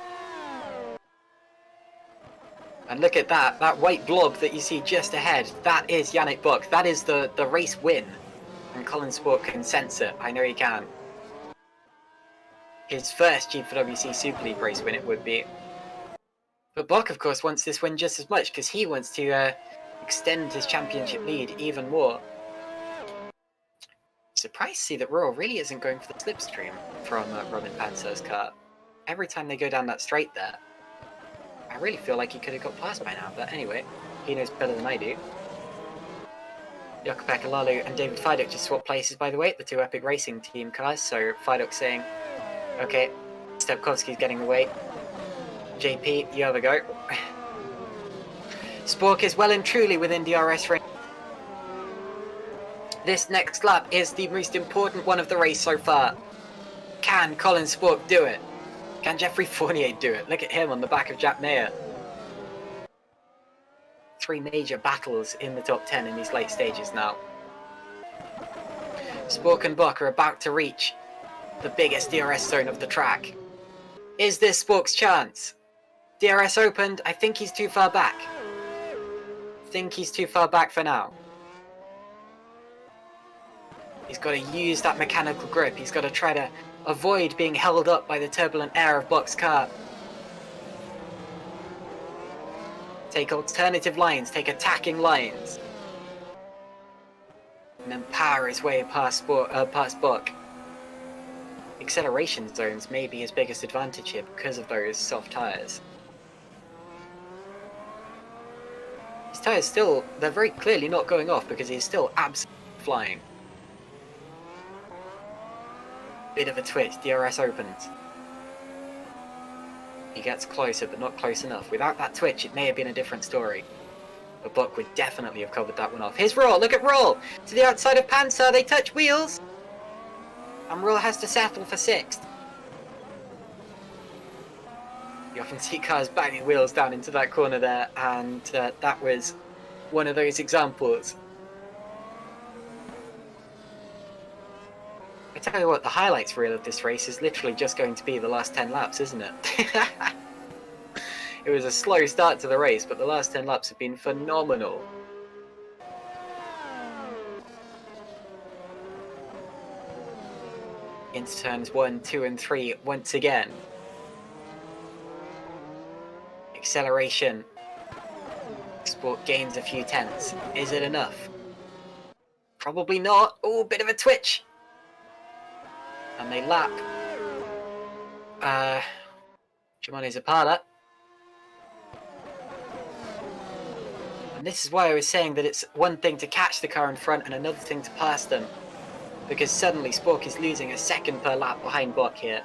And look at that white blob that you see just ahead, that is Yannick Bock, that is the race win. And Colin Spork can sense it, I know he can. His first GPVWC Super League race win it would be. But Bock, of course, wants this win just as much because he wants to extend his championship lead even more. Surprised to see that Royal really isn't going for the slipstream from Robin Panzer's car. Every time they go down that straight there, I really feel like he could have got past by now. But anyway, he knows better than I do. Jakub Lalu and David Fiduk just swapped places, by the way, the two Epic Racing team cars. So Fiduk saying, okay, Stepkowski's getting away. JP, you have a go. Spork is well and truly within DRS range. This next lap is the most important one of the race so far. Can Colin Spork do it? Can Jeffrey Fournier do it? Look at him on the back of Jack Mayer. 3 major battles in the top 10 in these late stages now. Spork and Buck are about to reach the biggest DRS zone of the track. Is this Spork's chance? DRS opened. I think he's too far back. For now. He's got to use that mechanical grip. He's got to try to avoid being held up by the turbulent air of Buck's car. Take alternative lines, take attacking lines. And then power his way past Buck. Acceleration zones may be his biggest advantage here because of those soft tyres. His tyres still, they're very clearly not going off because he's still absolutely flying. Bit of a twitch, DRS opens. He gets closer, but not close enough. Without that twitch, it may have been a different story. But Buck would definitely have covered that one off. Here's Roll, look at Roll! To the outside of Panzer, they touch wheels! And Roll has to settle for 6th. You often see cars banging wheels down into that corner there, and that was one of those examples. I tell you what, the highlights reel of this race is literally just going to be the last 10 laps, isn't it? It was a slow start to the race, but the last 10 laps have been phenomenal. Into turns 1, 2 and 3 once again. Acceleration. Sport gains a few tenths. Is it enough? Probably not. Oh, bit of a twitch. And they lap Shimane Zapata. And this is why I was saying that it's one thing to catch the car in front and another thing to pass them. Because suddenly Spork is losing a second per lap behind Buck here.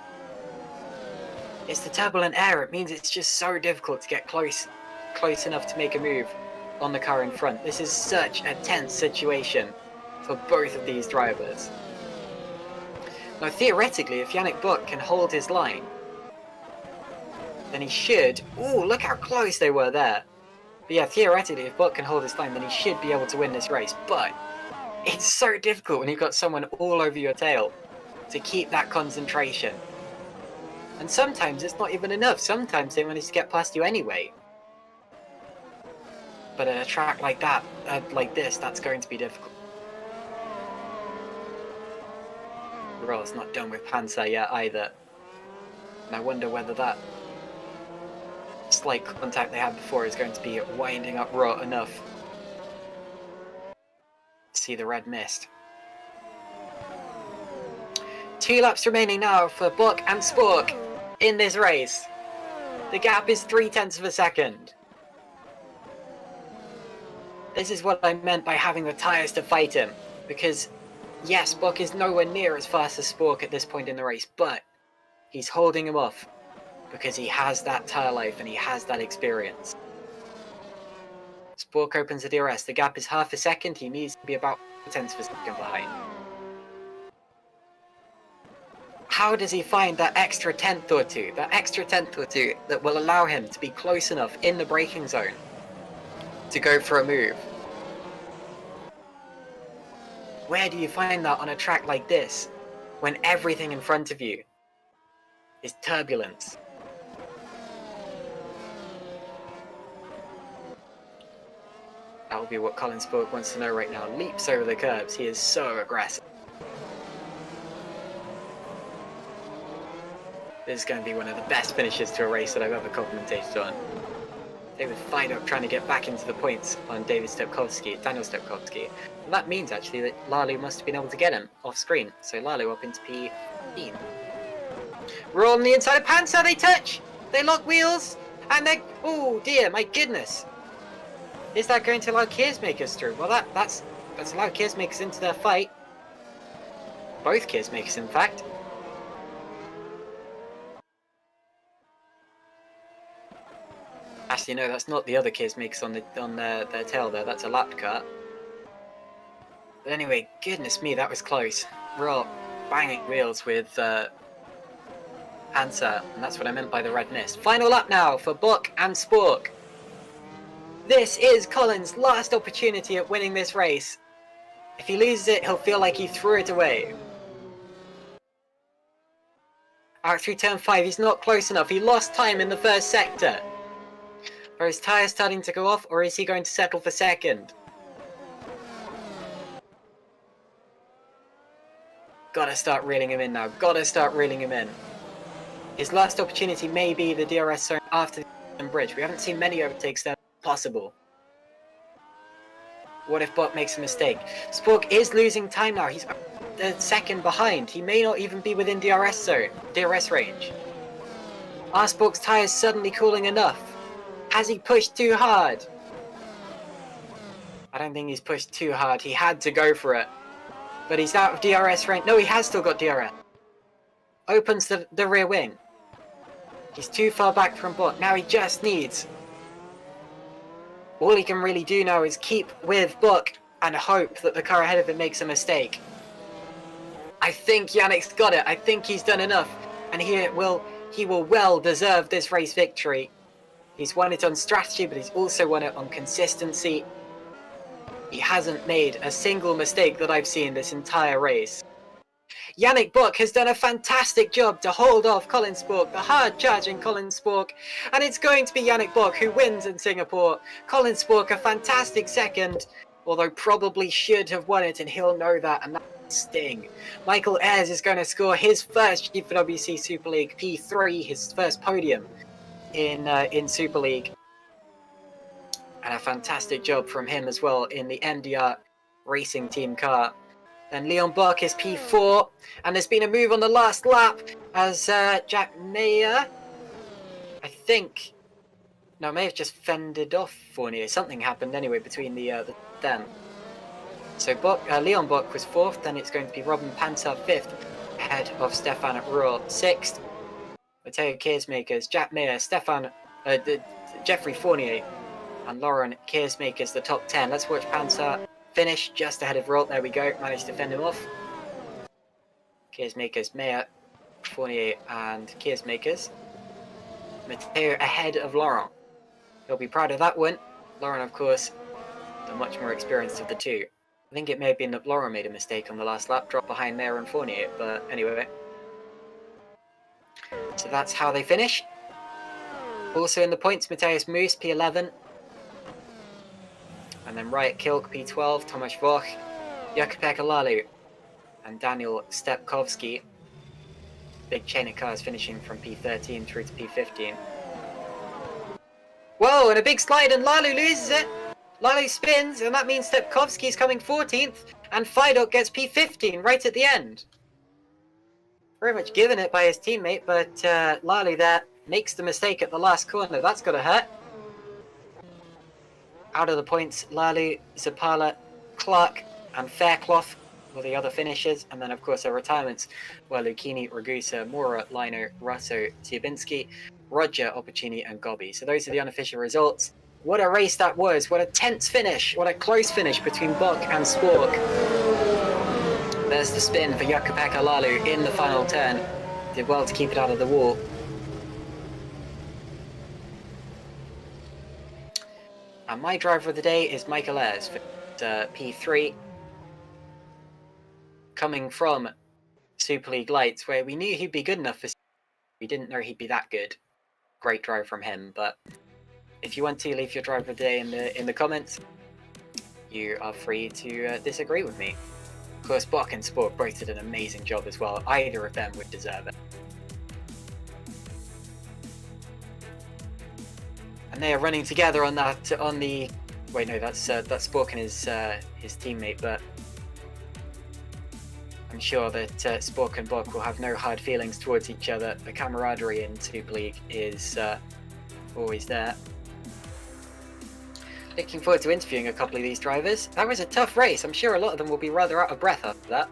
It's the turbulent air. It means it's just so difficult to get close enough to make a move on the car in front. This is such a tense situation for both of these drivers. Now, theoretically, if Yannick Buck can hold his line, then he should... Ooh, look how close they were there. But yeah, theoretically, if Buck can hold his line, then he should be able to win this race. But it's so difficult when you've got someone all over your tail to keep that concentration. And sometimes it's not even enough. Sometimes they manage to get past you anyway. But at a track like that, like this, that's going to be difficult. Roll's not done with Panzer yet either. And I wonder whether that slight contact they had before is going to be winding up Raw enough to see the red mist. 2 laps remaining now for Buck and Spork in this race. The gap is 0.3 of a second. This is what I meant by having the tyres to fight him, because yes, Buck is nowhere near as fast as Spork at this point in the race, but he's holding him off because he has that tyre life and he has that experience. Spork opens the DRS. The gap is half a second. He needs to be about 0.4 of a second behind. How does he find that extra tenth or two? That extra tenth or two that will allow him to be close enough in the braking zone to go for a move? Where do you find that on a track like this, when everything in front of you is turbulence? That will be what Colin Spork wants to know right now. Leaps over the curbs. He is so aggressive. This is going to be one of the best finishes to a race that I've ever commentated on. David Feidup trying to get back into the points on Daniel Stepkowski. And that means actually that Lalu must have been able to get him off screen. So Lalu up into P15. Roll on the inside of Panzer, they touch! They lock wheels! And they... Oh dear, my goodness! Is that going to allow Keersmakers through? Well, that's allowed Keersmakers into their fight. Both Keersmakers, in fact. Actually, no, that's not the other Keersmakers on their tail there. That's a lapped car. But anyway, goodness me, that was close. We're all banging wheels with Panzer, and that's what I meant by the red mist. Final lap now for Buck and Spork. This is Colin's last opportunity at winning this race. If he loses it, he'll feel like he threw it away. Out through turn 5, he's not close enough. He lost time in the first sector. Are his tyres starting to go off, or is he going to settle for second? Gotta start reeling him in now. Gotta start reeling him in. His last opportunity may be the DRS zone after the bridge. We haven't seen many overtakes there. Possible. What if Buck makes a mistake? Spork is losing time now. He's a second behind. He may not even be within DRS range. Are Spork's tyres suddenly cooling enough? Has he pushed too hard? I don't think he's pushed too hard. He had to go for it. But he's out of DRS range. No, he has still got DRS. Opens the rear wing. He's too far back from Buck. Now he just needs... All he can really do now is keep with Buck and hope that the car ahead of him makes a mistake. I think Yannick's got it. I think he's done enough. And he will well deserve this race victory. He's won it on strategy, but he's also won it on consistency. He hasn't made a single mistake that I've seen this entire race. Yannick Buck has done a fantastic job to hold off Colin Spork, the hard-charging Colin Spork, and it's going to be Yannick Buck who wins in Singapore. Colin Spork a fantastic second, although probably should have won it, and he'll know that, and that's sting. Michael Ayres is going to score his first GPVWC Super League P3, his first podium in Super League. And a fantastic job from him as well in the MDR Racing Team car. Then Leon Buck is P4, and there's been a move on the last lap as Jack Mayer, I think, no, may have just fended off Fournier. Something happened anyway between them. So Leon Buck was 4th, then it's going to be Robin Panzer 5th, ahead of Stefan Ruhl 6th. Matteo Keersmakers, Jack Mayer, Jeffrey Fournier, and Lauren Keersmakers, the top 10. Let's watch Panzer finish just ahead of Ruhl. There we go. Managed to fend him off. Keersmakers, Mayer, Fournier, and Keersmakers. Matteo ahead of Laurent. He'll be proud of that one. Laurent, of course, the much more experienced of the two. I think it may have been that Laurent made a mistake on the last lap, dropped behind Mayer and Fournier, but anyway. So that's how they finish. Also in the points, Matthias Moos, P11. And then Riot Kilk, P12, Tomasz Voch, Jakub Lalu, and Daniel Stepkowski. Big chain of cars finishing from P13 through to P15. Whoa, and a big slide, and Lalu loses it. Lalu spins, and that means Stepkowski's coming 14th, and Fidok gets P15 right at the end. Very much given it by his teammate, but Lalu there makes the mistake at the last corner. That's got to hurt. Out of the points, Lalu, Zapala, Clark, and Faircloth were the other finishers. And then, of course, our retirements were Lucchini, Ragusa, Mora, Lino, Russo, Tiabinski, Roger, Opportuni, and Gobby. So those are the unofficial results. What a race that was. What a tense finish. What a close finish between Buck and Spork. There's the spin for Jakub Lalu in the final turn. Did well to keep it out of the wall. And my driver of the day is Michael Ayres for P3. Coming from Super League Lights, where we knew he'd be good enough for... We didn't know he'd be that good. Great drive from him, but if you want to leave your driver of the day in the comments, you are free to disagree with me. Of course, Buck and Sport both did an amazing job as well. Either of them would deserve it. And they are running together on the... Wait, no, that's Spork and his teammate, but I'm sure that Spork and Buck will have no hard feelings towards each other. The camaraderie in Super League is always there. Looking forward to interviewing a couple of these drivers. That was a tough race. I'm sure a lot of them will be rather out of breath after that.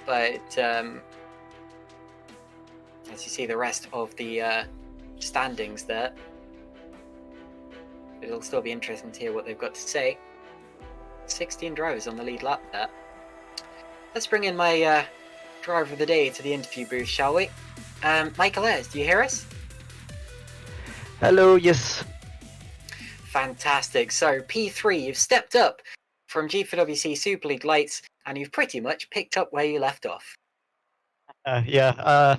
But as you see the rest of the standings there, it'll still be interesting to hear what they've got to say. 16 drivers on the lead lap there. Let's bring in my driver of the day to the interview booth, shall we? Michael Ayres, do you hear us? Hello, yes. Fantastic. So P3, you've stepped up from GPVWC Super League Lights, and you've pretty much picked up where you left off. Yeah,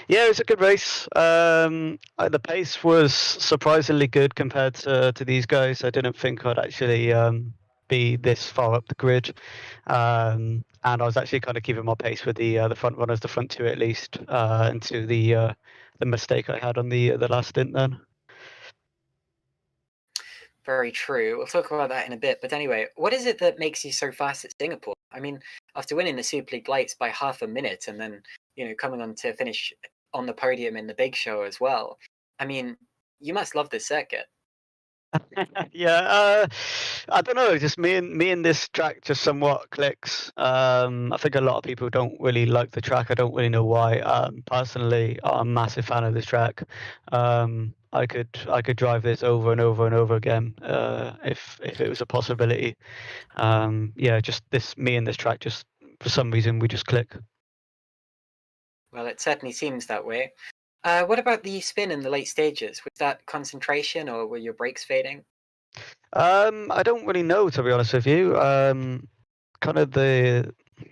it was a good race. The pace was surprisingly good compared to these guys. I didn't think I'd actually be this far up the grid, and I was actually kind of keeping my pace with the front runners, the front two at least, until the mistake I had on the last stint then. Very true. We'll talk about that in a bit. But anyway, what is it that makes you so fast at Singapore? I mean, after winning the Super League Lights by half a minute and then, coming on to finish on the podium in the big show as well. I mean, you must love this circuit. Yeah, I don't know. Just me and this track just somewhat clicks. I think a lot of people don't really like the track. I don't really know why. Personally, I'm a massive fan of this track. I could drive this over and over and over again if it was a possibility. Yeah, just me and this track just for some reason we just click. Well, it certainly seems that way. What about the spin in the late stages? Was that concentration or were your brakes fading? I don't really know, to be honest with you. Kind of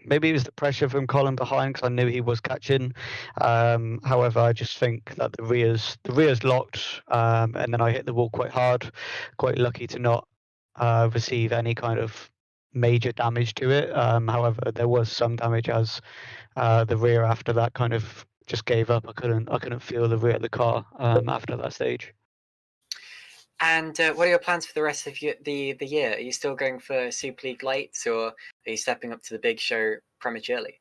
maybe it was the pressure from Colin behind because I knew he was catching. However, I just think that the rear's locked, and then I hit the wall quite hard. Quite lucky to not receive any kind of major damage to it. However, there was some damage as the rear after that kind of just gave up. I couldn't feel the rear of the car after that stage. And what are your plans for the rest of the year? Are you still going for Super League Lights, or are you stepping up to the big show prematurely?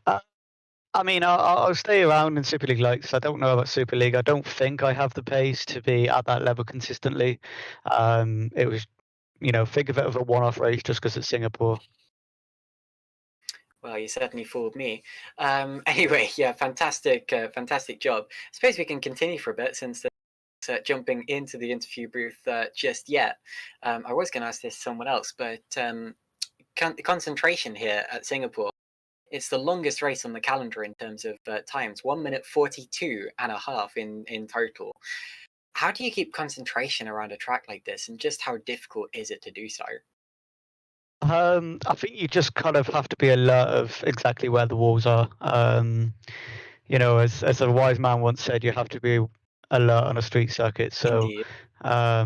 I mean, I'll stay around in Super League Lights. I don't know about Super League. I don't think I have the pace to be at that level consistently. It was, think of it as a one-off race just because it's Singapore. Well, you certainly fooled me. Anyway, yeah, fantastic job. I suppose we can continue for a bit since jumping into the interview booth just yet. I was going to ask this to someone else, but concentration here at Singapore, it's the longest race on the calendar in terms of times, 1 minute 42 and a half in total. How do you keep concentration around a track like this, and just how difficult is it to do so? I think you just kind of have to be alert of exactly where the walls are. As a wise man once said, you have to be alert on a street circuit. So, Indeed. I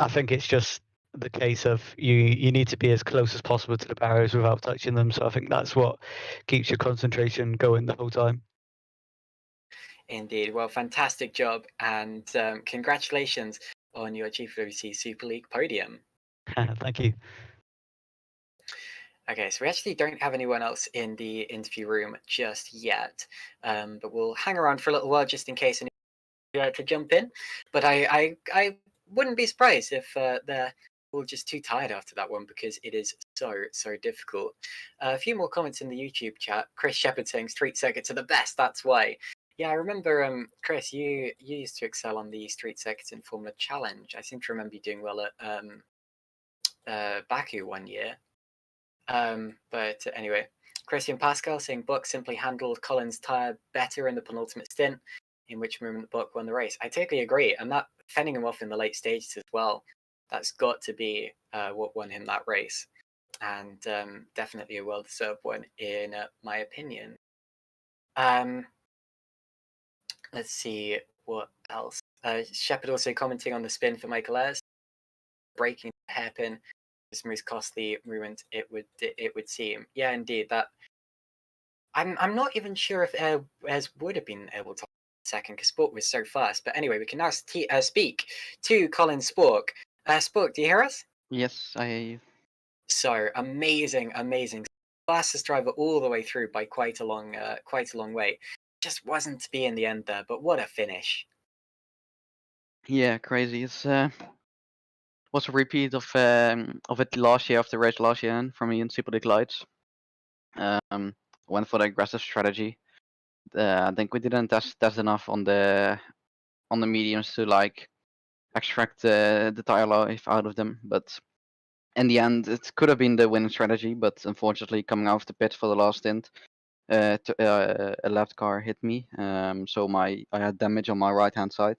think it's just the case of you need to be as close as possible to the barriers without touching them. So I think that's what keeps your concentration going the whole time. Indeed. Well, fantastic job, and congratulations on your GPVWC Super League podium. Thank you. Okay, so we actually don't have anyone else in the interview room just yet, but we'll hang around for a little while just in case anyone to jump in. But I wouldn't be surprised if they're all just too tired after that one, because it is so difficult. A few more comments in the YouTube chat. Chris Shepard saying street circuits are the best, that's why. Yeah, I remember, Chris, you used to excel on the street circuits in Formula Challenge. I seem to remember you doing well at Baku one year. But anyway, Christian Pascal saying Buck simply handled Collins' tyre better in the penultimate stint, in which moment Buck won the race. I totally agree, and that fending him off in the late stages as well, that's got to be what won him that race, and definitely a well-deserved one in my opinion. Let's see what else. Shepard also commenting on the spin for Michael Ayres, breaking the hairpin, the most costly movement it would seem. Yeah, indeed. That I'm not even sure if Ayres would have been able to second, because Spork was so fast. But anyway, we can now speak to Colin Spork. Spork, do you hear us? Yes, I hear you. So amazing, fastest driver all the way through by quite a long way. Just wasn't to be in the end there, but what a finish! Yeah, crazy. It's was a repeat of it last year, of the race last year from me in Super League Lights. Went for the aggressive strategy. I think we didn't test enough on the mediums to like extract the tire life out of them, but in the end it could have been the winning strategy. But unfortunately, coming out of the pit for the last stint, a left car hit me. So I had damage on my right hand side,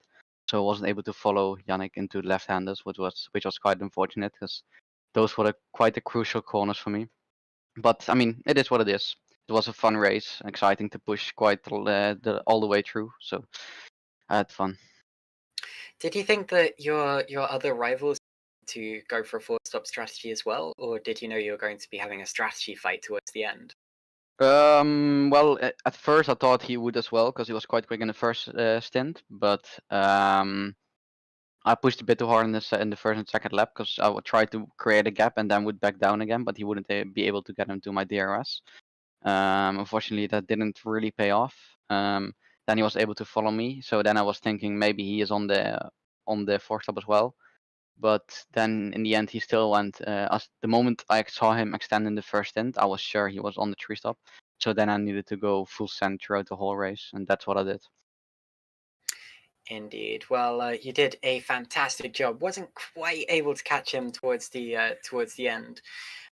so I wasn't able to follow Yannick into left-handers, which was quite unfortunate because those were quite the crucial corners for me. But I mean, it is what it is. It was a fun race, exciting to push quite all the way through. So I had fun. Did you think that your other rivals to go for a four-stop strategy as well, or did you know you were going to be having a strategy fight towards the end? Well, at first I thought he would as well because he was quite quick in the first stint, but I pushed a bit too hard in the first and second lap because I would try to create a gap and then would back down again, but he wouldn't be able to get into my DRS. Unfortunately, that didn't really pay off. Then he was able to follow me, so then I was thinking maybe he is on the fourth stop as well. But then in the end, he still went. The moment I saw him extend in the first stint, I was sure he was on the three stop. So then I needed to go full send throughout the whole race, and that's what I did. Indeed. Well, you did a fantastic job. Wasn't quite able to catch him towards the end.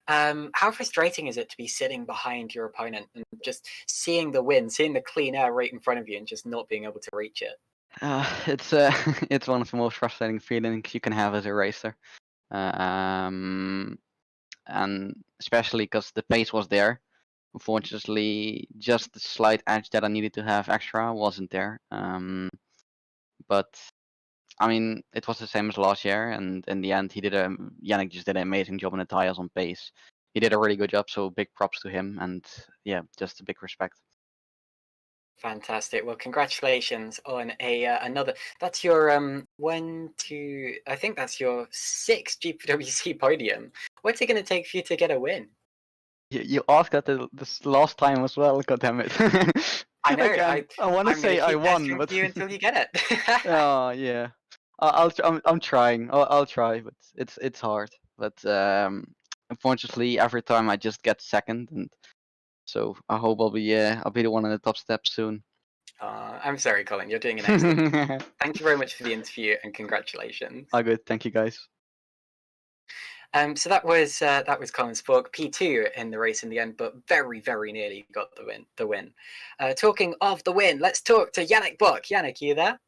How frustrating is it to be sitting behind your opponent and just seeing the win, seeing the clean air right in front of you, and just not being able to reach it? It's one of the most frustrating feelings you can have as a racer, and especially because the pace was there. Unfortunately, just the slight edge that I needed to have extra wasn't there. But I mean, it was the same as last year, and in the end, Yannick just did an amazing job on the tires on pace. He did a really good job, so big props to him, and yeah, just a big respect. Fantastic. Well, congratulations on another. That's your I think that's your 6th GPWC podium. What's it going to take for you to get a win? You asked that this last time as well. God damn it! I know. Again, I want to say I won, but you until you get it. Oh yeah, I'm trying. I'll try, but it's hard. But unfortunately, every time I just get second, and so I hope I'll be the one on the top step soon. I'm sorry, Colin. You're doing an excellent. Thank you very much for the interview and congratulations. Good. Thank you, guys. So that was Colin Spork, P2 in the race in the end, but very, very nearly got the win. Talking of the win, let's talk to Yannick Bock. Yannick, are you there?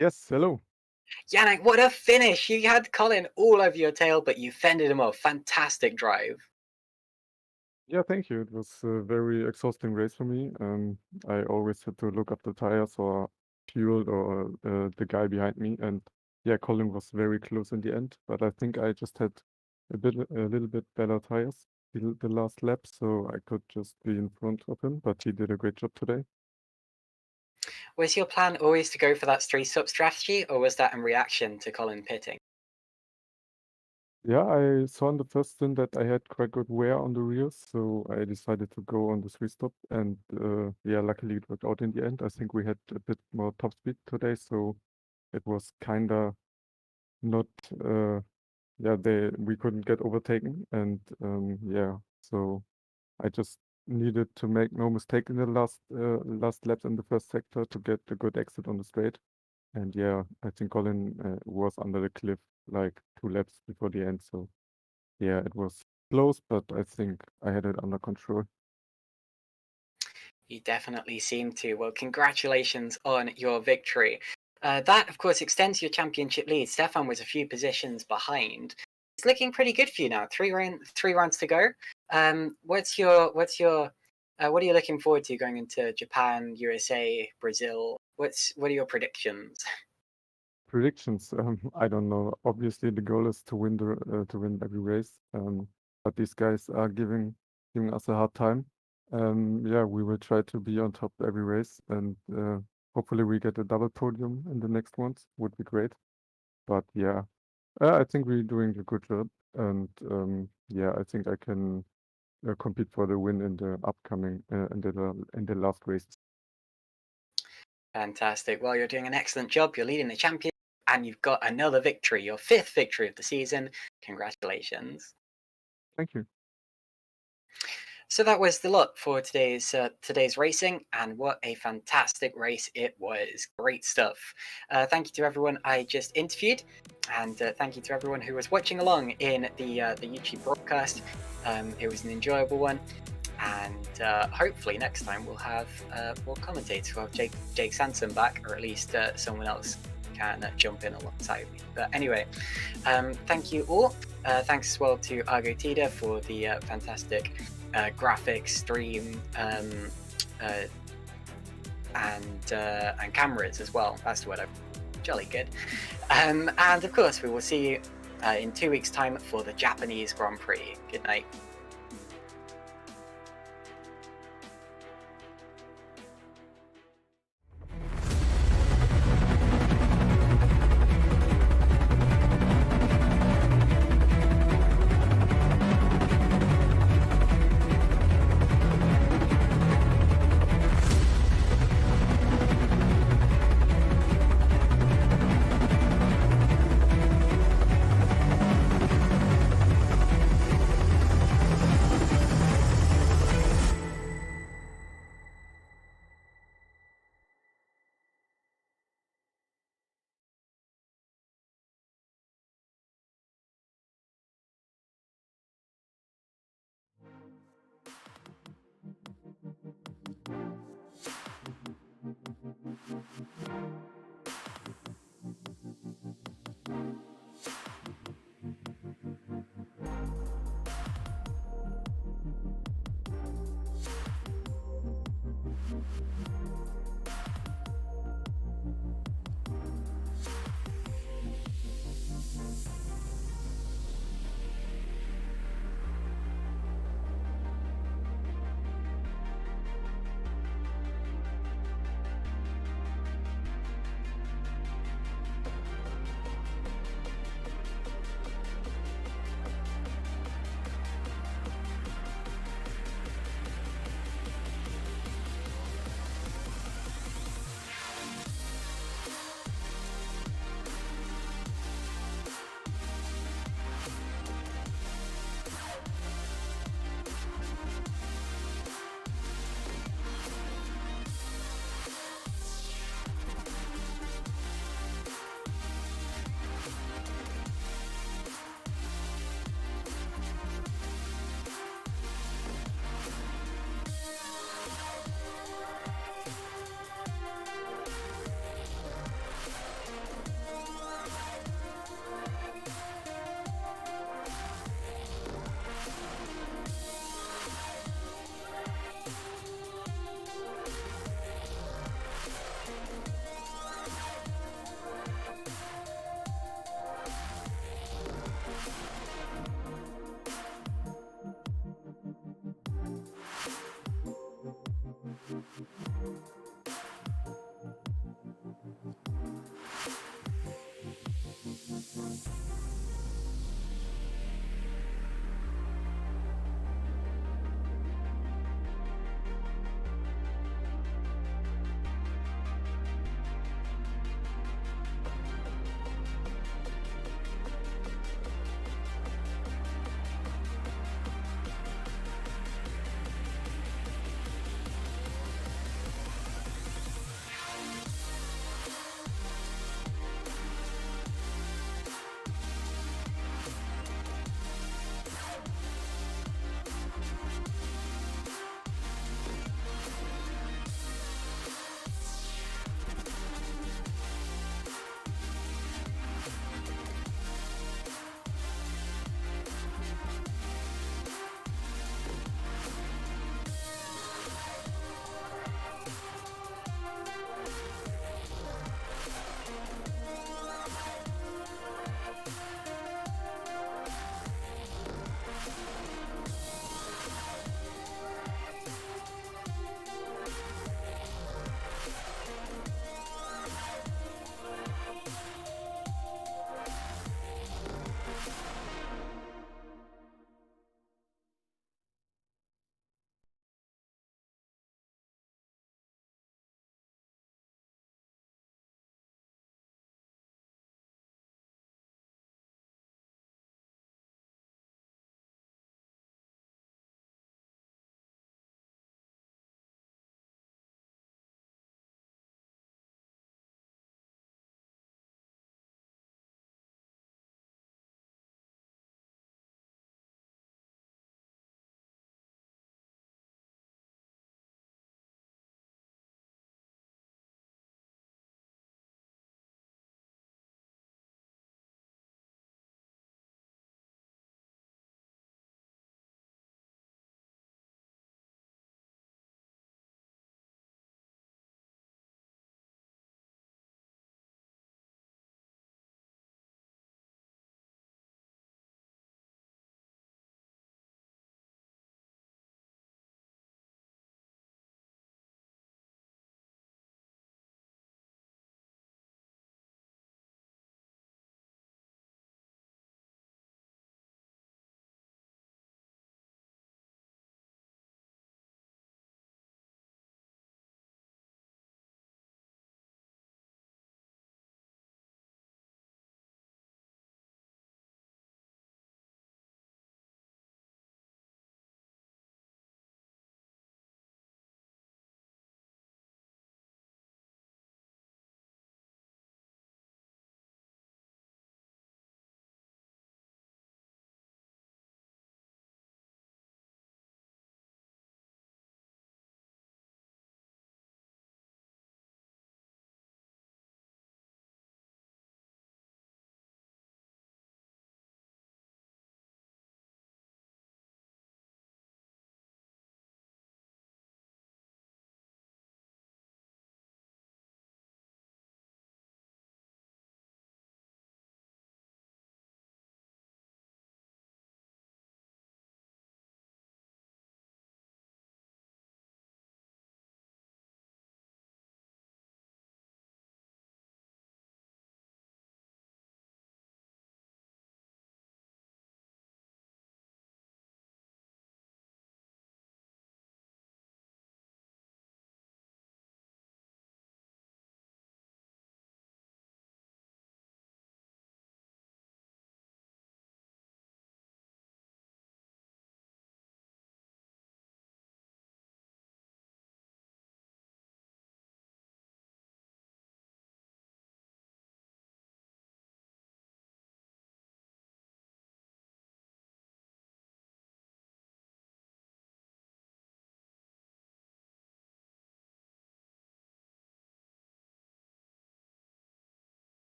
Yes, hello. Yannick, what a finish! You had Colin all over your tail, but you fended him off. Fantastic drive. Yeah, thank you. It was a very exhausting race for me. I always had to look up the tires or fuel or the guy behind me. And yeah, Colin was very close in the end, but I think I just had a little bit better tires the last lap, so I could just be in front of him, but he did a great job today. Was your plan always to go for that three-stop strategy, or was that in reaction to Colin pitting? Yeah, I saw in the first stint that I had quite good wear on the rears, so I decided to go on the three-stop, and yeah, luckily it worked out in the end. I think we had a bit more top speed today, so it was kinda not yeah, we couldn't get overtaken, and yeah, so I just needed to make no mistake in the last laps in the first sector to get a good exit on the straight. And yeah, I think Colin was under the cliff like 2 laps before the end, so yeah, it was close, but I think I had it under control. You definitely seem to. Well, congratulations on your victory. That, of course, extends your championship lead. Stefan was a few positions behind. It's looking pretty good for you now. 3 rounds to go. What are you looking forward to going into Japan, USA, Brazil? What are your predictions? Predictions, I don't know. Obviously, the goal is to win every race. But these guys are giving us a hard time. Yeah, we will try to be on top every race, and hopefully we get a double podium in the next ones. Would be great. But yeah, I think we're doing a good job, and yeah, I think I can compete for the win in the upcoming in the last races. Fantastic. Well, you're doing an excellent job. You're leading the champion, and you've got another victory, your 5th victory of the season. Congratulations. Thank you. So that was the lot for today's racing, and what a fantastic race it was. Great stuff. Thank you to everyone I just interviewed, and thank you to everyone who was watching along in the YouTube broadcast. It was an enjoyable one. And hopefully next time we'll have more commentators. We'll have Jake Sanson back, or at least someone else can jump in alongside me. But anyway, thank you all. Thanks as well to Argo Tida for the fantastic graphics, stream, and cameras as well. That's the word. Jolly good. And of course, we will see you in 2 weeks' time for the Japanese Grand Prix. Good night.